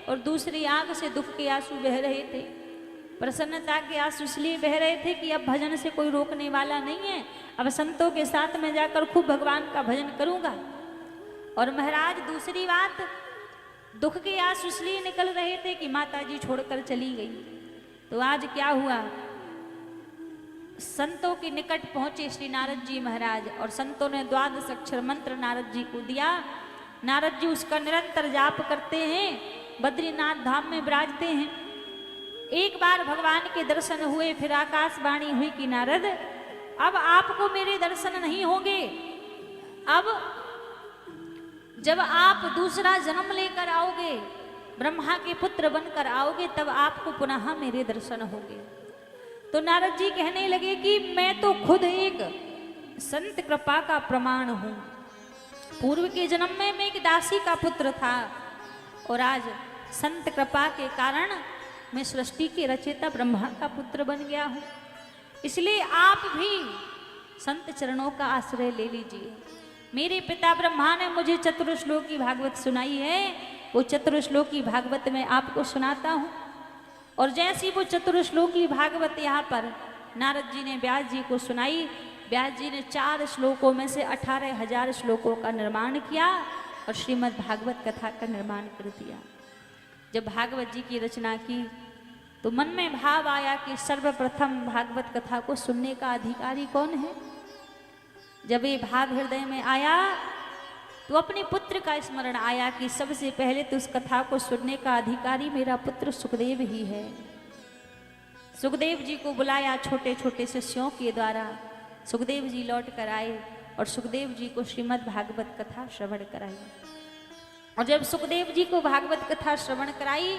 और दूसरी आंख से दुख के आंसू बह रहे थे। प्रसन्नता के आंसू इसलिए बह रहे थे कि अब भजन से कोई रोकने वाला नहीं है, अब संतों के साथ में जाकर खूब भगवान का भजन करूंगा। और महाराज दूसरी बात, दुख के आंसू इसलिए निकल रहे थे कि माता जी छोड़कर चली गई। तो आज क्या हुआ, संतों के निकट पहुंचे श्री नारद जी महाराज और संतों ने द्वादश अक्षर मंत्र नारद जी को दिया। नारद जी उसका निरंतर जाप करते हैं, बद्रीनाथ धाम में विराजते हैं। एक बार भगवान के दर्शन हुए, फिर आकाशवाणी हुई कि नारद अब आपको मेरे दर्शन नहीं होंगे, अब जब आप दूसरा जन्म लेकर आओगे, ब्रह्मा के पुत्र बनकर आओगे, तब आपको पुनः मेरे दर्शन होंगे। तो नारद जी कहने लगे कि मैं तो खुद एक संत कृपा का प्रमाण हूं। पूर्व के जन्म में मैं एक दासी का पुत्र था और आज संत कृपा के कारण मैं सृष्टि के रचयिता ब्रह्मा का पुत्र बन गया हूं। इसलिए आप भी संत चरणों का आश्रय ले लीजिए। मेरे पिता ब्रह्मा ने मुझे चतुर्श्लोकी भागवत सुनाई है, वो चतुर्श्लोकी भागवत मैं आपको सुनाता हूँ। और जैसी वो चतुर्श्लोकी भागवत यहाँ पर नारद जी ने व्यास जी को सुनाई, व्यास जी ने 4 श्लोकों में से 18,000 श्लोकों का निर्माण किया और श्रीमद् भागवत कथा का निर्माण कर दिया। जब भागवत जी की रचना की तो मन में भाव आया कि सर्वप्रथम भागवत कथा को सुनने का अधिकारी कौन है। जब ये भाव हृदय में आया तो अपने पुत्र का स्मरण आया कि सबसे पहले तो उस कथा को सुनने का अधिकारी मेरा पुत्र सुखदेव ही है। सुखदेव जी को बुलाया छोटे छोटे शिष्यों के द्वारा। सुखदेव जी लौट कर आए और सुखदेव जी को श्रीमद् भागवत कथा श्रवण कराई। और जब सुखदेव जी को भागवत कथा श्रवण कराई,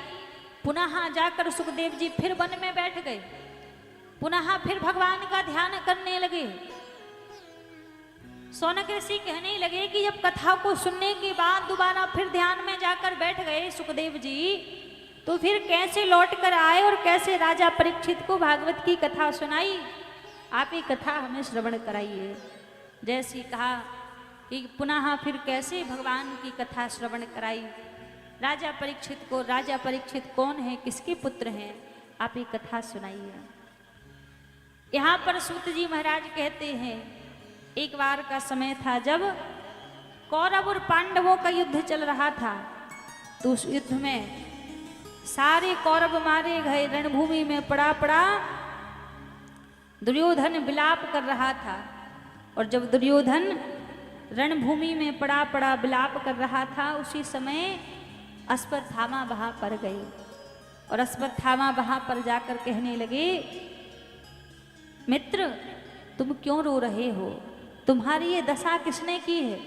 पुनः जाकर सुखदेव जी फिर वन में बैठ गए, पुनः फिर भगवान का ध्यान करने लगे। सौनक ऋषि कहने लगे कि जब कथा को सुनने के बाद दोबारा फिर ध्यान में जाकर बैठ गए सुखदेव जी, तो फिर कैसे लौट कर आए और कैसे राजा परीक्षित को भागवत की कथा सुनाई। आप ये कथा हमें श्रवण कराइए। जैसे कहा कि पुनः फिर कैसे भगवान की कथा श्रवण कराई राजा परीक्षित को। राजा परीक्षित कौन है, किसके पुत्र हैं, आप ये कथा सुनाइए। यहाँ पर सूत जी महाराज कहते हैं एक बार का समय था जब कौरव और पांडवों का युद्ध चल रहा था। तो उस युद्ध में सारे कौरव मारे गए, रणभूमि में पड़ा दुर्योधन विलाप कर रहा था। और जब दुर्योधन रणभूमि में पड़ा विलाप कर रहा था, उसी समय अश्वत्थामा वहां पर गए और अश्वत्थामा वहां पर जाकर कहने लगे, मित्र तुम क्यों रो रहे हो, तुम्हारी ये दशा किसने की है।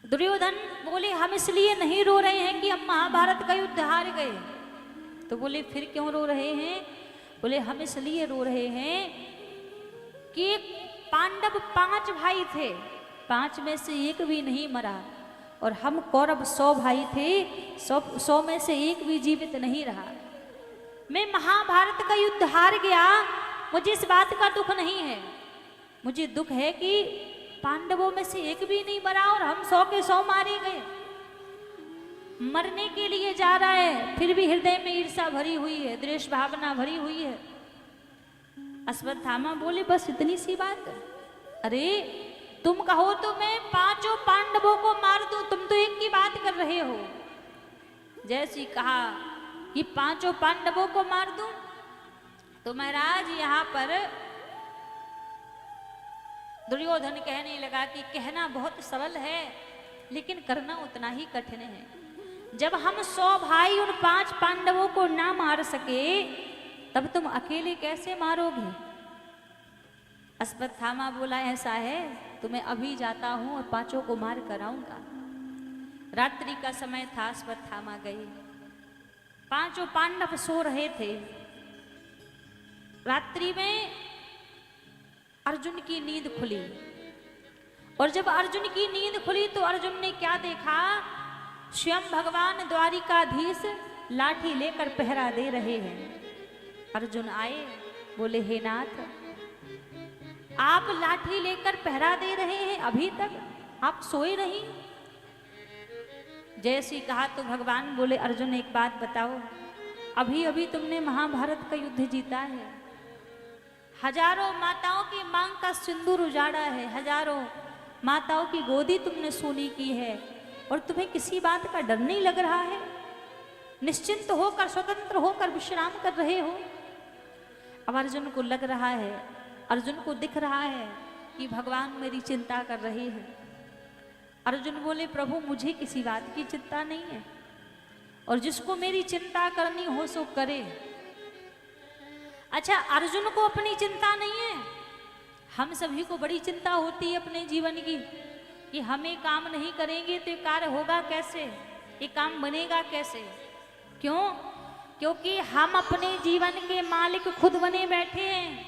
दुर्योधन बोले हम इसलिए नहीं रो रहे हैं कि हम महाभारत का युद्ध हार गए। तो बोले फिर क्यों रो रहे हैं। बोले हम इसलिए रो रहे हैं कि पांडव 5 भाई थे, 5 में से एक भी नहीं मरा, और हम कौरव 100 भाई थे, 100 में से एक भी जीवित नहीं रहा। मैं महाभारत का युद्ध हार गया, मुझे इस बात का दुख नहीं है। मुझे दुख है कि पांडवों में से एक भी नहीं मरा और हम 100 के 100 मारे गए। मरने के लिए जा रहा है, फिर भी हृदय में ईर्ष्या भरी हुई है, द्वेष भावना भरी हुई है। अश्वत्थामा बोले बस इतनी सी बात। अरे तुम कहो तो मैं 5 पांडवों को मार दूं, तुम तो एक की बात कर रहे हो। जैसी कहा कि 5 पांडवों को मार दूं, तो महाराज यहाँ पर दुर्योधन कहने लगा कि कहना बहुत सरल है लेकिन करना उतना ही कठिन है। जब हम 100 भाई उन 5 पांडवों को ना मार सके, तब तुम अकेले कैसे मारोगे। अश्वत्थामा बोला ऐसा है तो मैं अभी जाता हूं और 5 को मार कर आऊंगा। रात्रि का समय था, अश्वत्थामा गए। 5 पांडव सो रहे थे। रात्रि में अर्जुन की नींद खुली, और जब अर्जुन की नींद खुली तो अर्जुन ने क्या देखा, स्वयं भगवान द्वारिकाधीश लाठी लेकर पहरा दे रहे हैं। अर्जुन आए, बोले हे नाथ आप लाठी लेकर पहरा दे रहे हैं, अभी तक आप सोए नहीं। जैसी कहा तो भगवान बोले अर्जुन एक बात बताओ, अभी अभी तुमने महाभारत का युद्ध जीता है, हजारों माताओं की मांग का सिंदूर उजाड़ा है, हजारों माताओं की गोदी तुमने सोनी की है, और तुम्हें किसी बात का डर नहीं लग रहा है, निश्चिंत होकर स्वतंत्र होकर विश्राम कर रहे हो। अब अर्जुन को लग रहा है, अर्जुन को दिख रहा है कि भगवान मेरी चिंता कर रहे हैं। अर्जुन बोले प्रभु मुझे किसी बात की चिंता नहीं है, और जिसको मेरी चिंता करनी हो सो करे। अच्छा, अर्जुन को अपनी चिंता नहीं है, हम सभी को बड़ी चिंता होती है अपने जीवन की कि हम ये काम नहीं करेंगे तो ये कार्य होगा कैसे, ये काम बनेगा कैसे। क्यों? क्योंकि हम अपने जीवन के मालिक खुद बने बैठे हैं,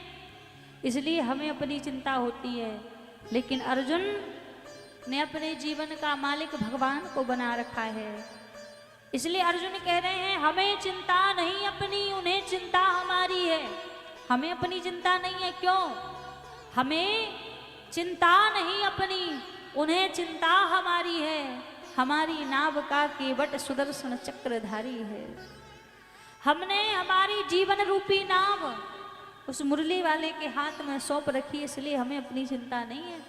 इसलिए हमें अपनी चिंता होती है। लेकिन अर्जुन ने अपने जीवन का मालिक भगवान को बना रखा है, इसलिए अर्जुन कह रहे हैं हमें चिंता नहीं अपनी, उन्हें चिंता हमारी है। हमें अपनी चिंता नहीं है। क्यों? हमें चिंता नहीं अपनी, उन्हें चिंता हमारी है। हमारी नाव का केवट सुदर्शन चक्रधारी है। हमने हमारी जीवन रूपी नाव उस मुरली वाले के हाथ में सौंप रखी, इसलिए हमें अपनी चिंता नहीं है।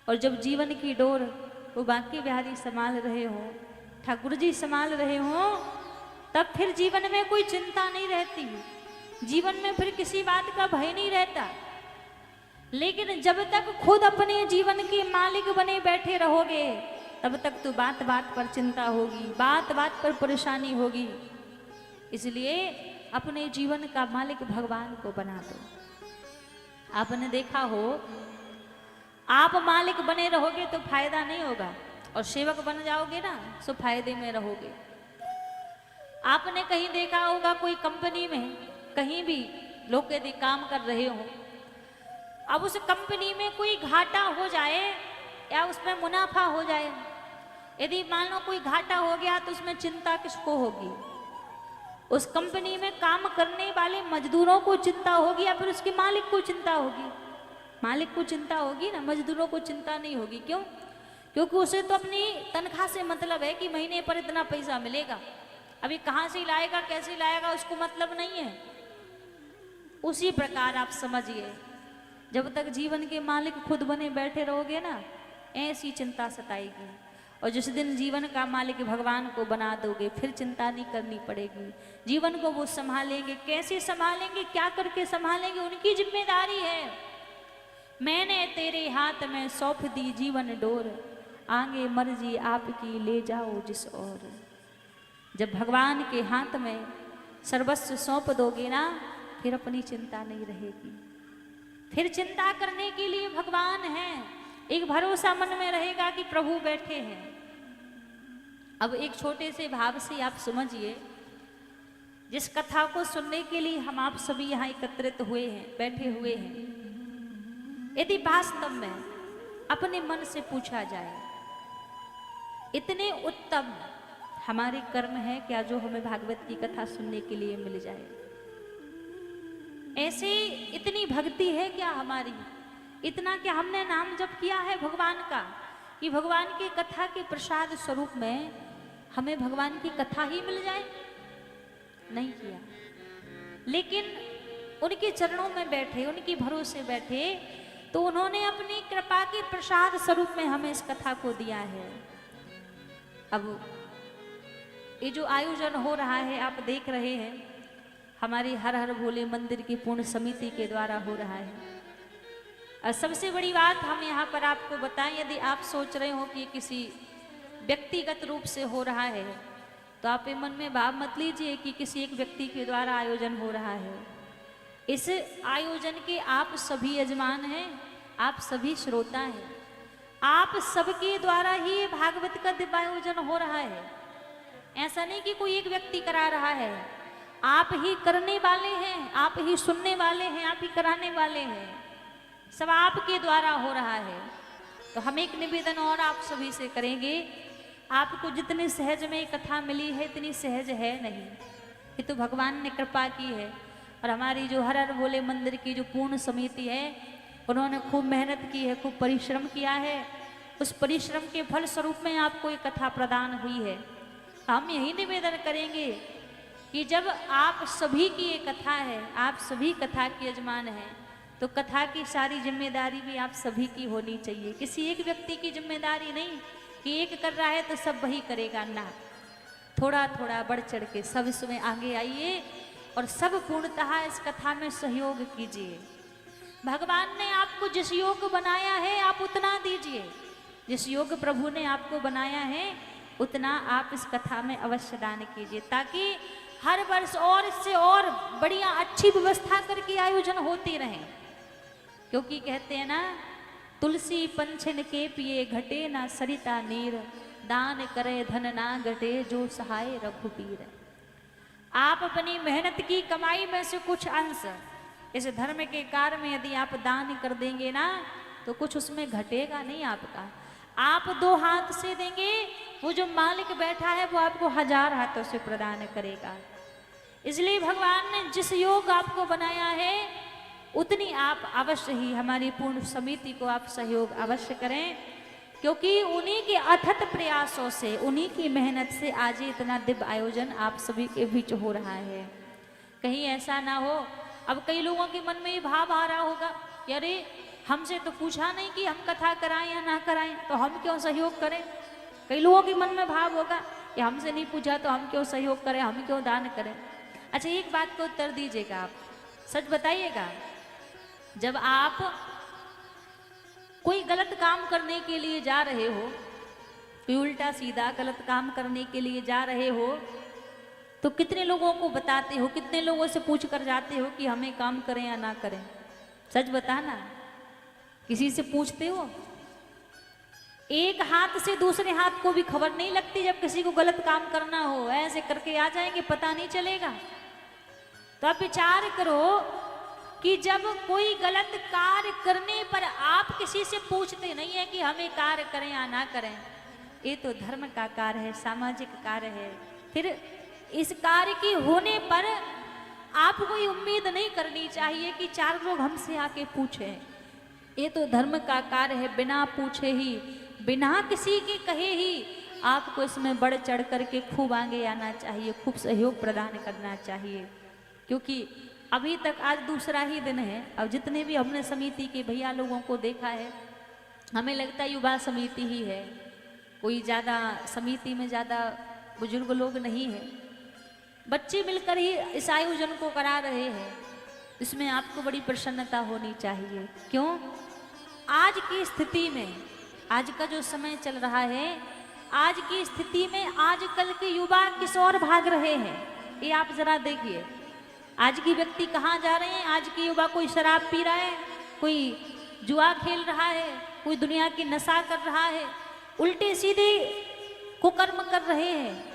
और जब जीवन की डोर वो बांके बिहारी संभाल रहे हो, ठाकुर जी संभाल रहे हो, तब फिर जीवन में कोई चिंता नहीं रहती, जीवन में फिर किसी बात का भय नहीं रहता। लेकिन जब तक खुद अपने जीवन के मालिक बने बैठे रहोगे, तब तक तो बात बात पर चिंता होगी, बात बात पर परेशानी होगी। इसलिए अपने जीवन का मालिक भगवान को बना दो। आपने देखा हो, आप मालिक बने रहोगे तो फायदा नहीं होगा, और सेवक बन जाओगे ना तो फायदे में रहोगे। आपने कहीं देखा होगा कोई कंपनी में कहीं भी लोग यदि काम कर रहे हो, अब उस कंपनी में कोई घाटा हो जाए या उसमें मुनाफा हो जाए, यदि मान लो कोई घाटा हो गया तो उसमें चिंता किसको होगी? उस कंपनी में काम करने वाले मजदूरों को चिंता होगी या फिर उसके मालिक को चिंता होगी? मालिक को चिंता होगी ना, मजदूरों को चिंता नहीं होगी। क्यों? क्योंकि उसे तो अपनी तनख्वाह से मतलब है कि महीने पर इतना पैसा मिलेगा, अभी कहाँ से लाएगा कैसे लाएगा उसको मतलब नहीं है। उसी प्रकार आप समझिए, जब तक जीवन के मालिक खुद बने बैठे रहोगे ना, ऐसी चिंता सताएगी। और जिस दिन जीवन का मालिक भगवान को बना दोगे, फिर चिंता नहीं करनी पड़ेगी। जीवन को वो संभालेंगे। कैसे संभालेंगे, क्या करके संभालेंगे, उनकी जिम्मेदारी है। मैंने तेरे हाथ में सौंप दी जीवन डोर, आगे मर्जी आपकी ले जाओ जिस ओर। जब भगवान के हाथ में सर्वस्व सौंप दोगे ना, फिर अपनी चिंता नहीं रहेगी। फिर चिंता करने के लिए भगवान है, एक भरोसा मन में रहेगा कि प्रभु बैठे हैं। अब एक छोटे से भाव से आप समझिए, जिस कथा को सुनने के लिए हम आप सभी यहाँ एकत्रित हुए हैं, बैठे हुए हैं, यदि वास्तव में अपने मन से पूछा जाए, इतने उत्तम हमारे कर्म है क्या जो हमें भागवत की कथा सुनने के लिए मिल जाए? ऐसे इतनी भक्ति है क्या हमारी? इतना क्या हमने नाम जप किया है भगवान का कि भगवान की कथा के प्रसाद स्वरूप में हमें भगवान की कथा ही मिल जाए? नहीं किया। लेकिन उनके चरणों में बैठे, उनके भरोसे बैठे, तो उन्होंने अपनी कृपा के प्रसाद स्वरूप में हमें इस कथा को दिया है। अब ये जो आयोजन हो रहा है आप देख रहे हैं, हमारी हर हर भोले मंदिर की पूर्ण समिति के द्वारा हो रहा है। और सबसे बड़ी बात हम यहाँ पर आपको बताएं, यदि आप सोच रहे हो कि किसी व्यक्तिगत रूप से हो रहा है, तो आप ये मन में भाव मत लीजिए कि किसी एक व्यक्ति के द्वारा आयोजन हो रहा है। इस आयोजन के आप सभी यजमान हैं, आप सभी श्रोता हैं, आप सबके द्वारा ही ये भागवत का दिव्य आयोजन हो रहा है। ऐसा नहीं कि कोई एक व्यक्ति करा रहा है, आप ही करने वाले हैं, आप ही सुनने वाले हैं, आप ही कराने वाले हैं, सब आपके द्वारा हो रहा है। तो हम एक निवेदन और आप सभी से करेंगे, आपको जितनी सहज में कथा मिली है इतनी सहज है नहीं, ये तो भगवान ने कृपा की है। और हमारी जो हर हर भोले मंदिर की जो पूर्ण समिति है, उन्होंने खूब मेहनत की है, खूब परिश्रम किया है। उस परिश्रम के फल स्वरूप में आपको ये कथा प्रदान हुई है। हम यही निवेदन करेंगे कि जब आप सभी की ये कथा है, आप सभी कथा के यजमान हैं, तो कथा की सारी जिम्मेदारी भी आप सभी की होनी चाहिए। किसी एक व्यक्ति की जिम्मेदारी नहीं कि एक कर रहा है तो सब वही करेगा ना, थोड़ा थोड़ा बढ़ चढ़ के सब इसमें आगे आइए और सब पूर्णतः इस कथा में सहयोग कीजिए। भगवान ने आपको जिस योग बनाया है आप उतना दीजिए, जिस योग प्रभु ने आपको बनाया है उतना आप इस कथा में अवश्य दान कीजिए, ताकि हर वर्ष और इससे और बढ़िया अच्छी व्यवस्था करके आयोजन होते रहे। क्योंकि कहते हैं ना, तुलसी पंचन के पिए घटे ना सरिता नीर, दान करे धन ना घटे जो सहाय रघुबीर। आप अपनी मेहनत की कमाई में से कुछ अंश इस धर्म के कार्य में यदि आप दान कर देंगे ना, तो कुछ उसमें घटेगा नहीं आपका। आप 2 हाथ से देंगे, वो जो मालिक बैठा है वो आपको 1000 हाथों से प्रदान करेगा। इसलिए भगवान ने जिस योग आपको बनाया है उतनी आप अवश्य ही हमारी पूर्ण समिति को आप सहयोग अवश्य करें, क्योंकि उन्हीं के अथक प्रयासों से, उन्हीं की मेहनत से आज इतना दिव्य आयोजन आप सभी के बीच हो रहा है। कहीं ऐसा ना हो, अब कई लोगों के मन में ये भाव आ रहा होगा कि अरे हमसे तो पूछा नहीं कि हम कथा कराएं या ना कराएं, तो हम क्यों सहयोग करें। कई लोगों के मन में भाव होगा कि हमसे नहीं पूछा तो हम क्यों सहयोग करें, हम क्यों दान करें। अच्छा, एक बात को उत्तर दीजिएगा, आप सच बताइएगा, जब आप कोई गलत काम करने के लिए जा रहे हो, कोई उल्टा सीधा गलत काम करने के लिए जा रहे हो, तो कितने लोगों को बताते हो, कितने लोगों से पूछ कर जाते हो कि हमें काम करें या ना करें। सच बताना, किसी से पूछते हो? एक हाथ से दूसरे हाथ को भी खबर नहीं लगती जब किसी को गलत काम करना हो, ऐसे करके आ जाएंगे, पता नहीं चलेगा। तो आप विचार करो कि जब कोई गलत कार्य करने पर आप किसी से पूछते नहीं है कि हमें कार्य करें या ना करें, ये तो धर्म का कार्य है, सामाजिक कार्य है। फिर इस कार्य के होने पर आपको कोई उम्मीद नहीं करनी चाहिए कि 4 लोग हमसे आके पूछें। ये तो धर्म का कार्य है, बिना पूछे ही, बिना किसी के कहे ही आपको इसमें बढ़ चढ़ करके खूब आगे आना चाहिए, खूब सहयोग प्रदान करना चाहिए। क्योंकि अभी तक आज दूसरा ही दिन है, अब जितने भी हमने समिति के भैया लोगों को देखा है, हमें लगता है युवा समिति ही है, कोई ज़्यादा समिति में ज़्यादा बुजुर्ग लोग नहीं है, बच्चे मिलकर ही इस आयोजन को करा रहे हैं। इसमें आपको बड़ी प्रसन्नता होनी चाहिए। क्यों? आज की स्थिति में, आज का जो समय चल रहा है, आज की स्थिति में आजकल के युवा किस ओर भाग रहे हैं, ये आप जरा देखिए। आज की व्यक्ति कहाँ जा रहे हैं? आज की युवा कोई शराब पी रहा है, कोई जुआ खेल रहा है, कोई दुनिया की नशा कर रहा है, उल्टे सीधे कुकर्म कर रहे हैं।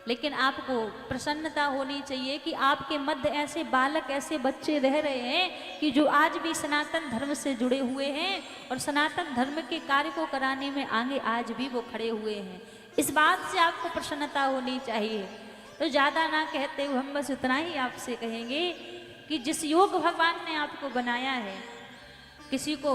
लेकिन आपको प्रसन्नता होनी चाहिए कि आपके मध्य ऐसे बालक, ऐसे बच्चे रह रहे हैं कि जो आज भी सनातन धर्म से जुड़े हुए हैं और सनातन धर्म के कार्य को कराने में आगे आज भी वो खड़े हुए हैं। इस बात से आपको प्रसन्नता होनी चाहिए। तो ज़्यादा ना कहते हुए हम बस इतना ही आपसे कहेंगे कि जिस योग भगवान ने आपको बनाया है, किसी को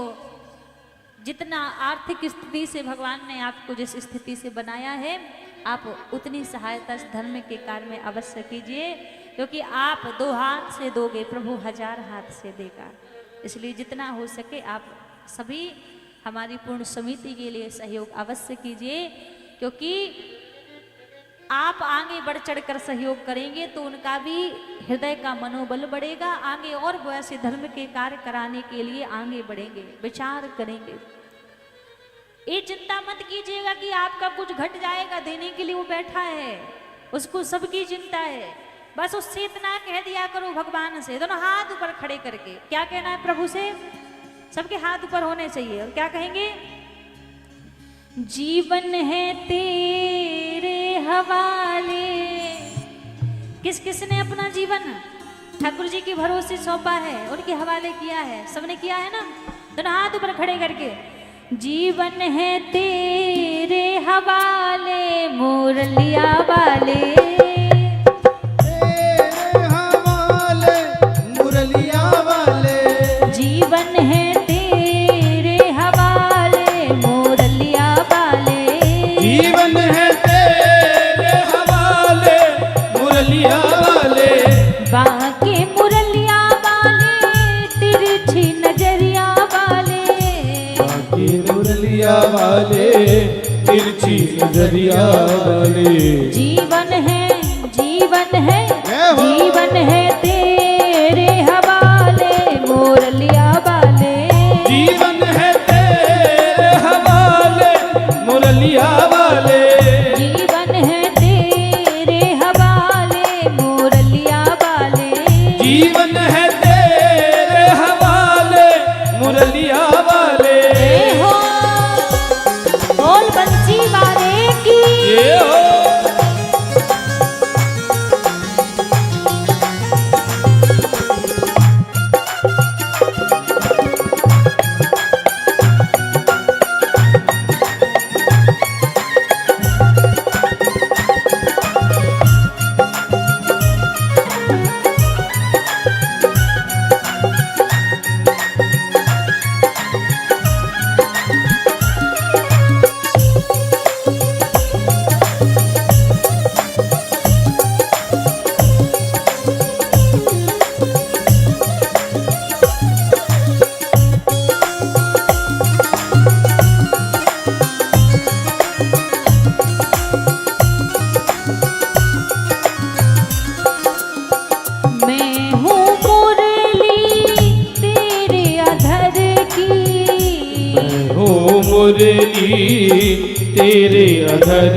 जितना आर्थिक स्थिति से भगवान ने आपको जिस स्थिति से बनाया है, आप उतनी सहायता इस धर्म के कार्य में अवश्य कीजिए, क्योंकि आप 2 हाथ से दोगे, प्रभु 1000 हाथ से देगा। इसलिए जितना हो सके आप सभी हमारी पूर्ण समिति के लिए सहयोग अवश्य कीजिए, क्योंकि आप आगे बढ़ चढ़ कर सहयोग करेंगे तो उनका भी हृदय का मनोबल बढ़ेगा, आगे और वो ऐसे धर्म के कार्य कराने के लिए आगे बढ़ेंगे, विचार करेंगे। ये चिंता मत कीजिएगा कि आपका कुछ घट जाएगा, देने के लिए वो बैठा है, उसको सबकी चिंता है। बस उससे इतना कह दिया करो भगवान से, दोनों हाथ ऊपर खड़े करके क्या कहना है प्रभु से, सबके हाथ ऊपर होने चाहिए। और क्या कहेंगे? जीवन है तेरे हवाले। किस किसने अपना जीवन ठाकुर जी के भरोसे सौंपा है, उनके हवाले किया है? सबने किया है ना? दोनों हाथ ऊपर खड़े करके, जीवन है तेरे हवाले मुरलिया वाले, तेरे हवाले मुरलिया वाले, जीवन है तेरे हवाले मुरलिया वाले, जीवन है तेरे हवाले मुरलिया वाले, बाके मुरलिया वाले तिरछी नजरिया वाले, बाकी मुरलिया वाले तिरछी नजरिया वाले। जीवन है जय हो। जीवन है तेरे हवाले मुरलिया वाले। जीवन है तेरे हवाले मुरलिया वाले। जीवन है तेरे हवाले मुरलिया वाले। जीवन है तेरे हवाले मुरलिया वाले। जय हो बोल बंसी वाले की। ये हो मैं हूँ मुरली तेरे अधर की। हो मुरली तेरे अधर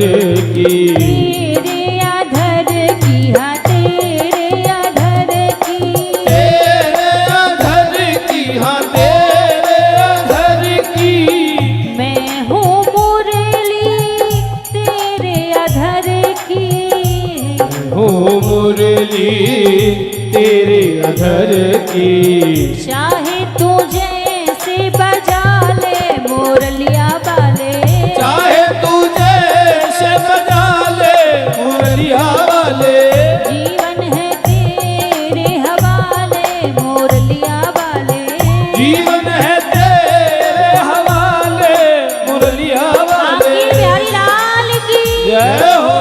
की। तेरे अधर की हाँ तेरे अधर की। तेरे अधर की हाँ तेरे अधर की। मैं हूँ मुरली तेरे अधर की। हो मुरली तेरे अधर की। चाहे तू जैसे बजा ले मुरलिया वाले। चाहे तू जैसे बजा ले मुरलिया वाले। जीवन है तेरे हवाले मुरलिया वाले। जीवन है तेरे हवाले मुरलिया वाले। आपकी प्यारी लाल की जय हो।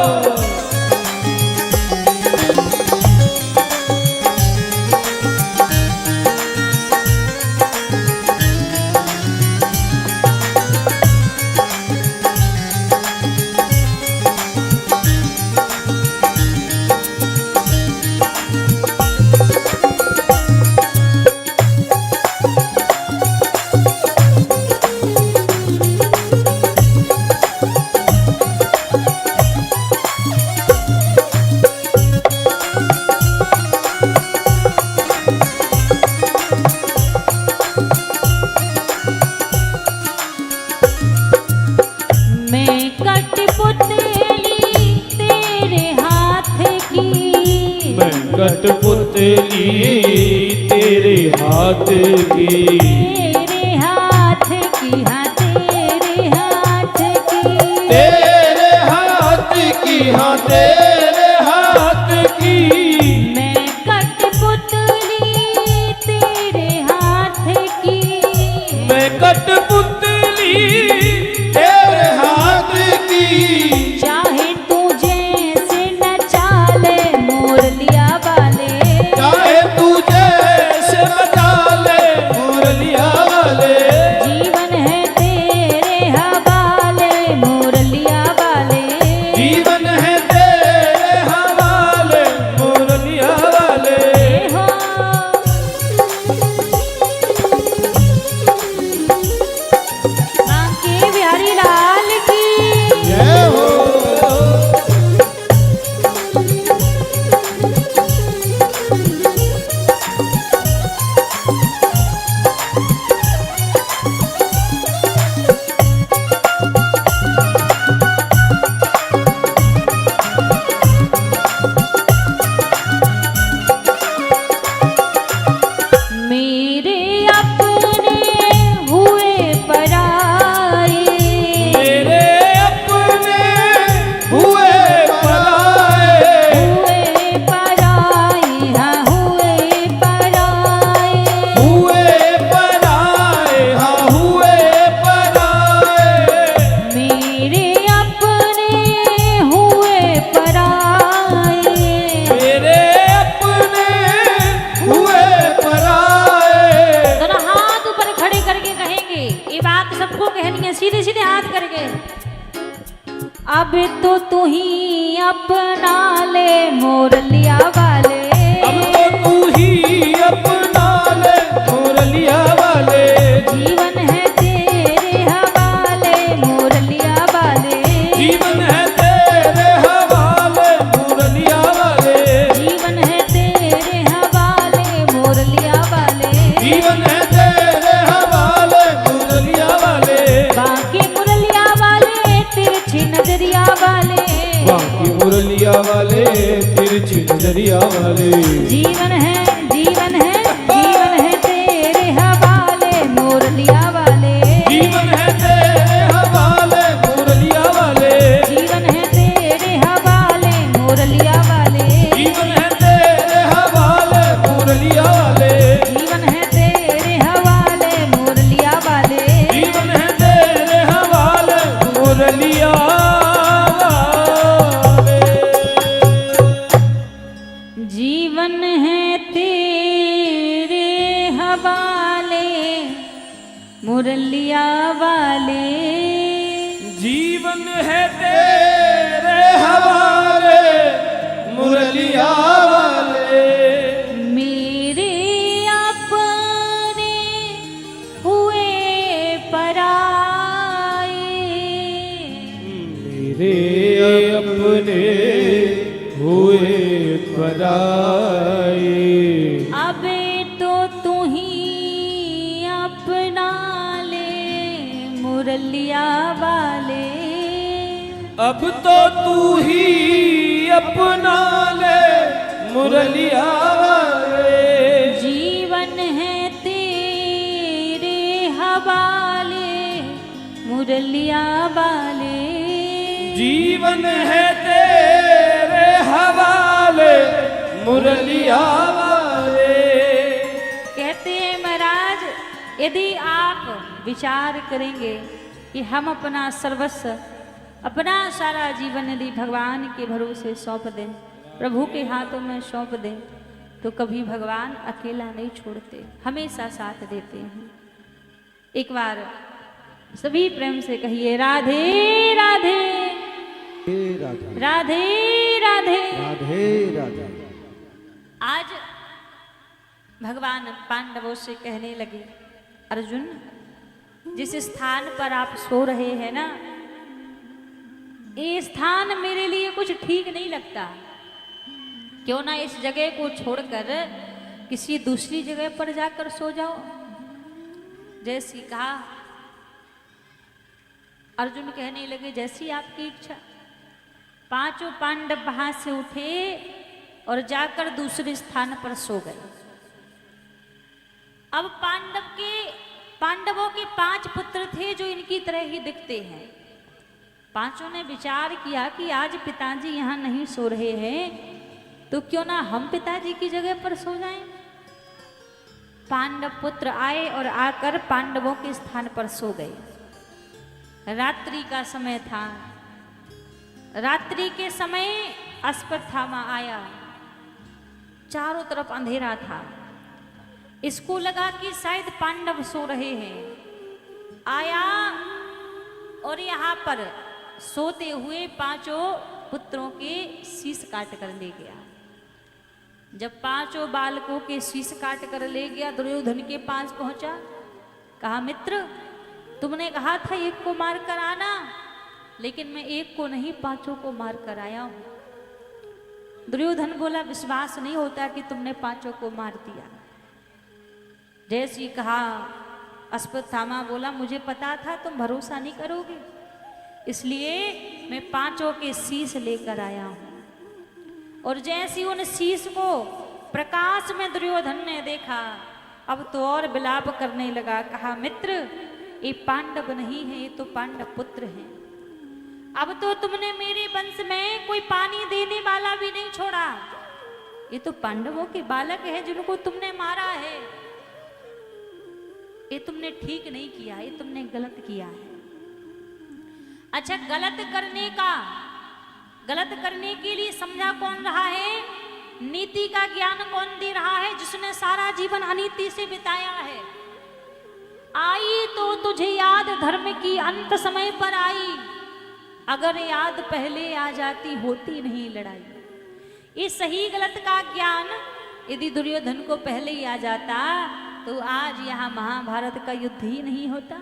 मैं कठपुतली तेरे हाथ की। मैं कठपुतली तेरे हाथ की। तेरे हाथ की हाँ तेरे हाथ की। तेरे हाथ की हाँ तेरे हाथ की। मैं कठपुतली तेरे हाथ की। मैं कठपुतली तेरे हाथ की। चाहे तू जैसे नचा ले मुरलिया वाले। चाहे तू जैसे बजा ले मुरलिया वाले। जीवन है तेरे हवाले मुरलिया वाले। जीवन है तेरे अब तो तू ही अपना ले मोरलिया वाले, अब तो तू ही अपना ले मुरलिया वाले, जीवन है तेरे हवाले मोरलिया वाले, जीवन है तेरे हवाले मुरलिया वाले, जीवन है तेरे हवाले मोरलिया वाले, जीवन है तेरे हवाले मुरलिया वाले, बाकी मुरलिया वाले तिरछी नजरिया वाले, बाकी मुरलिया वाले तिरछी नजरिया वाले, जीवन है जीवन है जीवन है तेरे हवाले मोरलिया वाले, जीवन है तेरे हवाले मुरलिया वाले, जीवन है तेरे हवाले मोरलिया वाले, जीवन है तेरे हवाले मुरलिया वाले, जीवन है तेरे हवाले मोरलिया वाले, जीवन है तेरे हवाले मुरलिया वाले। जीवन है तेरे हवाले मुरलिया वाले, जीवन है तेरे हवाले मुरलिया वाले, मेरे अपने हुए पराए, मेरे अपने हुए पराए, अब तो तू ही अपना ले मुरलिया वाले, अब तो तू ही अपना ले मुरलिया वाले, जीवन है तेरे हवाले मुरलिया वाले, जीवन है तेरे हवाले मुरलिया वाले। कहते हैं महाराज, यदि आप विचार करेंगे कि हम अपना सर्वस्व, अपना सारा जीवन यदि भगवान के भरोसे सौंप दें, प्रभु के हाथों में सौंप दें, तो कभी भगवान अकेला नहीं छोड़ते, हमेशा साथ देते हैं। एक बार सभी प्रेम से कहिए राधे राधे हे राधा राधे राधे। राधे राधे। आज भगवान पांडवों से कहने लगे, अर्जुन जिस स्थान पर आप सो रहे हैं ना, ये स्थान मेरे लिए कुछ ठीक नहीं लगता, क्यों ना इस जगह को छोड़कर किसी दूसरी जगह पर जाकर सो जाओ। जैसी कहा, अर्जुन कहने लगे जैसी आपकी इच्छा। पांचों पांडव वहां से उठे और जाकर दूसरे स्थान पर सो गए। अब पांडवों के 5 पुत्र थे जो इनकी तरह ही दिखते हैं। पांचों ने विचार किया कि आज पिताजी यहाँ नहीं सो रहे हैं, तो क्यों ना हम पिताजी की जगह पर सो जाएं। पांडव पुत्र आए और आकर पांडवों के स्थान पर सो गए। रात्रि का समय था। रात्रि के समय अश्वत्थामा आया। चारों तरफ अंधेरा था। इसको लगा कि शायद पांडव सो रहे हैं। आया और यहाँ पर सोते हुए 5 पुत्रों के शीश काट कर ले गया। जब 5 बालकों के शीश काट कर ले गया, दुर्योधन के पास पहुंचा। कहा, मित्र तुमने कहा था एक को मार कर आना, लेकिन मैं एक को नहीं 5 को मार कर आया हूं। दुर्योधन बोला, विश्वास नहीं होता कि तुमने 5 को मार दिया। जैसे ही कहा, अश्वत्थामा बोला, मुझे पता था तुम भरोसा नहीं करोगे, इसलिए मैं 5 के शीश लेकर आया हूं। और जैसे उन शीश को प्रकाश में दुर्योधन ने देखा, अब तो और विलाप करने लगा। कहा, मित्र ये पांडव नहीं है, ये तो पांडव पुत्र हैं। अब तो तुमने मेरे वंश में कोई पानी देने वाला भी नहीं छोड़ा। ये तो पांडवों के बालक हैं जिनको तुमने मारा है। ये तुमने ठीक नहीं किया, ये तुमने गलत किया है। अच्छा, गलत करने के लिए समझा कौन रहा है? नीति का ज्ञान कौन दे रहा है? जिसने सारा जीवन अनीति से बिताया है। आई तो तुझे याद धर्म की अंत समय पर आई, अगर याद पहले आ जाती होती नहीं लड़ाई। ये सही गलत का ज्ञान यदि दुर्योधन को पहले ही आ जाता तो आज यहाँ महाभारत का युद्ध ही नहीं होता,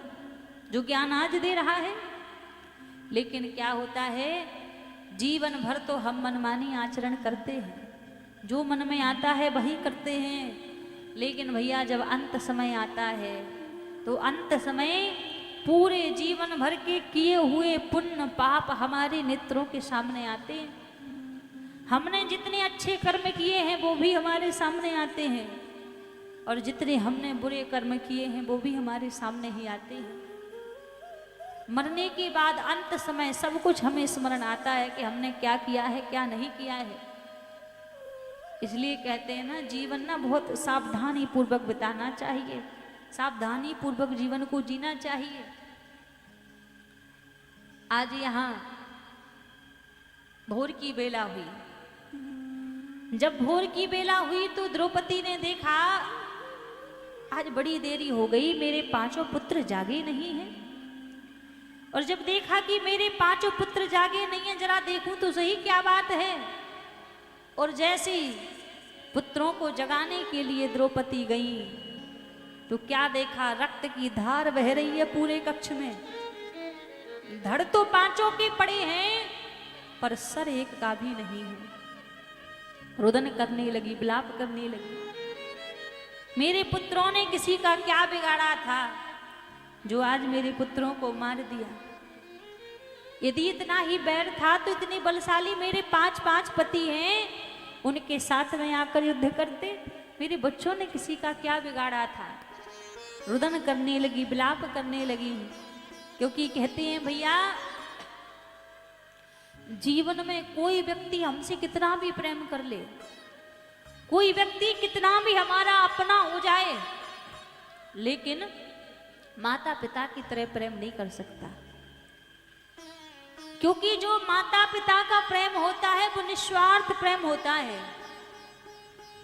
जो ज्ञान आज दे रहा है। लेकिन क्या होता है, जीवन भर तो हम मनमानी आचरण करते हैं, जो मन में आता है वही करते हैं। लेकिन भैया जब अंत समय आता है तो अंत समय पूरे जीवन भर के किए हुए पुण्य पाप हमारे नेत्रों के सामने आते हैं। हमने जितने अच्छे कर्म किए हैं वो भी हमारे सामने आते हैं, और जितने हमने बुरे कर्म किए हैं वो भी हमारे सामने ही आते हैं। मरने के बाद अंत समय सब कुछ हमें स्मरण आता है कि हमने क्या किया है क्या नहीं किया है। इसलिए कहते हैं ना, जीवन ना बहुत सावधानी पूर्वक बिताना चाहिए, सावधानी पूर्वक जीवन को जीना चाहिए। आज यहाँ भोर की बेला हुई। जब भोर की बेला हुई तो द्रौपदी ने देखा आज बड़ी देरी हो गई, मेरे पांचों पुत्र जागे नहीं हैं। और जब देखा कि मेरे पांचों पुत्र जागे नहीं हैं, जरा देखूं तो सही क्या बात है। और जैसे ही पुत्रों को जगाने के लिए द्रौपदी गई तो क्या देखा, रक्त की धार बह रही है पूरे कक्ष में। धड़ तो पांचों के पड़े हैं पर सर एक का भी नहीं है। रुदन करने लगी, विलाप करने लगी। मेरे पुत्रों ने किसी का क्या बिगाड़ा था जो आज मेरे पुत्रों को मार दिया। यदि इतना ही बैर था तो इतने बलशाली मेरे 5 पति हैं, उनके साथ में आकर युद्ध करते। मेरे बच्चों ने किसी का क्या बिगाड़ा था। रुदन करने लगी, विलाप करने लगी, क्योंकि कहते हैं भैया जीवन में कोई व्यक्ति हमसे कितना भी प्रेम कर ले, कोई व्यक्ति कितना भी हमारा अपना हो जाए, लेकिन माता पिता की तरह प्रेम नहीं कर सकता। क्योंकि जो माता पिता का प्रेम होता है वो निस्वार्थ प्रेम होता है,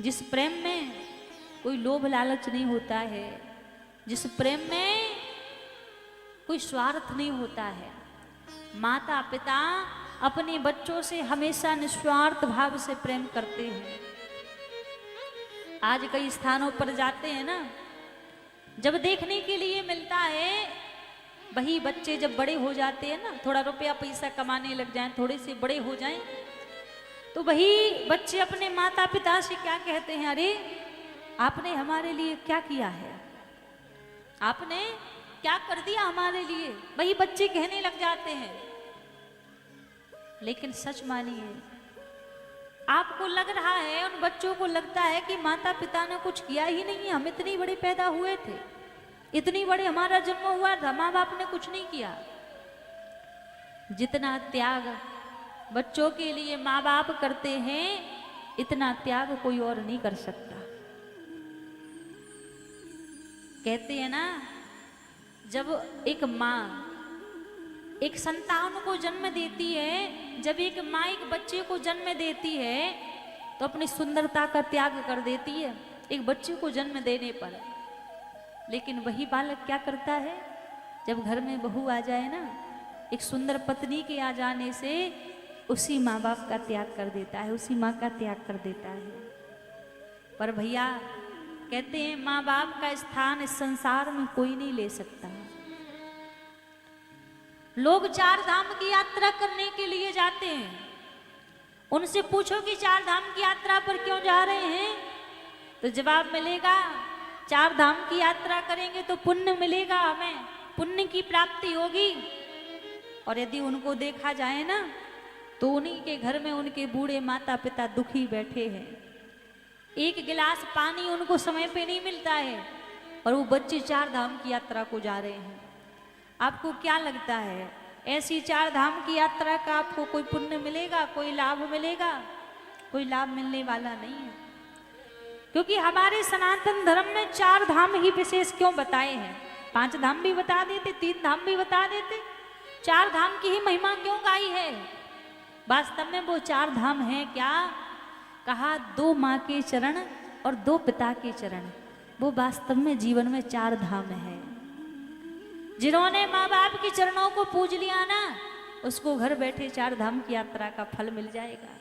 जिस प्रेम में कोई लोभ लालच नहीं होता है, जिस प्रेम में कोई स्वार्थ नहीं होता है। माता पिता अपने बच्चों से हमेशा निस्वार्थ भाव से प्रेम करते हैं। आज कई स्थानों पर जाते हैं ना, जब देखने के लिए मिलता है वही बच्चे जब बड़े हो जाते हैं ना, थोड़ा रुपया पैसा कमाने लग जाएं, थोड़े से बड़े हो जाएं, तो वही बच्चे अपने माता पिता से क्या कहते हैं, अरे आपने हमारे लिए क्या किया है, आपने क्या कर दिया हमारे लिए। वही बच्चे कहने लग जाते हैं। लेकिन सच मानिए, आपको लग रहा है, उन बच्चों को लगता है कि माता पिता ने कुछ किया ही नहीं है, हम इतनी बड़े पैदा हुए थे, इतनी बड़े हमारा जन्म हुआ था, माँ बाप ने कुछ नहीं किया। जितना त्याग बच्चों के लिए माँ बाप करते हैं, इतना त्याग कोई और नहीं कर सकता। कहते हैं ना, जब एक माँ एक संतान को जन्म देती है, जब एक माँ एक बच्चे को जन्म देती है तो अपनी सुंदरता का त्याग कर देती है एक बच्चे को जन्म देने पर। लेकिन वही बालक क्या करता है, जब घर में बहू आ जाए ना, एक सुंदर पत्नी के आ जाने से उसी माँ बाप का त्याग कर देता है, उसी माँ का त्याग कर देता है। पर भैया कहते हैं माँ बाप का स्थान इस संसार में कोई नहीं ले सकता। लोग 4 धाम की यात्रा करने के लिए जाते हैं, उनसे पूछो कि 4 धाम की यात्रा पर क्यों जा रहे हैं, तो जवाब मिलेगा 4 धाम की यात्रा करेंगे तो पुण्य मिलेगा, हमें पुण्य की प्राप्ति होगी। और यदि उनको देखा जाए ना तो उन्हीं के घर में उनके बूढ़े माता पिता दुखी बैठे हैं, एक गिलास पानी उनको समय पे नहीं मिलता है, और वो बच्चे 4 धाम की यात्रा को जा रहे हैं। आपको क्या लगता है, ऐसी 4 धाम की यात्रा का आपको कोई पुण्य मिलेगा, कोई लाभ मिलेगा? कोई लाभ मिलने वाला नहीं है। क्योंकि हमारे सनातन धर्म में 4 धाम ही विशेष क्यों बताए हैं? 5 धाम भी बता देते, 3 धाम भी बता देते, 4 धाम की ही महिमा क्यों गाई है? वास्तव में वो 4 धाम हैं क्या? कहा 2 माँ के चरण और 2 पिता के चरण, वो वास्तव में जीवन में 4 धाम है। जिन्होंने माँ बाप के चरणों को पूज लिया ना, उसको घर बैठे 4 धाम की यात्रा का फल मिल जाएगा।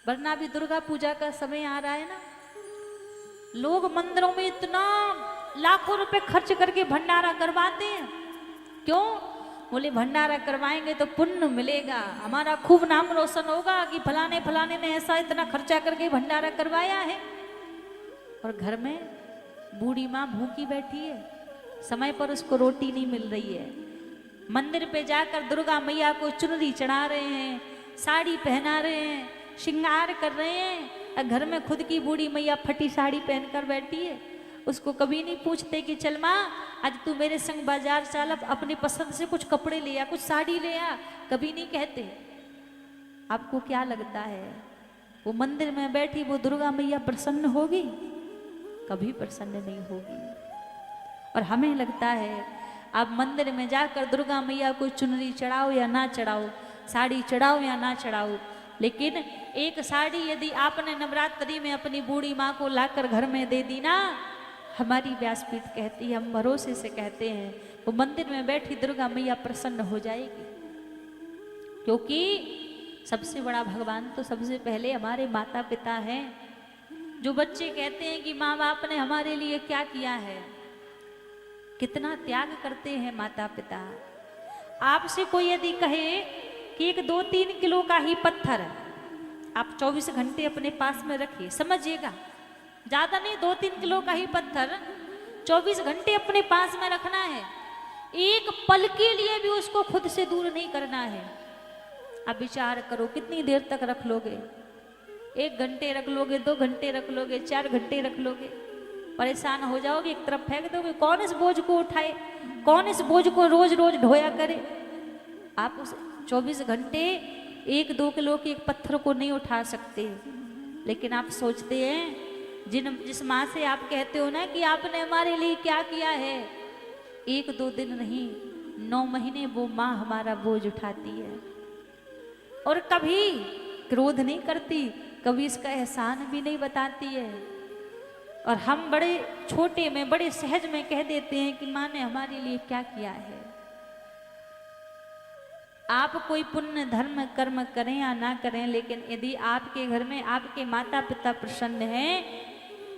वरना भी दुर्गा पूजा का समय आ रहा है ना, लोग मंदिरों में इतना लाखों रुपए खर्च करके भंडारा करवाते हैं। क्यों? बोले भंडारा करवाएंगे तो पुण्य मिलेगा, हमारा खूब नाम रोशन होगा कि फलाने फलाने ने ऐसा इतना खर्चा करके भंडारा करवाया है। और घर में बूढ़ी माँ भूखी बैठी है, समय पर उसको रोटी नहीं मिल रही है। मंदिर पे जाकर दुर्गा मैया को चुनरी चढ़ा रहे हैं, साड़ी पहना रहे हैं, श्रृंगार कर रहे हैं, और घर में खुद की बूढ़ी मैया फटी साड़ी पहनकर बैठी है। उसको कभी नहीं पूछते कि चल माँ आज तू मेरे संग बाजार चल, अपनी पसंद से कुछ कपड़े ले आ, कुछ साड़ी ले आ, कभी नहीं कहते। आपको क्या लगता है वो मंदिर में बैठी वो दुर्गा मैया प्रसन्न होगी? कभी प्रसन्न नहीं होगी। और हमें लगता है आप मंदिर में जाकर दुर्गा मैया को चुनरी चढ़ाओ या ना चढ़ाओ, साड़ी चढ़ाओ या ना चढ़ाओ, लेकिन एक साड़ी यदि आपने नवरात्रि में अपनी बूढ़ी माँ को लाकर घर में दे दी ना, हमारी व्यासपीठ कहती है, हम भरोसे से कहते हैं वो मंदिर में बैठी दुर्गा मैया प्रसन्न हो जाएगी। क्योंकि सबसे बड़ा भगवान तो सबसे पहले हमारे माता पिता हैं। जो बच्चे कहते हैं कि माँ बाप ने हमारे लिए क्या किया है, कितना त्याग करते हैं माता पिता। आपसे कोई यदि कहे कि एक 2-3 किलो का ही पत्थर आप 24 घंटे अपने पास में रखिए, समझिएगा ज्यादा नहीं, 2-3 किलो का ही पत्थर 24 घंटे अपने पास में रखना है, एक पल के लिए भी उसको खुद से दूर नहीं करना है। अब विचार करो कितनी देर तक रख लोगे? 1 घंटे रख लोगे, 2 घंटे रख लोगे, 4 घंटे रख लोगे, परेशान हो जाओगे, एक तरफ फेंक दोगे। कौन इस बोझ को उठाए, कौन इस बोझ को रोज रोज ढोया करे? आप उस 24 घंटे 1-2 किलो के एक पत्थर को नहीं उठा सकते। लेकिन आप सोचते हैं जिस माँ से आप कहते हो ना कि आपने हमारे लिए क्या किया है, 1-2 दिन नहीं 9 महीने वो माँ हमारा बोझ उठाती है और कभी क्रोध नहीं करती, कभी इसका एहसान भी नहीं बताती है। और हम बड़े छोटे में बड़े सहज में कह देते हैं कि माँ ने हमारे लिए क्या किया है। आप कोई पुण्य धर्म कर्म करें या ना करें, लेकिन यदि आपके घर में आपके माता पिता प्रसन्न हैं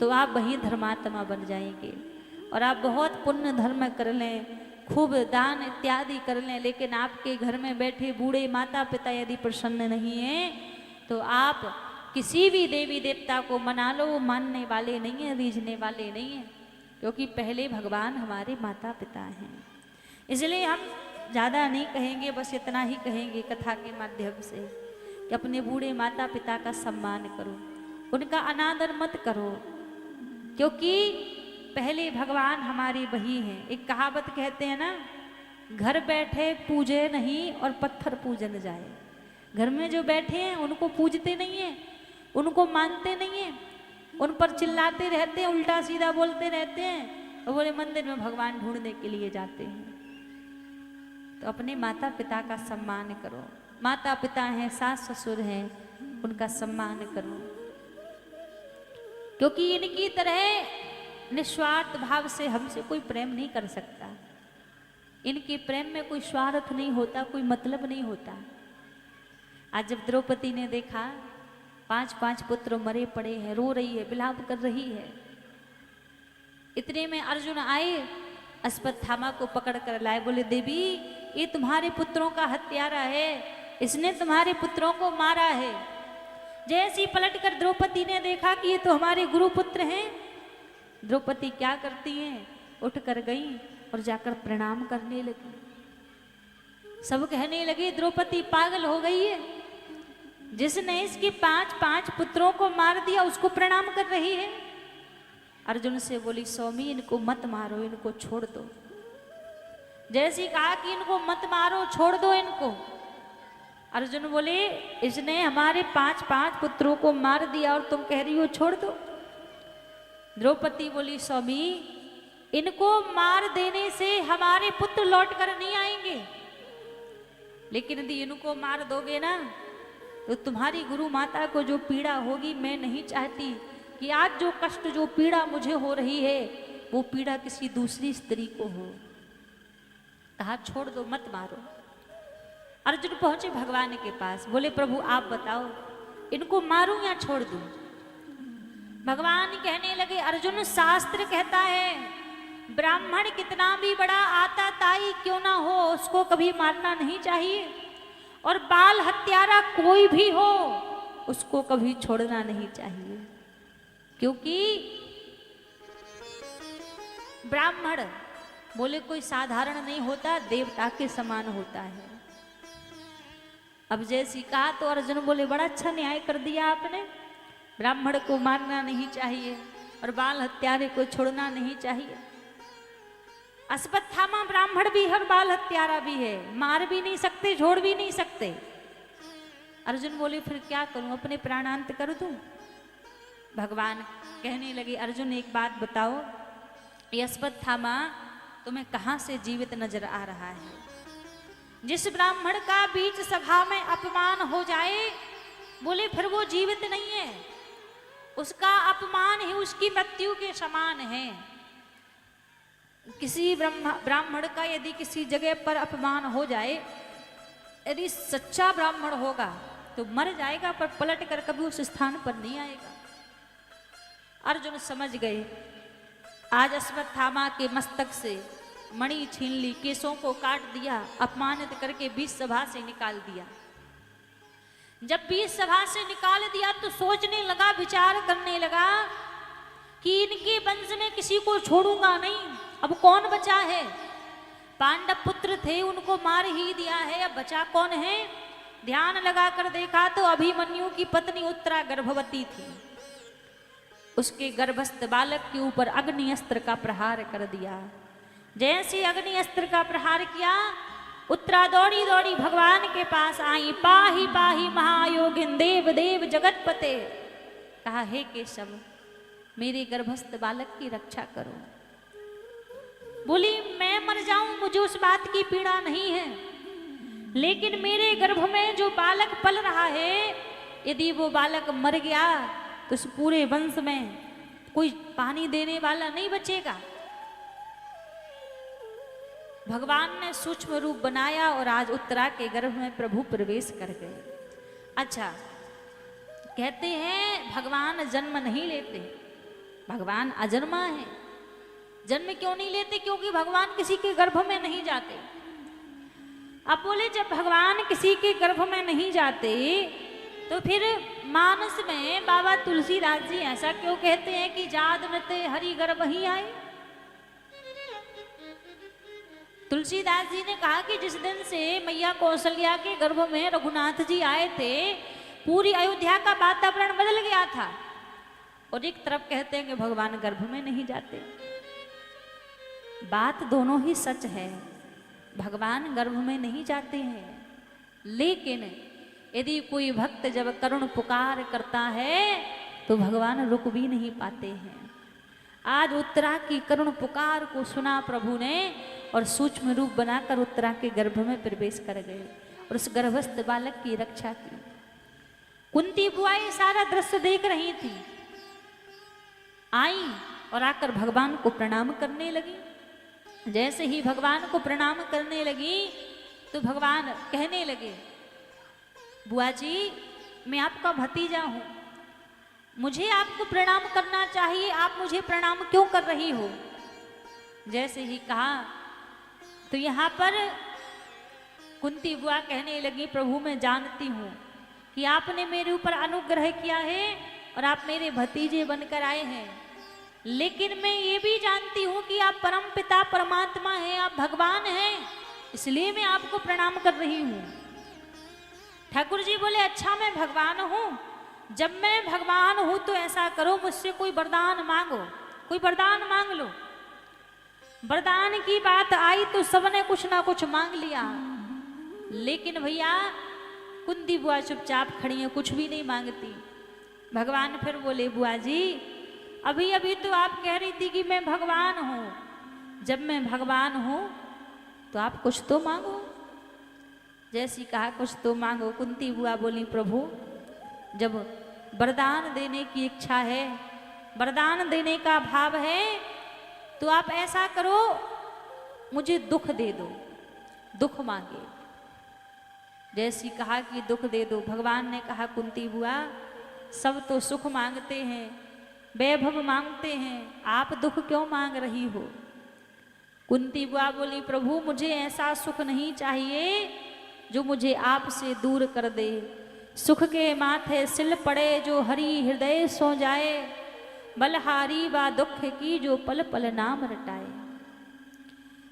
तो आप वही धर्मात्मा बन जाएंगे। और आप बहुत पुण्य धर्म कर लें, खूब दान इत्यादि कर लें, लेकिन आपके घर में बैठे बूढ़े माता पिता यदि प्रसन्न नहीं हैं तो आप किसी भी देवी देवता को मना लो, वो मानने वाले नहीं हैं, रीझने वाले नहीं हैं। क्योंकि पहले भगवान हमारे माता पिता हैं। इसलिए हम ज़्यादा नहीं कहेंगे, बस इतना ही कहेंगे कथा के माध्यम से कि अपने बूढ़े माता पिता का सम्मान करो, उनका अनादर मत करो। क्योंकि पहले भगवान हमारे वही हैं। एक कहावत कहते हैं ना, घर बैठे पूजे नहीं और पत्थर पूजन जाए। घर में जो बैठे हैं उनको पूजते नहीं हैं, उनको मानते नहीं हैं, उन पर चिल्लाते रहते हैं, उल्टा सीधा बोलते रहते हैं, और बोले मंदिर में भगवान ढूंढने के लिए जाते हैं। तो अपने माता पिता का सम्मान करो। माता पिता हैं, सास ससुर हैं, उनका सम्मान करो। क्योंकि इनकी तरह निस्वार्थ भाव से हमसे कोई प्रेम नहीं कर सकता। इनके प्रेम में कोई स्वार्थ नहीं होता, कोई मतलब नहीं होता। आज जब द्रौपदी ने देखा 5-5 पुत्र मरे पड़े हैं, रो रही है, विलाप कर रही है, इतने में अर्जुन आए, अश्वत्थामा को पकड़ कर लाए, बोले देवी ये तुम्हारे पुत्रों का हत्यारा है, इसने तुम्हारे पुत्रों को मारा है। जैसी पलटकर द्रौपदी ने देखा कि ये तो हमारे गुरुपुत्र हैं, द्रौपदी क्या करती हैं, उठ कर गई और जाकर प्रणाम करने लगी। सब कहने लगे द्रौपदी पागल हो गई है, जिसने इसके 5-5 पुत्रों को मार दिया उसको प्रणाम कर रही है। अर्जुन से बोली स्वामी इनको मत मारो, इनको छोड़ दो। जैसे कहा कि इनको मत मारो, छोड़ दो इनको, अर्जुन बोले इसने हमारे 5-5 पुत्रों को मार दिया और तुम कह रही हो छोड़ दो। द्रौपदी बोली स्वामी इनको मार देने से हमारे पुत्र लौट कर नहीं आएंगे, लेकिन यदि इनको मार दोगे ना तो तुम्हारी गुरु माता को जो पीड़ा होगी, मैं नहीं चाहती कि आज जो कष्ट जो पीड़ा मुझे हो रही है वो पीड़ा किसी दूसरी स्त्री को हो। कहा छोड़ दो, मत मारो। अर्जुन पहुंचे भगवान के पास, बोले प्रभु आप बताओ इनको मारूं या छोड़ दूं। भगवान कहने लगे अर्जुन शास्त्र कहता है ब्राह्मण कितना भी बड़ा आता ताई क्यों ना हो उसको कभी मारना नहीं चाहिए, और बाल हत्यारा कोई भी हो उसको कभी छोड़ना नहीं चाहिए, क्योंकि ब्राह्मण बोले कोई साधारण नहीं होता, देवता के समान होता है। अब जैसी कहा तो अर्जुन बोले बड़ा अच्छा न्याय कर दिया आपने, ब्राह्मण को मारना नहीं चाहिए और बाल हत्यारे को छोड़ना नहीं चाहिए। अश्वत्थामा ब्राह्मण भी है और बाल हत्यारा भी है, मार भी नहीं सकते छोड़ भी नहीं सकते। अर्जुन बोले फिर क्या करूं, अपने प्राणांत कर दूं। भगवान कहने लगे अर्जुन एक बात बताओ, ये अश्वत्थामा तुम्हें कहां से जीवित नजर आ रहा है? जिस ब्राह्मण का बीच सभा में अपमान हो जाए बोले फिर वो जीवित नहीं है, उसका अपमान ही उसकी मृत्यु के समान है। किसी ब्राह्मण का यदि किसी जगह पर अपमान हो जाए, यदि सच्चा ब्राह्मण होगा तो मर जाएगा पर पलट कर कभी उस स्थान पर नहीं आएगा। अर्जुन समझ गए, आज अश्वत्थामा के मस्तक से मणि छीन ली, केसों को काट दिया, अपमानित करके बीच सभा से निकाल दिया। जब बीच सभा से निकाल दिया तो सोचने लगा, विचार करने लगा कि इनके वंश में किसी को छोड़ूंगा नहीं, अब कौन बचा है? पांडव पुत्र थे उनको मार ही दिया है, अब बचा कौन है? ध्यान लगाकर देखा तो अभिमन्यु की पत्नी उत्तरा गर्भवती थी, उसके गर्भस्थ बालक के ऊपर अग्नि अस्त्र का प्रहार कर दिया। जैसे अग्नि अस्त्र का प्रहार किया, उत्तरा दौड़ी दौड़ी भगवान के पास आई, पाही पाही महायोगिन देव देव जगतपते, कहा हे केशव मेरे गर्भस्थ बालक की रक्षा करो। बोली मैं मर जाऊं मुझे उस बात की पीड़ा नहीं है, लेकिन मेरे गर्भ में जो बालक पल रहा है यदि वो बालक मर गया तो उस पूरे वंश में कोई पानी देने वाला नहीं बचेगा। भगवान ने सूक्ष्म रूप बनाया और आज उत्तरा के गर्भ में प्रभु प्रवेश कर गए। अच्छा, कहते हैं भगवान जन्म नहीं लेते, भगवान अजन्मा है। जन्म क्यों नहीं लेते? क्योंकि भगवान किसी के गर्भ में नहीं जाते। अब बोले जब भगवान किसी के गर्भ में नहीं जाते तो फिर मानस में बाबा तुलसीदास जी ऐसा क्यों कहते हैं कि जाद मृत हरि गर्भ ही आए? तुलसीदास जी ने कहा कि जिस दिन से मैया कौशल्या के गर्भ में रघुनाथ जी आए थे पूरी अयोध्या का वातावरण बदल गया था। और एक तरफ कहते हैं कि भगवान गर्भ में नहीं जाते। बात दोनों ही सच है, भगवान गर्भ में नहीं जाते हैं, लेकिन यदि कोई भक्त जब करुण पुकार करता है तो भगवान रुक भी नहीं पाते हैं। आज उत्तरा की करुण पुकार को सुना प्रभु ने और सूक्ष्म रूप बनाकर उत्तरा के गर्भ में प्रवेश कर गए और उस गर्भस्थ बालक की रक्षा की। कुंती बुआ ये सारा दृश्य देख रही थी, आई और आकर भगवान को प्रणाम करने लगी। जैसे ही भगवान को प्रणाम करने लगी तो भगवान कहने लगे बुआ जी मैं आपका भतीजा हूं, मुझे आपको प्रणाम करना चाहिए, आप मुझे प्रणाम क्यों कर रही हो? जैसे ही कहा तो यहाँ पर कुंती बुआ कहने लगी प्रभु मैं जानती हूँ कि आपने मेरे ऊपर अनुग्रह किया है और आप मेरे भतीजे बनकर आए हैं, लेकिन मैं ये भी जानती हूँ कि आप परम पिता परमात्मा हैं, आप भगवान हैं, इसलिए मैं आपको प्रणाम कर रही हूँ। ठाकुर जी बोले अच्छा मैं भगवान हूँ, जब मैं भगवान हूँ तो ऐसा करो मुझसे कोई वरदान मांगो, कोई वरदान मांग लो। वरदान की बात आई तो सबने कुछ ना कुछ मांग लिया, लेकिन भैया कुंती बुआ चुपचाप खड़ी है, कुछ भी नहीं मांगती। भगवान फिर बोले बुआ जी अभी अभी तो आप कह रही थी कि मैं भगवान हूँ, जब मैं भगवान हूँ तो आप कुछ तो मांगो। जैसी कहा कुछ तो मांगो। कुंती बुआ बोली प्रभु जब वरदान देने की इच्छा है, वरदान देने का भाव है, तो आप ऐसा करो मुझे दुख दे दो, दुख मांगे। जैसी कहा कि दुख दे दो। भगवान ने कहा कुंती बुआ सब तो सुख मांगते हैं, वैभव मांगते हैं, आप दुख क्यों मांग रही हो? कुंती बुआ बोली प्रभु मुझे ऐसा सुख नहीं चाहिए जो मुझे आपसे दूर कर दे। सुख के माथे सिल पड़े जो हरि हृदय सो जाए, बलहारी बा दुख की जो पल पल नाम रटाए।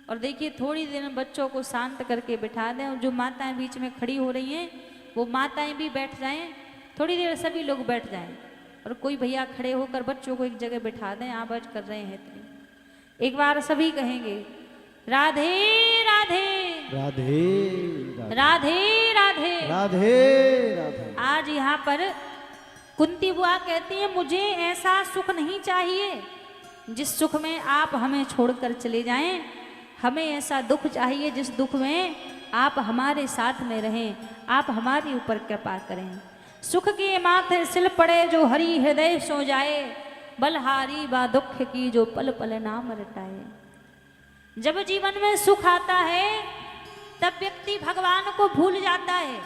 और देखिए थोड़ी देर बच्चों को शांत करके बिठा दें, और जो माताएं बीच में खड़ी हो रही हैं वो माताएं भी बैठ जाएं, थोड़ी देर सभी लोग बैठ जाएं, और कोई भैया खड़े होकर बच्चों को एक जगह बिठा दें, आवाज कर रहे हैं इतनी। एक बार सभी कहेंगे राधे राधे राधे राधे राधे राधे राधे। आज यहाँ पर कुंती बुआ कहती है मुझे ऐसा सुख नहीं चाहिए जिस सुख में आप हमें छोड़कर चले जाएं, हमें ऐसा दुख चाहिए जिस दुख में आप हमारे साथ में रहें, आप हमारे ऊपर कृपा करें। सुख के माथे सिल पड़े जो हरि हृदय सो जाए, बलहारी बा दुख की जो पल पल नाम रटाए। जब जीवन में सुख आता है तब व्यक्ति भगवान को भूल जाता है,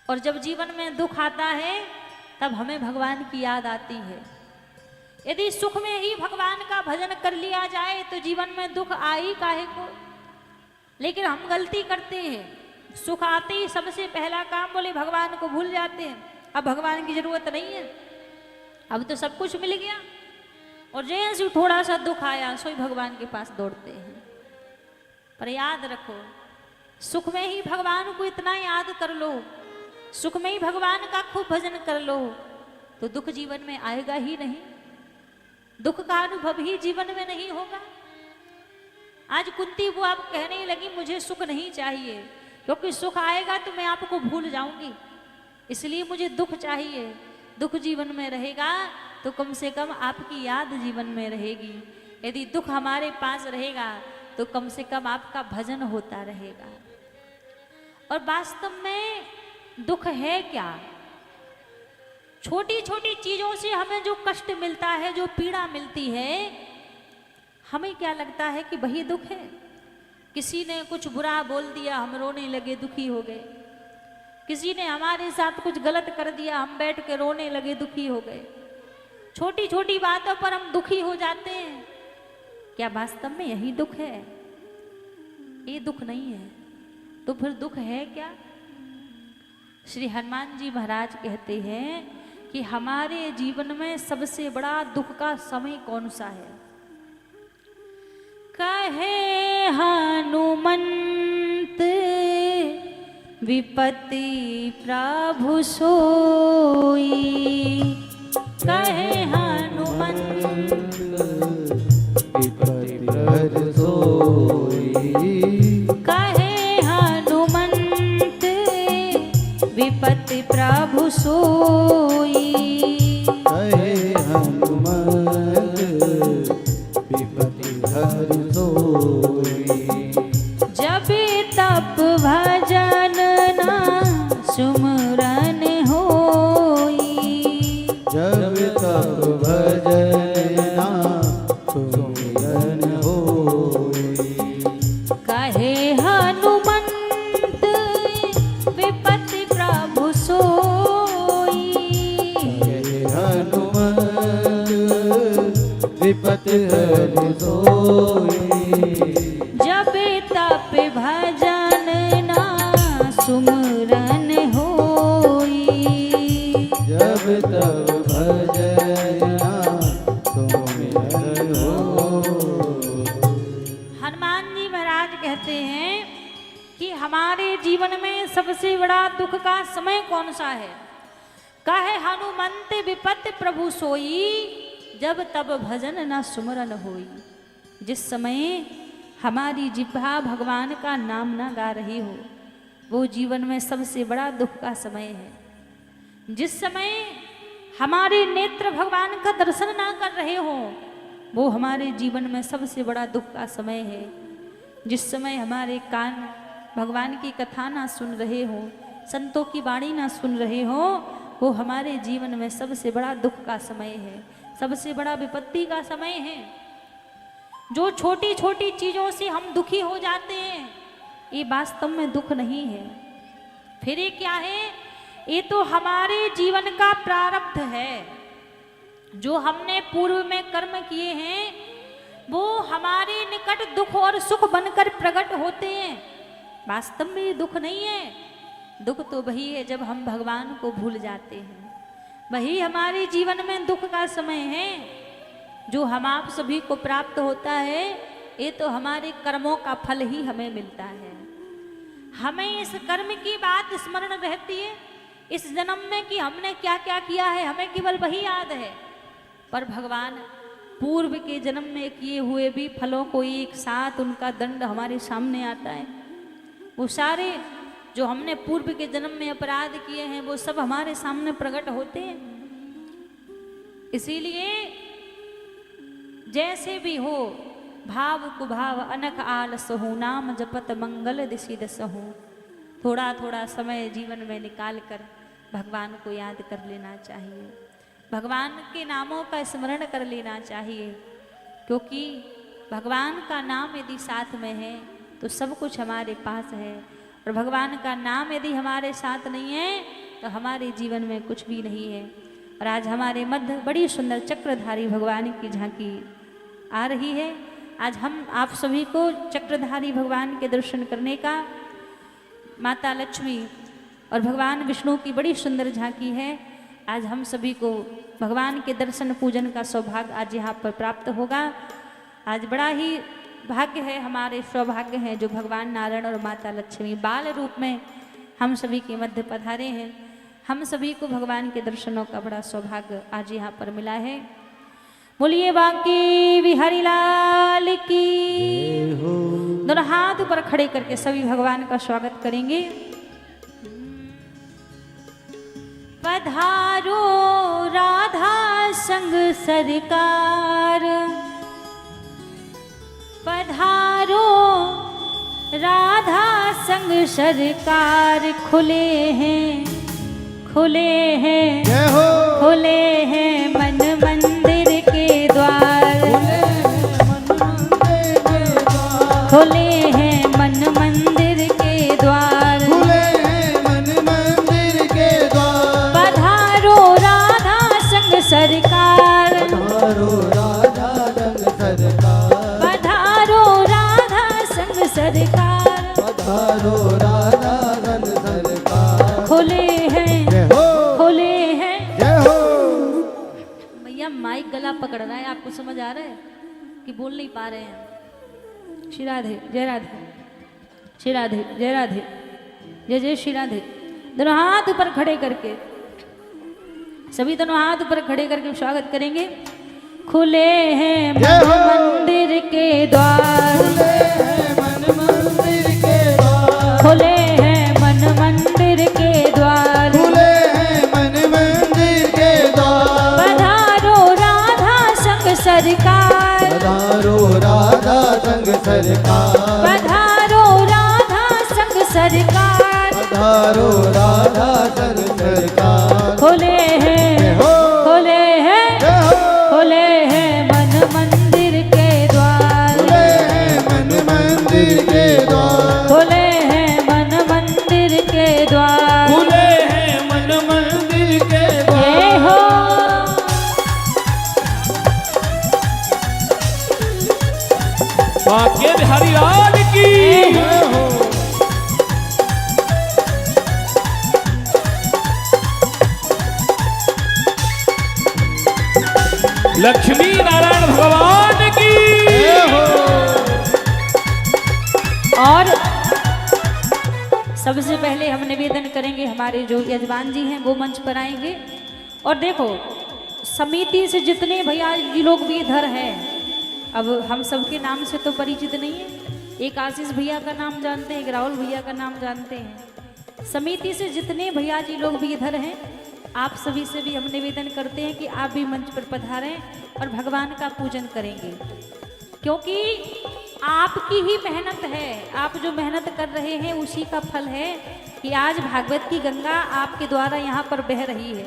और जब जीवन में दुख आता है तब हमें भगवान की याद आती है। यदि सुख में ही भगवान का भजन कर लिया जाए तो जीवन में दुख आई काहे को। लेकिन हम गलती करते हैं, सुख आते ही सबसे पहला काम बोले भगवान को भूल जाते हैं। अब भगवान की जरूरत नहीं है, अब तो सब कुछ मिल गया, और जैसे थोड़ा सा दुख आया सोई भगवान के पास दौड़ते हैं। पर याद रखो सुख में ही भगवान को इतना याद कर लो, सुख में ही भगवान का खूब भजन कर लो, तो दुख जीवन में आएगा ही नहीं, दुख का अनुभव ही जीवन में नहीं होगा। आज कुंती बुआ कहने लगी मुझे सुख नहीं चाहिए, क्योंकि सुख आएगा तो मैं आपको भूल जाऊंगी, इसलिए मुझे दुख चाहिए। दुख जीवन में रहेगा तो कम से कम आपकी याद जीवन में रहेगी। यदि दुख हमारे पास रहेगा तो कम से कम आपका भजन होता रहेगा। और वास्तव में दुख है क्या? छोटी छोटी चीजों से हमें जो कष्ट मिलता है, जो पीड़ा मिलती है, हमें क्या लगता है कि वही दुख है। किसी ने कुछ बुरा बोल दिया, हम रोने लगे, दुखी हो गए। किसी ने हमारे साथ कुछ गलत कर दिया, हम बैठ के रोने लगे, दुखी हो गए। छोटी छोटी बातों पर हम दुखी हो जाते हैं। क्या वास्तव में यही दुख है? ये दुख नहीं है। तो फिर दुख है क्या? श्री हनुमान जी महाराज कहते हैं कि हमारे जीवन में सबसे बड़ा दुख का समय कौन सा है? कहे हनुमंत विपत्ति प्रभु सोई, कहे हनुमंत विपत्ति प्रभु सोई, कहे हनुमंत विपत्ति प्रभु सोई, कहे हनुमंत विपत्ति प्रभु सोई। जब तप भजन ना सुमरन होई, जब तप भजन ना सुमिरन होई, कहे हनुमंत विपत्ति प्रभु सोई, कहे हनुमंत विपत्ति प्रभु सोई। जब तप भजन ना सुमरन होई, जब तब भजना सुमिरन हो। हनुमान जी महाराज कहते हैं कि हमारे जीवन में सबसे बड़ा दुख का समय कौन सा है? कहे हनुमंत विपत्ति प्रभु सोई, जब तब भजन न सुमरन होई। जिस समय हमारी जिह्वा भगवान का नाम ना गा रही हो, वो जीवन में सबसे बड़ा दुख का समय है। जिस समय हमारे नेत्र भगवान का दर्शन ना कर रहे हो, वो हमारे जीवन में सबसे बड़ा दुख का समय है। जिस समय हमारे कान भगवान की कथा ना सुन रहे हो, संतों की वाणी ना सुन रहे हो, वो हमारे जीवन में सबसे बड़ा दुख का समय है, सबसे बड़ा विपत्ति का समय है। जो छोटी छोटी चीज़ों से हम दुखी हो जाते हैं, ये वास्तव में दुख नहीं है। फिर ये क्या है? ये तो हमारे जीवन का प्रारब्ध है। जो हमने पूर्व में कर्म किए हैं वो हमारे निकट दुख और सुख बनकर प्रकट होते हैं। वास्तव में ये दुख नहीं है। दुख तो वही है जब हम भगवान को भूल जाते हैं। वही हमारे जीवन में दुख का समय है। जो हम आप सभी को प्राप्त होता है ये तो हमारे कर्मों का फल ही हमें मिलता है। हमें इस कर्म की बात स्मरण रहती है इस जन्म में कि हमने क्या क्या किया है, हमें केवल वही याद है। पर भगवान पूर्व के जन्म में किए हुए भी फलों को एक साथ उनका दंड हमारे सामने आता है। वो सारे जो हमने पूर्व के जन्म में अपराध किए हैं वो सब हमारे सामने प्रकट होते हैं। इसीलिए जैसे भी हो भाव कुभाव अनख आलस हो, नाम जपत मंगल दिशि दस हो। थोड़ा थोड़ा समय जीवन में निकाल कर भगवान को याद कर लेना चाहिए। भगवान के नामों का स्मरण कर लेना चाहिए, क्योंकि भगवान का नाम यदि साथ में है तो सब कुछ हमारे पास है। और भगवान का नाम यदि हमारे साथ नहीं है तो हमारे जीवन में कुछ भी नहीं है। और आज हमारे मध्य बड़ी सुंदर चक्रधारी भगवान की झांकी आ रही है। आज हम आप सभी को चक्रधारी भगवान के दर्शन करने का, माता लक्ष्मी और भगवान विष्णु की बड़ी सुंदर झांकी है। आज हम सभी को भगवान के दर्शन पूजन का सौभाग्य आज यहाँ पर प्राप्त होगा। आज बड़ा ही भाग्य है, हमारे सौभाग्य हैं जो भगवान नारायण और माता लक्ष्मी बाल रूप में हम सभी के मध्य पधारे हैं। हम सभी को भगवान के दर्शनों का बड़ा सौभाग्य आज यहाँ पर मिला है। बोलिए बांके बिहारी लाल की। दोनों हाथ ऊपर खड़े करके सभी भगवान का स्वागत करेंगे। पधारो राधा संग सरकार, पधारो राधा संग सरकार। खुले हैं खुले हैं जय हो। खुले हैं मन मंदिर के द्वार, खुले हैं मन मंदिर के द्वार, खुले हैं मन मंदिर के द्वार। पधारो राधा संग सरकार, पधारो राधा संग सरकार, पधारो राधा संग सरकार। पधारो राधा संग सरकार। खुले हैं जय हो। खुले हैं। जय हो। भैया माइक गला पकड़ रहा है, आपको समझ आ रहा है कि बोल नहीं पा रहे हैं? श्री राधे जय राधे, श्री राधे जय राधे, जय जय श्री राधे। दोनों हाथ ऊपर खड़े करके सभी दोनों हाथ ऊपर खड़े करके स्वागत करेंगे। खुले हैं मन मंदिर के द्वार, खुले हैं मन मंदिर के द्वार। खुले हैं मन मंदिर के द्वार, खुले हैं मन मंदिर के द्वार। पधारो राधा संग सरकार, पधारो राधा संग सरकार, पधारो राधा संग सरकार। पधारो राधा संग सरकार। खुले हैं खुले हैं खुले हैं मन मंदिर के द्वार, खुले हैं मन मंदिर के द्वार। खुले हैं मन मंदिर के द्वार। खुले हैं मन मंदिर के जय द्वार। हो। बांके बिहारी लाल की। जय हो। लक्ष्मी नारायण भगवान की। जय हो। और सबसे पहले हम निवेदन करेंगे, हमारे जो यजमान जी हैं वो मंच पर आएंगे। और देखो समिति से जितने भैया जी लोग भी इधर हैं, अब हम सबके नाम से तो परिचित नहीं है। एक आशीष भैया का नाम जानते हैं, एक राहुल भैया का नाम जानते हैं। समिति से जितने भैया जी लोग भी इधर हैं, आप सभी से भी हम निवेदन करते हैं कि आप भी मंच पर पधारें और भगवान का पूजन करेंगे, क्योंकि आपकी ही मेहनत है। आप जो मेहनत कर रहे हैं उसी का फल है कि आज भागवत की गंगा आपके द्वारा यहाँ पर बह रही है।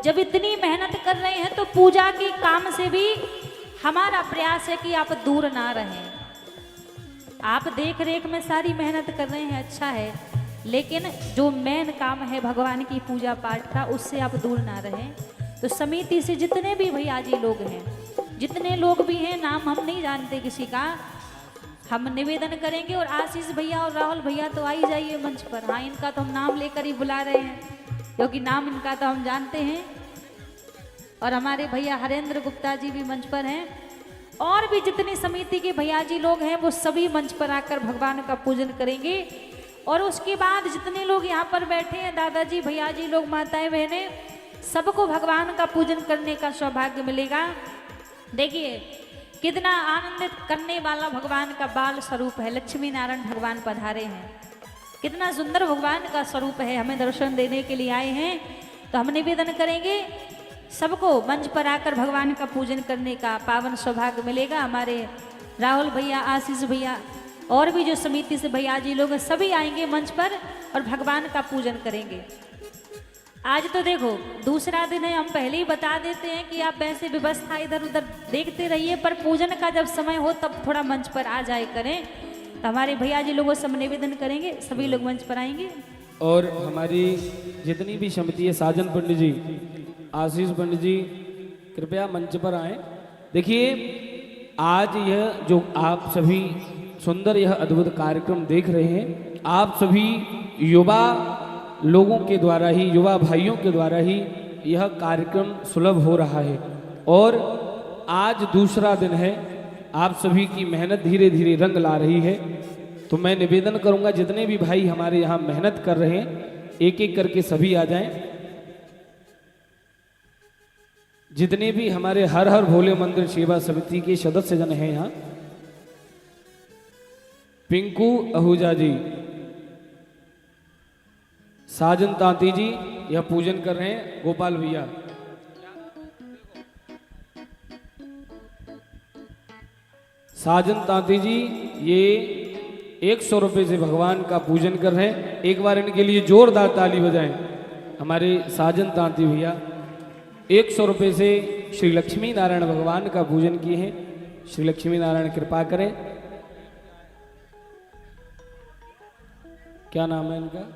जब इतनी मेहनत कर रहे हैं तो पूजा के काम से भी हमारा प्रयास है कि आप दूर ना रहें। आप देख रेख में सारी मेहनत कर रहे हैं, अच्छा है, लेकिन जो मेन काम है भगवान की पूजा पाठ का, उससे आप दूर ना रहें। तो समिति से जितने भी भैया जी लोग हैं, जितने लोग भी हैं, नाम हम नहीं जानते किसी का, हम निवेदन करेंगे। और आशीष भैया और राहुल भैया तो आ ही जाइए मंच पर। हाँ, इनका तो हम नाम लेकर ही बुला रहे हैं, क्योंकि नाम इनका तो हम जानते हैं। और हमारे भैया हरेंद्र गुप्ता जी भी मंच पर हैं, और भी जितनी समिति के भैया जी लोग हैं वो सभी मंच पर आकर भगवान का पूजन करेंगे। और उसके बाद जितने लोग यहाँ पर बैठे हैं, दादाजी भैया जी लोग, माताएं बहनें, सबको भगवान का पूजन करने का सौभाग्य मिलेगा। देखिए कितना आनंदित करने वाला भगवान का बाल स्वरूप है। लक्ष्मी नारायण भगवान पधारे हैं, कितना सुंदर भगवान का स्वरूप है, हमें दर्शन देने के लिए आए हैं। तो हम निवेदन करेंगे सबको मंच पर आकर भगवान का पूजन करने का पावन सौभाग्य मिलेगा। हमारे राहुल भैया, आशीष भैया और भी जो समिति से भैया जी लोग हैं, सभी आएंगे मंच पर और भगवान का पूजन करेंगे। आज तो देखो दूसरा दिन है, हम पहले ही बता देते हैं कि आप वैसे व्यवस्था इधर उधर देखते रहिए, पर पूजन का जब समय हो तब थोड़ा मंच पर आ जाए करें। तो हमारे भैया जी लोगों से हम निवेदन करेंगे, सभी लोग मंच पर आएंगे। और हमारी जितनी भी समिति है, साजन पंडित जी, आशीष पंडित जी, कृपया मंच पर आए। देखिए आज यह जो आप सभी सुंदर यह अद्भुत कार्यक्रम देख रहे हैं, आप सभी युवा लोगों के द्वारा ही, युवा भाइयों के द्वारा ही यह कार्यक्रम सुलभ हो रहा है। और आज दूसरा दिन है, आप सभी की मेहनत धीरे धीरे रंग ला रही है। तो मैं निवेदन करूंगा जितने भी भाई हमारे यहाँ मेहनत कर रहे हैं, एक एक करके सभी आ जाएं। जितने भी हमारे हर हर भोले मंदिर सेवा समिति के सदस्य जन हैं यहाँ, पिंकू आहूजा जी, साजन तांती जी यह पूजन कर रहे हैं, गोपाल भैया, साजन तांती जी ये 100 रुपए से भगवान का पूजन कर रहे हैं। एक बार इनके लिए जोरदार ताली बजाएं। हमारे साजन तांती भैया 100 रुपए से श्री लक्ष्मी नारायण भगवान का पूजन किए हैं। श्री लक्ष्मी नारायण कृपा करें। क्या नाम है इनका?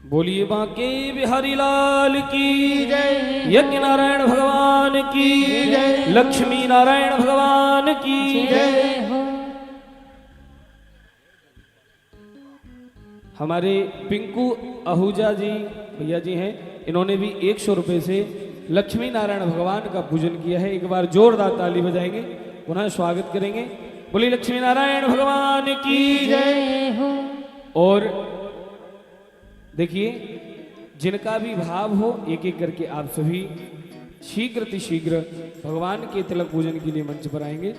बोलिए बांके बिहारी लाल की जय, यज्ञ नारायण भगवान की जय, लक्ष्मी नारायण भगवान की जय हो। हमारे पिंकू आहूजा जी भैया जी हैं, इन्होंने भी 100 रुपए से लक्ष्मी नारायण भगवान का पूजन किया है। एक बार जोरदार ताली बजाएंगे, पुनः स्वागत करेंगे। बोलिए लक्ष्मी नारायण भगवान की जय हो। और देखिए जिनका भी भाव हो, एक एक करके आप सभी शीघ्र भगवान के तिलक पूजन के लिए मंच पर आएंगे।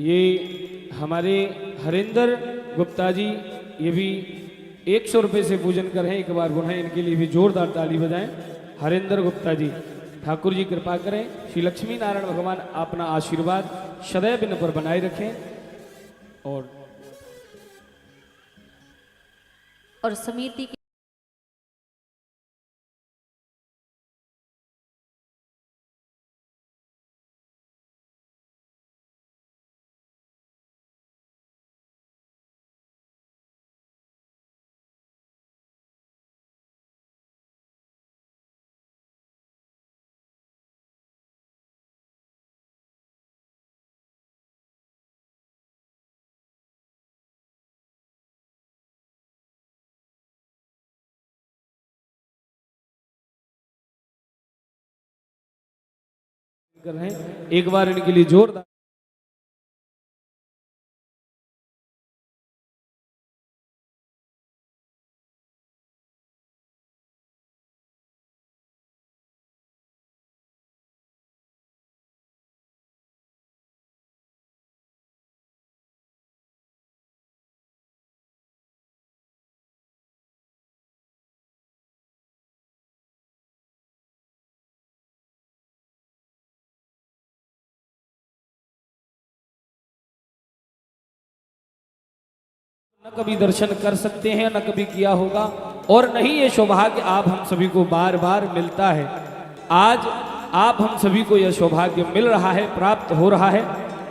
ये हमारे हरेंद्र गुप्ता जी, ये भी 100 रुपए से पूजन कर रहे हैं। एक बार पुनः इनके लिए भी जोरदार ताली बजाएं। हरेंद्र गुप्ता जी, ठाकुर जी कृपा करें, श्री लक्ष्मी नारायण भगवान अपना आशीर्वाद सदैव इन पर बनाए रखें। और समिति की कर रहे हैं। एक बार इनके लिए जोरदार न कभी दर्शन कर सकते हैं, न कभी किया होगा, और नहीं ये सौभाग्य आप हम सभी को बार बार मिलता है। आज आप हम सभी को यह सौभाग्य मिल रहा है, प्राप्त हो रहा है,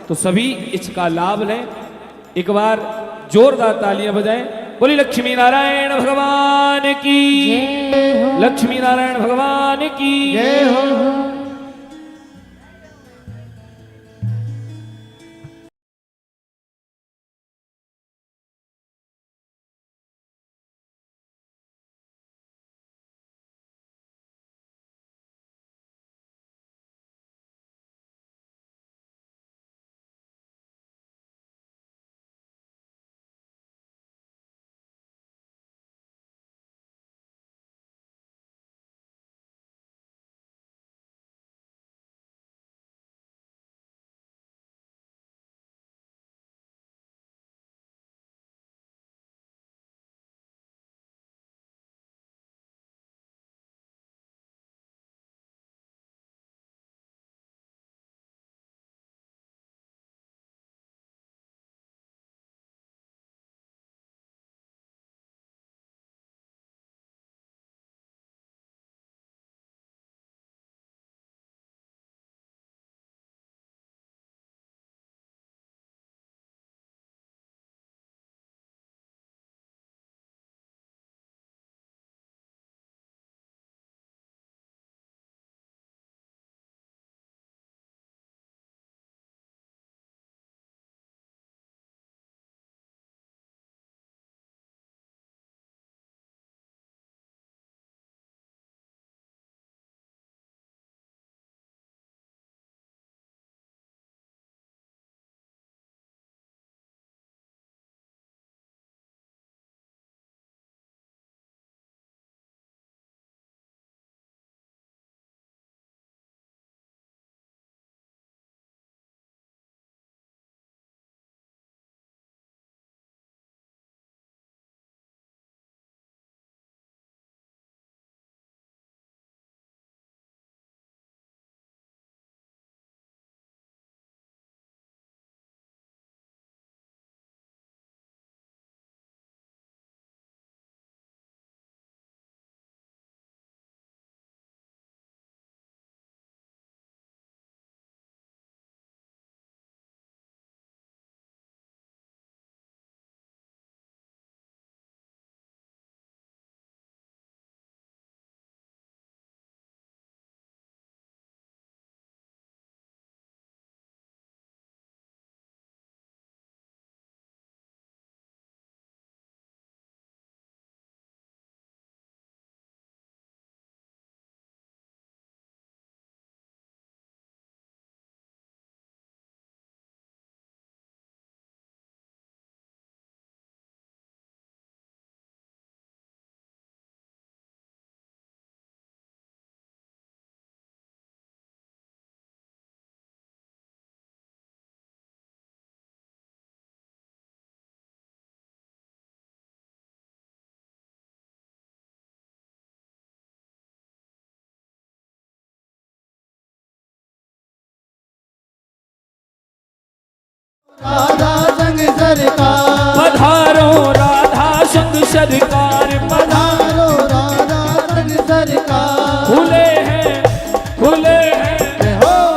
तो सभी इसका लाभ लें। एक बार जोरदार तालियां बजाएं। बोली लक्ष्मी नारायण भगवान की, लक्ष्मी नारायण भगवान की जय हो। राधा संग सरकार पधारो, राधा संग सरकार पधारो, राधा संग सरकार खुले हैं, खुले हैं,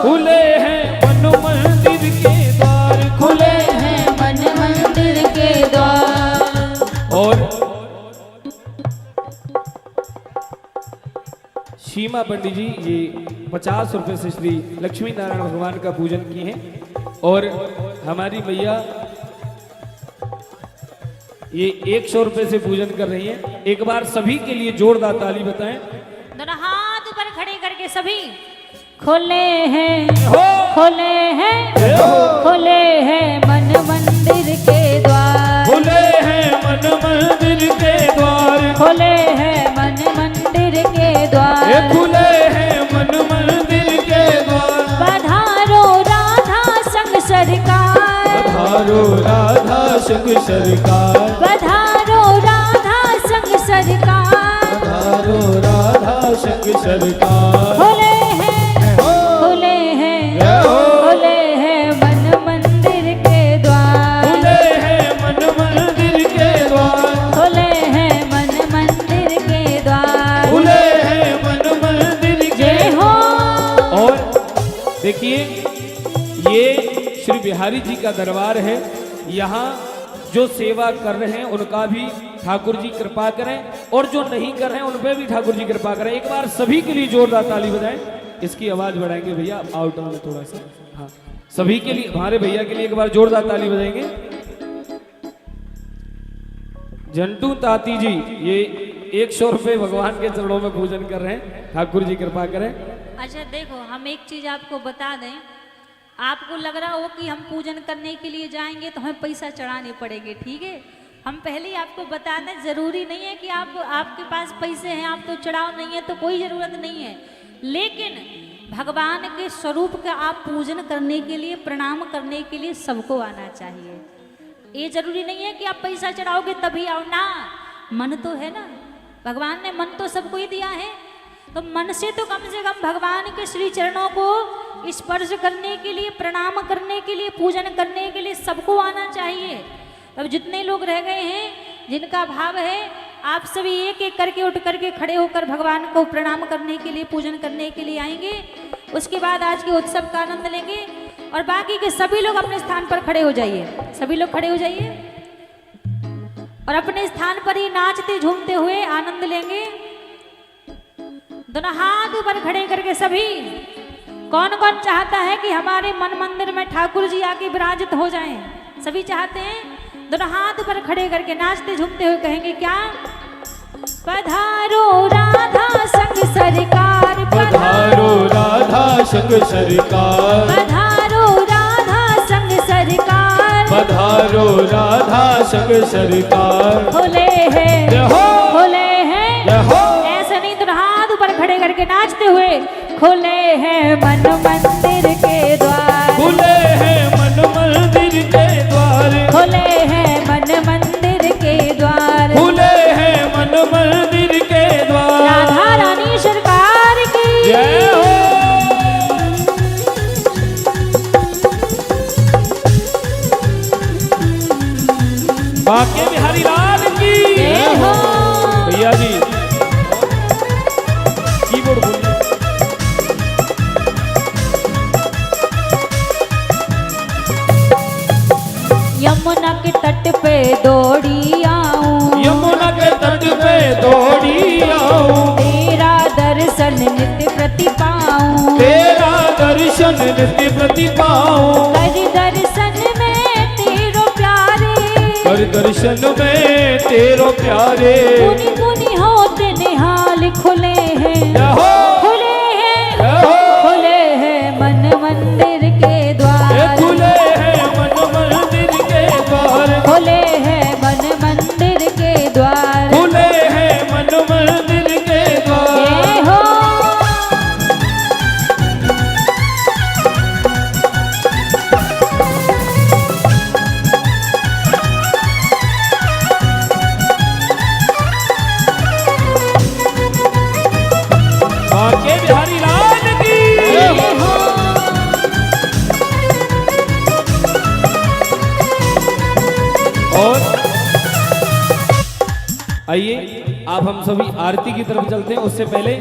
खुले हैं मन मंदिर के द्वार, खुले हैं मन मंदिर के द्वार। और सीमा पंडित जी ये 50 रुपए से श्री लक्ष्मी नारायण भगवान का पूजन किए हैं, और हमारी मैया ये 100 रुपए से पूजन कर रही हैं। एक बार सभी के लिए जोरदार ताली बताएं। दोनों हाथ ऊपर खड़े करके सभी खोले हैं, हो खोले हैं, खोले हैं मन मंदिर के द्वार, खुले हैं मन मंदिर के द्वार, खोले हैं मन मंदिर के द्वार, ये खुले हैं मन मंदिर के द्वार। पधारो राधा संग सरकार, पधारो राधा संग सरकार, पधारो राधा संग सरकार, पधारो राधा संग सरकार। खोले हैं, खोले हैं, खोले हैं मन मंदिर के द्वार, खुले हैं मन मंदिर के द्वार, खोले हैं मन मंदिर के द्वार। खुले हैं मन मंदिर के जय हो बिहारी जी का दरबार है। यहाँ जो सेवा कर रहे हैं उनका भी ठाकुर जी कृपा करें, और जो नहीं कर रहे हैं उन पे भी ठाकुर जी कृपा करें। एक बार सभी के लिए जोरदार ताली बजाएं। इसकी आवाज बढ़ाएंगे भैया आउटर में थोड़ा सा। हाँ, सभी के लिए, हमारे भैया के लिए एक बार जोरदार ताली बजाएंगे। जंटू ताती जी ये 100 रुपए भगवान के चरणों में पूजन कर रहे हैं। ठाकुर जी कृपा करें। अच्छा देखो, हम एक चीज आपको बता दें, आपको लग रहा हो कि हम पूजन करने के लिए जाएंगे तो हमें पैसा चढ़ाने पड़ेंगे, ठीक है। हम पहले ही आपको बता दें, जरूरी नहीं है कि आपके पास पैसे हैं आप तो चढ़ाओ, नहीं है तो कोई जरूरत नहीं है। लेकिन भगवान के स्वरूप का आप पूजन करने के लिए, प्रणाम करने के लिए सबको आना चाहिए। ये जरूरी नहीं है कि आप पैसा चढ़ाओगे तभी आओ ना। मन तो है ना, भगवान ने मन तो सबको ही दिया है, तो मन से तो कम से कम भगवान के श्री चरणों को स्पर्श करने के लिए, प्रणाम करने के लिए, पूजन करने के लिए सबको आना चाहिए। अब जितने लोग रह गए हैं जिनका भाव है, आप सभी एक एक करके उठ करके खड़े होकर भगवान को प्रणाम करने के लिए, पूजन करने के लिए आएंगे। उसके बाद आज के उत्सव का आनंद लेंगे। और बाकी के सभी लोग अपने स्थान पर खड़े हो जाइए, सभी लोग खड़े हो जाइए और अपने स्थान पर ही नाचते झूमते हुए आनंद लेंगे। दोनों हाथ ऊपर खड़े करके सभी, कौन कौन चाहता है कि हमारे मन मंदिर में ठाकुर जी आके विराजित हो जाएं? सभी चाहते हैं। दोनों हाथ ऊपर खड़े करके नाचते झूमते हुए कहेंगे क्या? पधारो राधा संग सरकार, पधारो राधा संग सरकार, पधारो राधा संग सरकार, पधारो राधा संग सरकार। खोले हैं, जय हो, खोले हैं, जय हो। ऐसे नहीं तो हाथ ऊपर खड़े करके नाचते हुए, खोले हैं मन मंदिर के द्वार, खुले हैं मन मंदिर के द्वार, खोले हैं मन मंदिर के द्वार, खुले हैं मन मंदिर के द्वार। राधा रानी सरकार की जय हो। बाके बिहारी लाल की जय हो। भैया जी कीबोर्ड बोलिए। यमुना के तट पे दौड़ी आऊं, यमुना के तट पे दौड़ी आऊं, तेरा दर्शन नित्य प्रति पाऊं, तेरा दर्शन नित्य प्रति पाऊं, कर दर्शन में तेरो प्यारे, कर दर्शन में तेरो प्यारे। मुनि मुनि होते निहाल, खुले हैं, जय हो, खुले हैं, जय हो। खुले हैं मन मंदिर के ये द्वार, खुले हैं मन मंदिर के द्वार, खुले हैं मन मंदिर के द्वार। खुले हैं मन मंदिर के द्वार। जय हो। बाके बिहारी लाल की जय हो। और आइए आप हम सभी आरती की तरफ चलते हैं। उससे पहले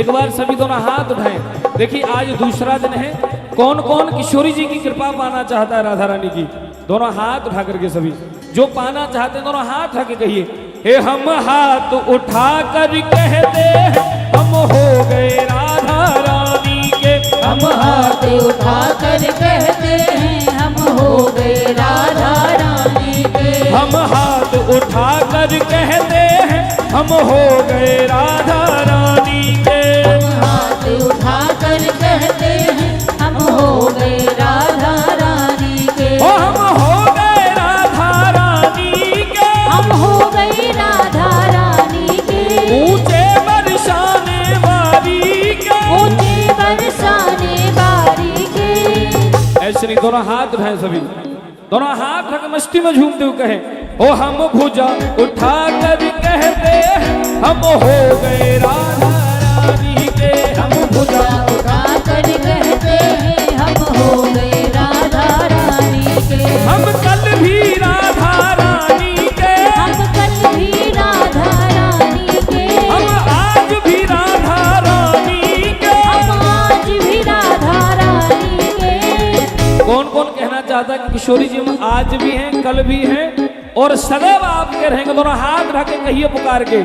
एक बार सभी दोनों हाथ उठाएं। देखिए आज दूसरा दिन है। कौन कौन किशोरी जी की कृपा पाना चाहता है राधा रानी की? दोनों हाथ उठा करके सभी जो पाना चाहते हैं दोनों हाथ उठा के कहिए, हे हम हाथ उठा कर कहते हैं हम हो गए राधा रानी के। हम हाथ उठा कर कहते हैं हम हो गए राधा रानी के। हम हाथ उठा कर कहते हैं हम हो गए राधा रानी के। हम हाथ उठा कर कहते हैं हम हो गए राधा रानी के। ओ हम हो गए राधा रानी के। हम हो गए राधा रानी के। ऊंचे बरसाने वाली के। ऊंचे बरसाने बारी के। ऐसे नहीं, दोनों हाथ उठाए सभी, दोनों हाथ रख मस्ती में झूमते हुए कहे, ओ हम भुजा उठा कर कहते हैं हम हो गए राधा रानी के। हम भुजा उठा कर कहते हैं हम हो गए राधा रानी के। हम कल भी राधा रानी के। हम कल भी राधा रानी के। हम आज भी राधा रानी के। हम आज भी राधा रानी के। कौन कौन कहना चाहता है कि किशोरी जी हम आज भी हैं, कल भी हैं और सदैव आपके रहेंगे। दोनों हाथ रख के कहिए पुकार के,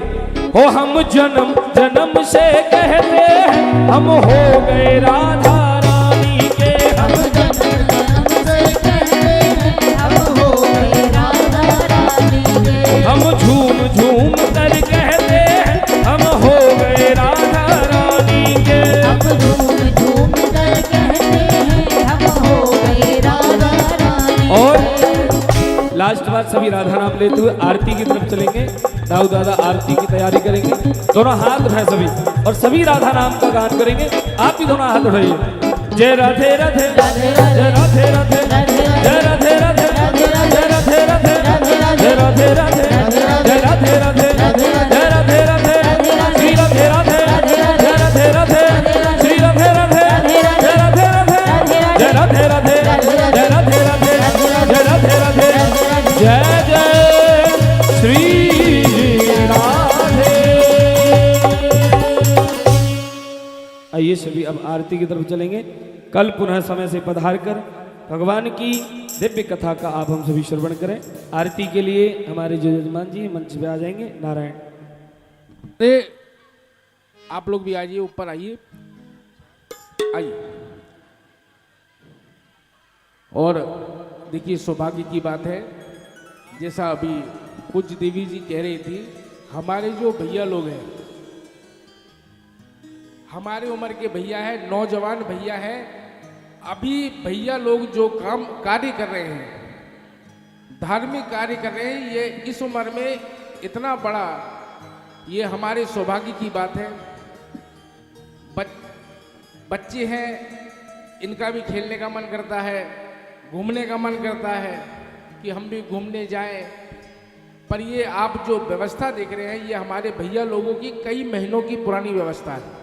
हो हम जन्म जन्म से कहते हैं हम हो गए राधा रानी के। हम जन्म जन्म से कहते हैं हम हो गए राधा रानी के। हम झूम झूम कर कहते हैं हम हो गए राधा रानी के। हम झूम झूम कर कहते हैं हम हो गए राधा रानी के। और लास्ट बार सभी राधा नाम लेते हुए आरती की तरफ चलेंगे। दाऊ दादा आरती की तैयारी करेंगे। दोनों हाथ उठाए सभी और सभी राधा नाम का गान करेंगे। आप भी दोनों हाथ उठाइए। जय राधे राधे जय राधे राधे जय राधे राधे जय राधे राधे जय राधे राधे जय राधे राधे जय राधे राधे श्री राधे राधे जय राधे राधे श्री राधे राधे जय राधे राधे जय राधे राधे जय राधे राधे जय राधे राधे जय जय श्री राधे। आइए सभी अब आरती की तरफ चलेंगे। कल पुनः समय से पधार कर भगवान की दिव्य कथा का आप हम सभी श्रवण करें। आरती के लिए हमारे जो यजमान जी मंच पे आ जाएंगे। नारायण। आप लोग भी आइए, ऊपर आइए, आइए। और देखिए सौभाग्य की बात है, जैसा अभी पूज्य देवी जी कह रही थी, हमारे जो भैया लोग हैं, हमारे उम्र के भैया है, नौजवान भैया है, अभी भैया लोग जो काम कार्य कर रहे हैं, धार्मिक कार्य कर रहे हैं, ये इस उम्र में इतना बड़ा, ये हमारे सौभाग्य की बात है। बच्चे हैं, इनका भी खेलने का मन करता है, घूमने का मन करता है कि हम भी घूमने जाएं, पर ये आप जो व्यवस्था देख रहे हैं, ये हमारे भैया लोगों की कई महीनों की पुरानी व्यवस्था है।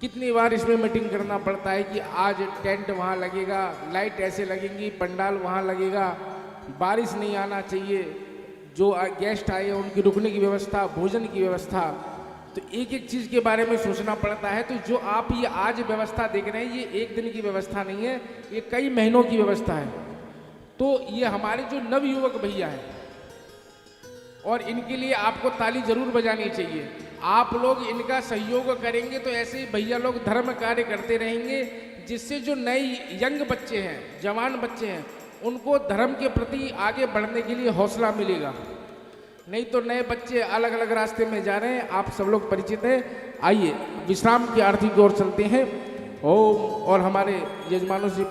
कितनी बार इसमें मीटिंग करना पड़ता है कि आज टेंट वहाँ लगेगा, लाइट ऐसे लगेंगी, पंडाल वहाँ लगेगा, बारिश नहीं आना चाहिए, जो गेस्ट आए उनकी रुकने की व्यवस्था, भोजन की व्यवस्था, तो एक एक चीज़ के बारे में सोचना पड़ता है। तो जो आप ये आज व्यवस्था देख रहे हैं, ये एक दिन की व्यवस्था नहीं है, ये कई महीनों की व्यवस्था है। तो ये हमारे जो नवयुवक भैया हैं, और इनके लिए आपको ताली जरूर बजानी चाहिए। आप लोग इनका सहयोग करेंगे तो ऐसे ही भैया लोग धर्म कार्य करते रहेंगे, जिससे जो नए यंग बच्चे हैं, जवान बच्चे हैं, उनको धर्म के प्रति आगे बढ़ने के लिए हौसला मिलेगा। नहीं तो नए बच्चे अलग अलग रास्ते में जा रहे हैं, आप सब लोग परिचित हैं। आइए विश्राम की आरती की ओर चलते हैं। ओम। और हमारे यजमानों से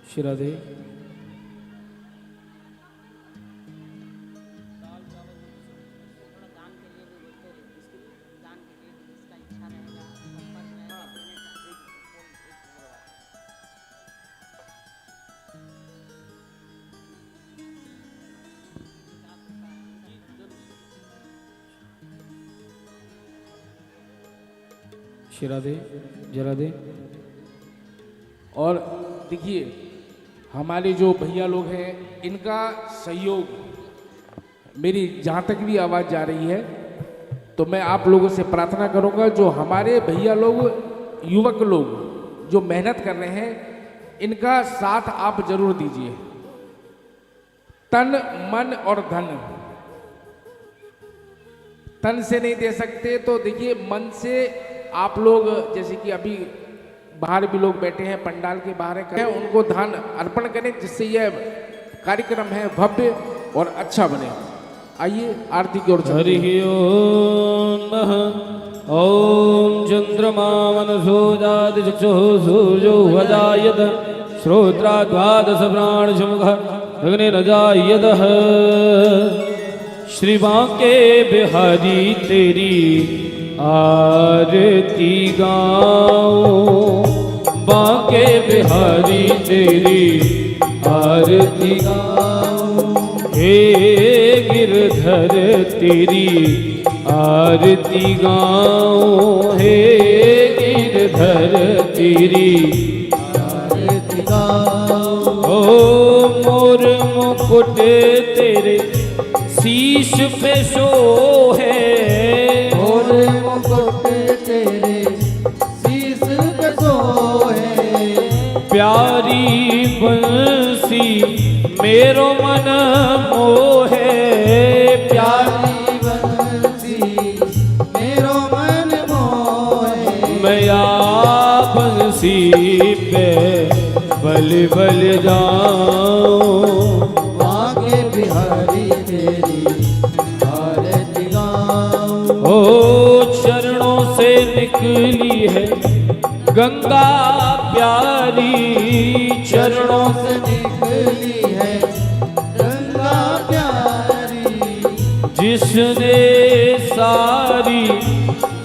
श्री राधे। श्री राधे। जय राधे। और देखिए हमारे जो भैया लोग हैं, इनका सहयोग, मेरी जहाँ तक भी आवाज़ जा रही है, तो मैं आप लोगों से प्रार्थना करूँगा, जो हमारे भैया लोग, युवक लोग जो मेहनत कर रहे हैं, इनका साथ आप जरूर दीजिए, तन मन और धन। तन से नहीं दे सकते तो देखिए मन से आप लोग, जैसे कि अभी बाहर भी लोग बैठे हैं, पंडाल के बाहर हैं, उनको दान अर्पण करें, जिससे यह कार्यक्रम है भव्य और अच्छा बने। आइए आरती की ओर चलते हैं। हरि ओम नमः। ओम चंद्रमा मनसो जाति चक्षुः सूर्यो वजायत श्रोत्रा द्वादश प्राण मुख अग्नि न जायदः। श्री बांके बिहारी तेरी आरती गाऊं, बांके बिहारी तेरी आरती गाऊं। हे गिरधर तेरी आरती गाऊं, हे गिरधर तेरी आरती गाऊं। ओ मोर मुकुट तेरे शीश पे सोहे, मोर मुकुट तेरे शीश पे सोहे। प्यारी बंसी मेरो मन मोहे, प्यारी बंसी मेरो मन मोहे। मैं आ बंसी पे बल बल जाऊं, बांके बिहारी तेरी आरती गाऊं। ओ चरणों से निकली है गंगा प्यारी, चरणों से से निकली है गंगा प्यारी। जिसने सारी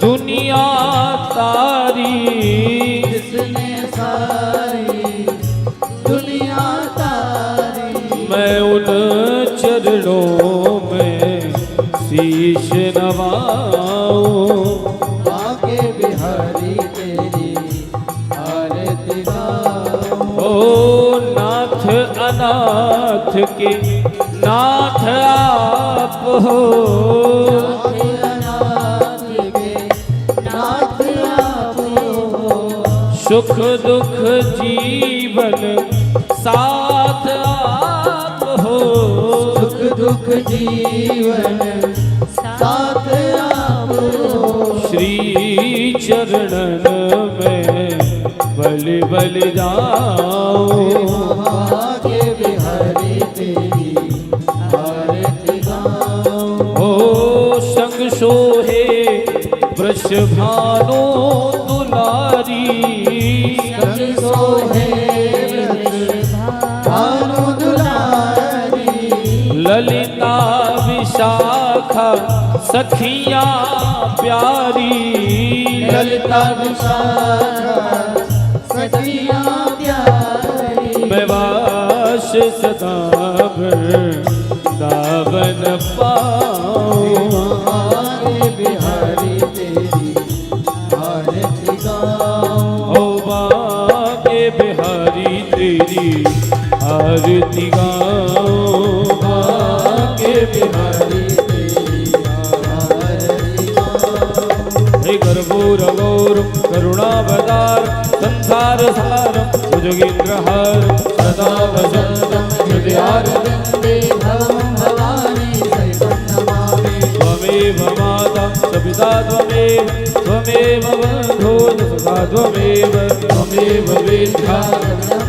दुनिया तारी, जिसने सारी दुनिया तारी। मैं उन चरणों में शीश नवाऊं, बांके बिहारी तेरी आरती गाऊं। ओ नाथ अनाथ के नाथ आप हो, नाथ के नाथ आप हो। सुख दुख जीवन साथ आप हो, सुख दुख जीवन साथ आप हो। श्री चरणन में बल बल जाऊं, बांके बिहारी तेरी आरती गाऊं। ओ संग सोहे वृषभानु दुलारी, संग सोहे भानु दुलारी। ललिता विशाखा सखियां प्यारी, ललिता विशाखा सखियां प्यारी। मैं वास सदा वृंदावन पाऊं, बांके बिहारी तेरी आरती गाऊं। ओ बांके बिहारी तेरी आरती गाऊं, बांके बिहारी तेरी आरती गाऊं। हे कर्पूर गौर करुणावतार संसार सारम भुजगेन्द्रहार सदा वसंतम हृदयारविंदे भवं भवानी सहितं नमामि। त्वमेव माता च पिता त्वमेव, त्वमेव बन्धो च सखा त्वमेव, त्वमेव वेद्या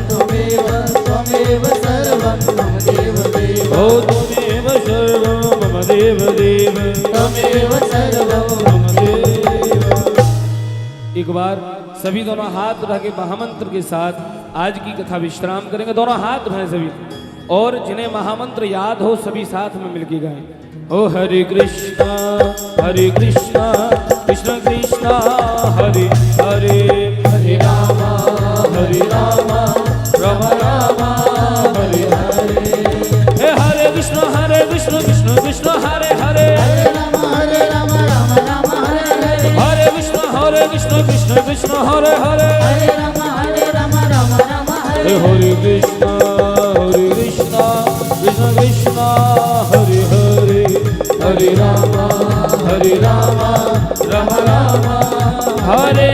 त्वमेव त्वमेव सर्वं मम देवदेव। ओ त्वमेव सर्वं मम देवदेव, त्वमेव सर्वं मम देव। एक बार सभी दोनों हाथ उठा के महामंत्र के साथ आज की कथा विश्राम करेंगे। दोनों हाथ उठाएं सभी, और जिन्हें महामंत्र याद हो सभी साथ में मिलके गाएं। ओ हरे कृष्णा कृष्ण कृष्णा हरे हरे, हरे रामा राम राम हरे हरे। हे हरे कृष्ण कृष्ण कृष्ण हरे हरे, हरे राम राम राम हरे हरे। हरे कृष्ण कृष्ण कृष्ण हरे हरे, हरे राम राम राम हरे हे हरे कृष्ण कृष्ण कृष्ण हरे हरे, हरे राम राम राम हरे